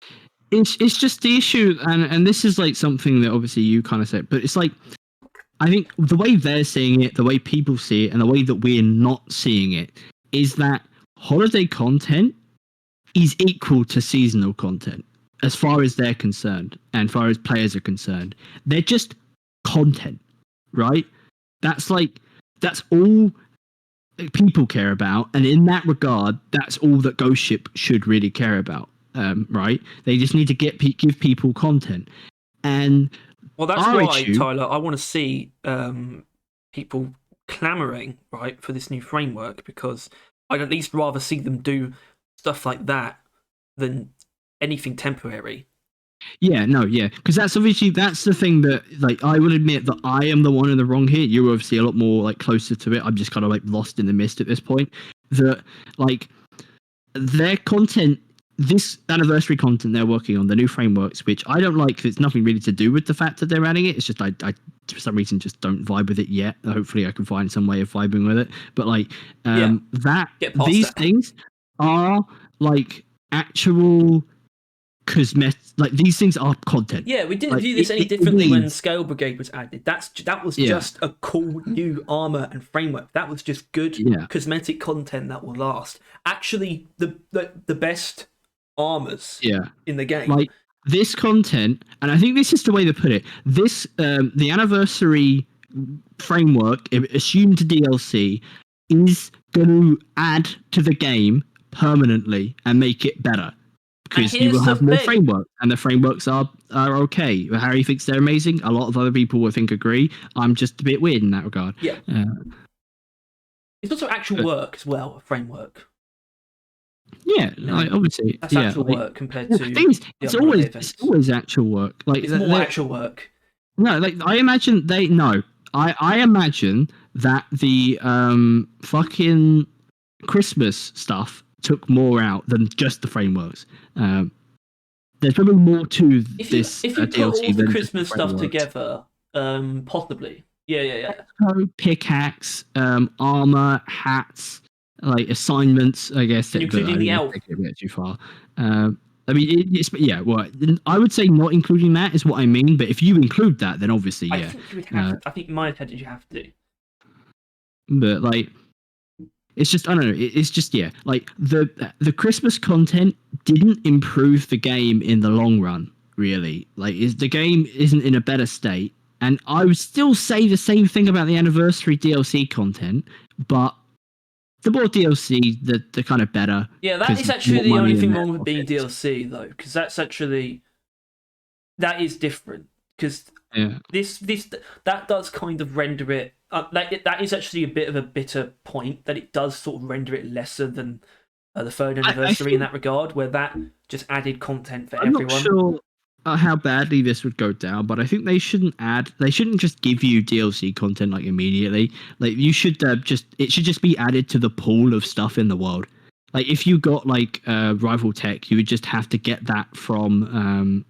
It's just the issue, and this is like something that obviously you kind of said, but it's like, I think the way they're seeing it, the way people see it, and the way that we're not seeing it is that holiday content is equal to seasonal content as far as they're concerned, and as far as players are concerned. They're just content, right? That's all people care about, and in that regard, that's all that Ghost Ship should really care about. Right? They just need to give people content, and that's why, Tyler, I want to see people clamoring, right, for this new framework, because I'd at least rather see them do stuff like that than anything temporary. Because that's the thing that, like, I will admit that I am the one in the wrong here. You're obviously a lot more like closer to it. I'm just kind of like lost in the mist at this point. That, like, their content, this anniversary content they're working on, the new frameworks, which I don't like, it's nothing really to do with the fact that they're adding it. It's just I for some reason just don't vibe with it yet. Hopefully I can find some way of vibing with it. But like these things are like actual cosmetic, like these things are content. Yeah, we didn't view this any differently when Scale Brigade was added. That was just a cool new armor and framework. That was just good cosmetic content that will last. Actually, the best armors in the game. Like this content, and I think this is the way to put it. This the anniversary framework, assumed DLC, is going to add to the game permanently and make it better. Because you will have more frameworks, and the frameworks are okay. Harry thinks they're amazing. A lot of other people will agree. I'm just a bit weird in that regard. Yeah. It's also actual work as well, a framework. Yeah, like obviously, that's yeah, actual like, work compared the to thing is, the other holiday events. it's always actual work. Like it's more actual work. No, like I imagine I imagine that the fucking Christmas stuff took more out than just the frameworks. There's probably more to this if you put DLC all the than Christmas just the stuff frameworks. together, possibly. Yeah. Pickaxe, armor, hats, like assignments. I guess including the elf. Take it a bit too far. I mean, well, I would say not including that is what I mean. But if you include that, then obviously, yeah. I think you would have to. I think in my head you have to. But like, it's just I don't know. It's just like the Christmas content didn't improve the game in the long run. Really, like the game isn't in a better state. And I would still say the same thing about the anniversary DLC content, but the more DLC, the kind of better. Yeah, that is actually the only thing wrong with being DLC, though, because that is different. Because that does kind of render it. That is actually a bit of a bitter point that it does sort of render it lesser than the third anniversary in that regard, where that just added content for everyone. I'm not sure how badly this would go down, but I think they shouldn't just give you DLC content like immediately. Like you should it should just be added to the pool of stuff in the world. Like if you got like rival tech, you would just have to get that from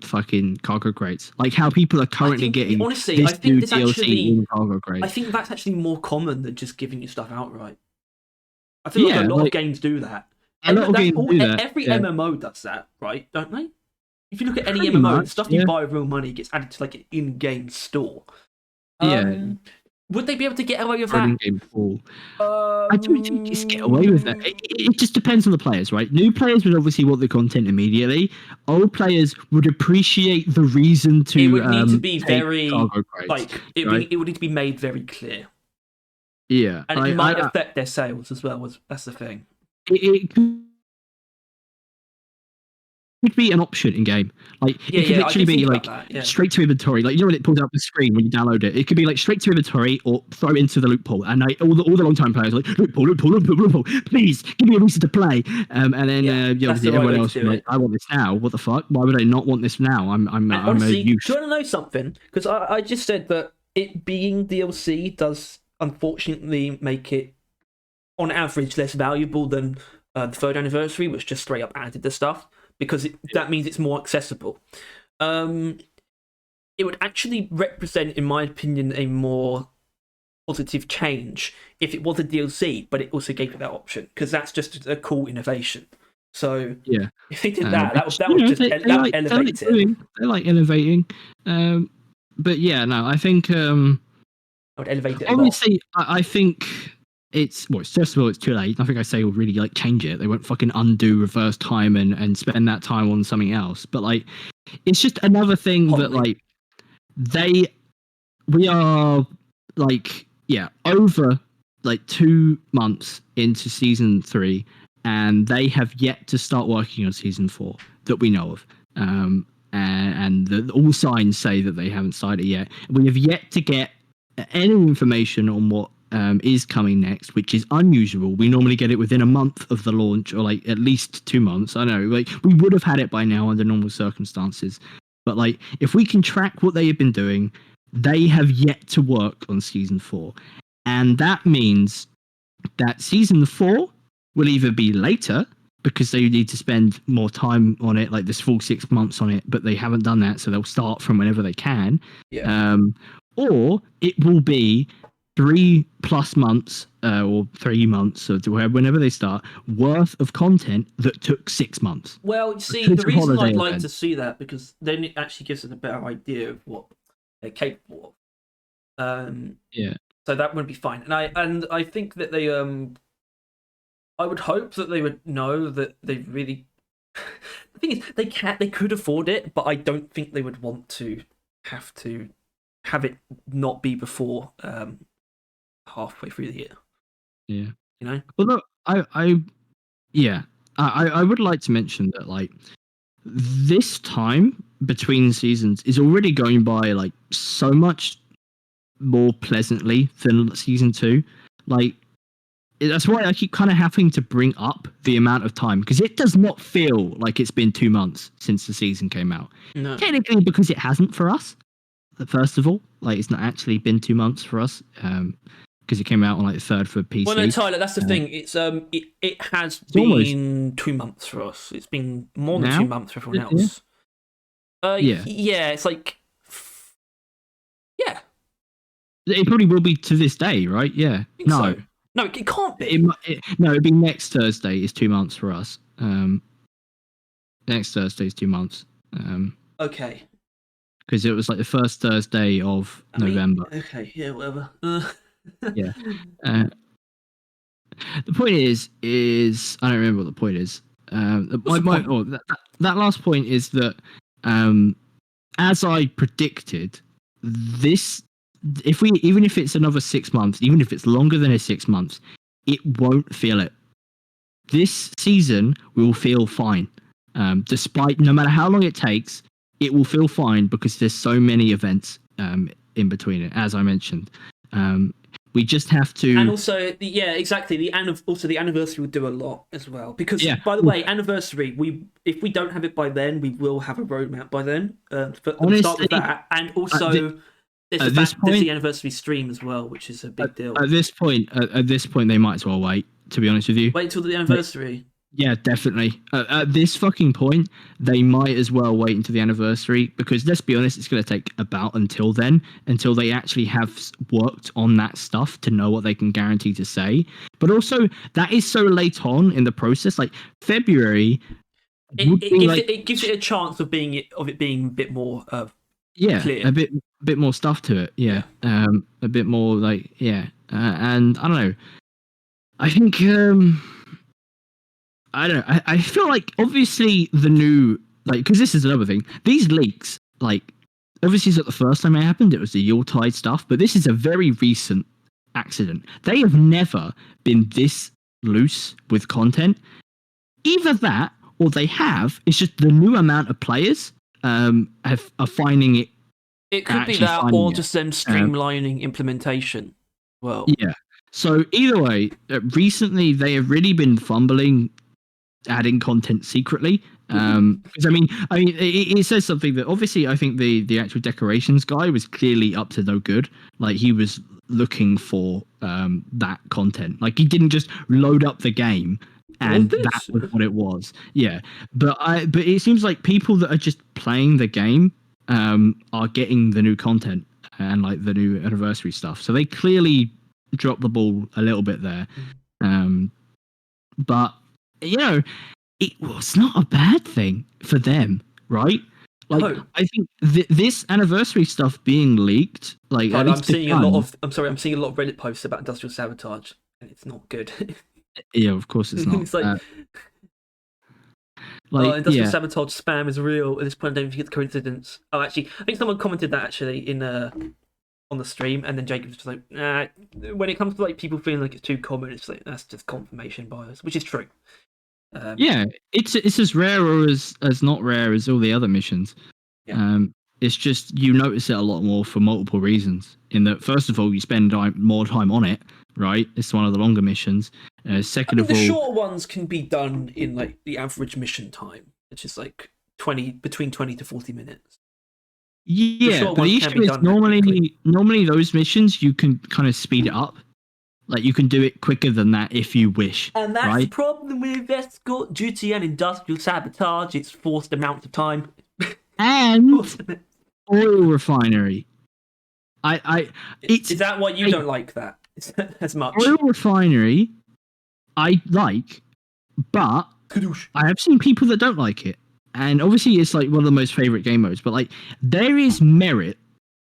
fucking cargo crates. Like how people are currently getting honestly, I think new this DLC in cargo crates. I think that's actually more common than just giving you stuff outright. I feel like a lot of games do that. Every MMO does that, right? Don't they? If you look at any MMO, stuff you buy with real money gets added to like an in-game store. Would they be able to get away with that? In-game pool. I don't think just get away with that. It just depends on the players, right? New players would obviously want the content immediately. Old players would appreciate the reason to. It would need to be very crates, it would need to be made very clear. Yeah, and it might affect their sales as well. That's the thing. It could be an option in game. Like it could literally be like straight to inventory. Like you know when it pulls up the screen when you download it. It could be like straight to inventory or throw it into the loot pool. And all the long time players are like loot pool. Please give me a reason to play. And then everyone else like, I want this now. What the fuck? Why would I not want this now? Honestly, do you want to know something? Because I just said that it being DLC does unfortunately make it on average less valuable than the third anniversary, which just straight up added the stuff. Because that means it's more accessible. It would actually represent, in my opinion, a more positive change if it was a DLC, but it also gave it that option, because that's just a cool innovation. So if they did that would just elevate it. They like innovating. But yeah, no, I think I would elevate it. Obviously, I think. It's first of all, it's too late. Nothing I say will really like change it. They won't fucking undo reverse time and spend that time on something else. But like, it's just another thing that like we are like over like 2 months into season 3, and they have yet to start working on season 4 that we know of. And all signs say that they haven't started yet. We have yet to get any information on what is coming next, which is unusual. We normally get it within a month of the launch, or like at least 2 months. I know, like we would have had it by now under normal circumstances, but like if we can track what they have been doing, they have yet to work on season 4, and that means that season 4 will either be later because they need to spend more time on it, like this full 6 months on it, but they haven't done that, so they'll start from whenever they can. Or it will be 3+ months or 3 months or whenever they start worth of content that took 6 months. Well, see, the reason I'd like to see that, because then it actually gives us a better idea of what they're capable of. So that would be fine, and I think that they I would hope that they would know that they really. The thing is, they could afford it, but I don't think they would want to have it not be before halfway through the year. Yeah, you know. Well, look, I would like to mention that like this time between seasons is already going by like so much more pleasantly than season 2. Like that's why I keep kind of having to bring up the amount of time, because it does not feel like it's been 2 months since the season came out. No. Technically, because it hasn't for us. First of all, like it's not actually been 2 months for us, because it came out on like the 3rd for PC. Well, no, Tyler, that's the thing. It's it has been 2 months for us. It's been more than 2 months for everyone else. Yeah, it's like, yeah. It probably will be to this day, right? Yeah. No. No, it can't be. No, it'd be next Thursday is 2 months for us. Next Thursday is 2 months. Okay. Because it was like the first Thursday of November. Okay, yeah, whatever. Yeah. The point is I don't remember what the point is. That last point is that, as I predicted, even if it's another 6 months, even if it's longer than 6 months, it won't feel it. This season will feel fine, despite no matter how long it takes. It will feel fine because there's so many events in between it, as I mentioned. We just have to, and also, exactly. The anniversary will do a lot as well. Because, by the way, anniversary. If we don't have it by then, we will have a roadmap by then. But honestly, start with that, and also. There's the anniversary stream as well, which is a big deal. At this point, they might as well wait. To be honest with you, wait till the anniversary. Yeah, definitely. At this fucking point, they might as well wait until the anniversary, because let's be honest, it's going to take about until then, until they actually have worked on that stuff to know what they can guarantee to say. But also, that is so late on in the process. Like February, it gives it a chance of being a bit more. Clear. A bit more stuff to it. Yeah. A bit more like and I don't know. I think I don't know. I feel like obviously the new, like, because this is another thing. These leaks, like, obviously it's not the first time it happened. It was the Yuletide stuff, but this is a very recent accident. They have never been this loose with content. Either that, or they have. It's just the new amount of players are finding it. It could be that, or just them streamlining implementation. Well, yeah. So either way, recently they have really been fumbling adding content secretly. Because I mean, it says something that obviously I think the actual decorations guy was clearly up to no good. Like he was looking for that content. Like he didn't just load up the game and that was what it was. Yeah, but it seems like people that are just playing the game are getting the new content and like the new anniversary stuff. So they clearly dropped the ball a little bit there. But you know, it was not a bad thing for them, right? Like I think this anniversary stuff being leaked, like I'm seeing a lot of Reddit posts about Industrial Sabotage, and it's not good. Yeah, of course it's not. It's like Industrial Sabotage spam is real. At this point, I don't think it's a coincidence. Oh, actually, I think someone commented that actually in on the stream, and then Jacob was just like, nah. When it comes to like people feeling like it's too common, it's like that's just confirmation bias, which is true. Yeah, it's as rare or as not rare as all the other missions. Yeah. It's just you notice it a lot more for multiple reasons. In that, first of all, you spend more time on it, right? It's one of the longer missions. Second of all, the shorter ones can be done in like the average mission time, which is like between 20 to 40 minutes. Yeah, but the issue is normally those missions you can kind of speed it up. Like you can do it quicker than that if you wish. And that's the problem with escort duty and Industrial Sabotage. It's forced amount of time. And oil refinery. Is that why you don't like that as much? Oil refinery, I like, but I have seen people that don't like it. And obviously it's like one of the most favorite game modes, but like there is merit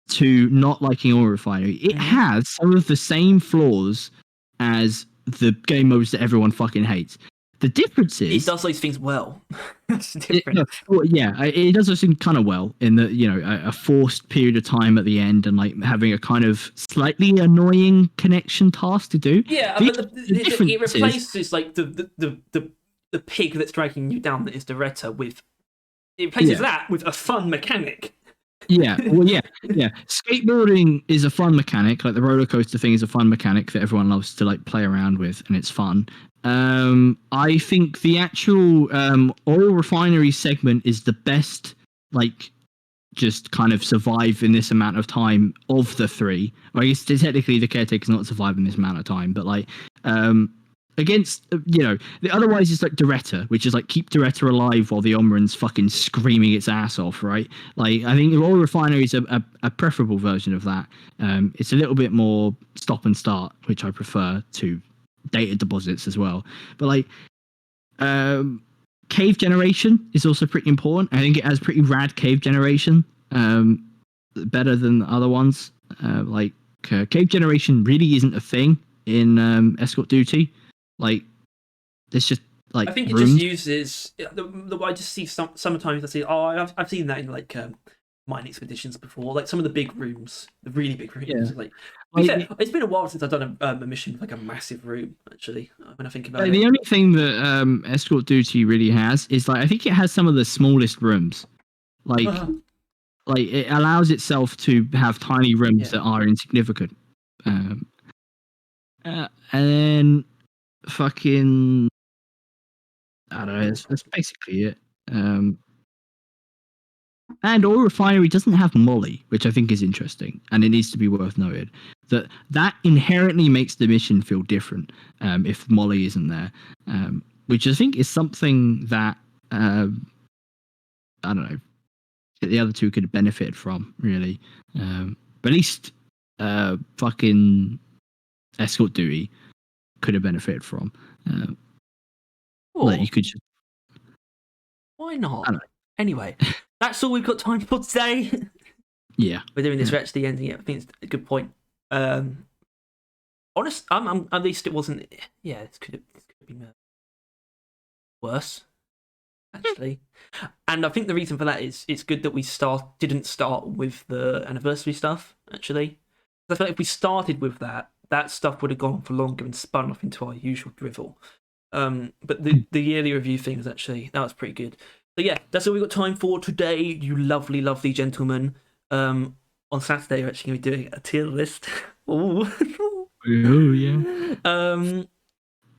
to not liking oil refinery. It has some of the same flaws as the game modes that everyone fucking hates. The difference is it does those things well. That's different. It does those things kind of well in the, you know, a forced period of time at the end and like having a kind of slightly annoying connection task to do. Yeah, but it replaces like the pig that's dragging you down that is the Retta with. It replaces that with a fun mechanic. Yeah, well, yeah. Skateboarding is a fun mechanic. Like the roller coaster thing is a fun mechanic that everyone loves to like play around with, and it's fun. I think the actual oil refinery segment is the best, like, just kind of survive in this amount of time of the three. Well, I guess technically the caretaker's not survive in this amount of time, but like against otherwise it's like Doretta, which is like keep Doretta alive while the Omran's fucking screaming its ass off, right? Like I think the oil refinery is a preferable version of that. It's a little bit more stop and start, which I prefer to data deposits as well. But like cave generation is also pretty important. I think it has pretty rad cave generation, better than the other ones. Cave generation really isn't a thing in escort duty. Like, it's just like I think it rooms. just uses the I just see sometimes I see I've seen that in like mine expeditions before, like some of the big rooms, the really big rooms. Yeah. Like, it's been a while since I've done a mission with like a massive room. Actually, when I think about it, the only thing that escort duty really has is like I think it has some of the smallest rooms. Like it allows itself to have tiny rooms that are insignificant. And then fucking I don't know. That's basically it. And oil refinery doesn't have Molly, which I think is interesting, and it needs to be worth noted that inherently makes the mission feel different if Molly isn't there, which I think is something that I don't know the other two could have benefited from really, but at least fucking escort duty could have benefited from. Like you could just, why not? Anyway, that's all we've got time for today. Yeah, we're doing this. We're actually ending it. I think it's a good point. Honest, I'm at least it wasn't. Yeah, this could have been worse, actually. And I think the reason for that is it's good that we didn't start with the anniversary stuff. Actually, I feel like if we started with that stuff would have gone for longer and spun off into our usual drivel. But the yearly review thing was that was pretty good. So yeah, that's all we've got time for today, you lovely, lovely gentlemen. On Saturday, we're actually going to be doing a tier list. Oh yeah.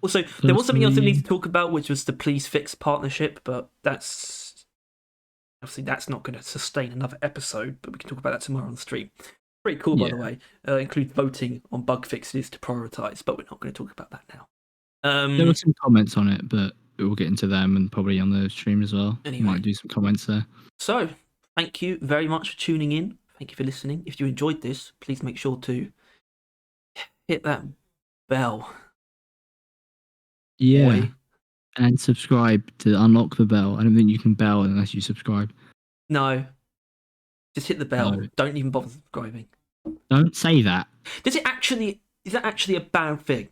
Also, there was something else that we need to talk about, which was the Please Fix partnership, but that's not going to sustain another episode. But we can talk about that tomorrow on the stream. Pretty cool, by the way. Include voting on bug fixes to prioritize, but we're not going to talk about that now. There were some comments on it, but we'll get into them and probably on the stream as well. Anyway, might do some comments there. So, thank you very much for tuning in. Thank you for listening. If you enjoyed this, please make sure to hit that bell. Yeah. Boy. And subscribe to unlock the bell. I don't think you can bell unless you subscribe. No. Just hit the bell. No. Don't even bother subscribing. Don't say that. Is that actually a bad thing?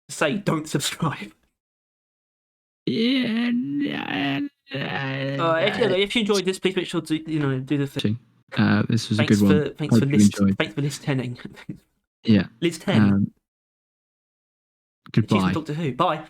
Say don't subscribe. Yeah. If you enjoyed this, please make sure to do the thing. This was a good one. Thanks for listening. Yeah. Liz 10. Goodbye. Talk to who? Bye.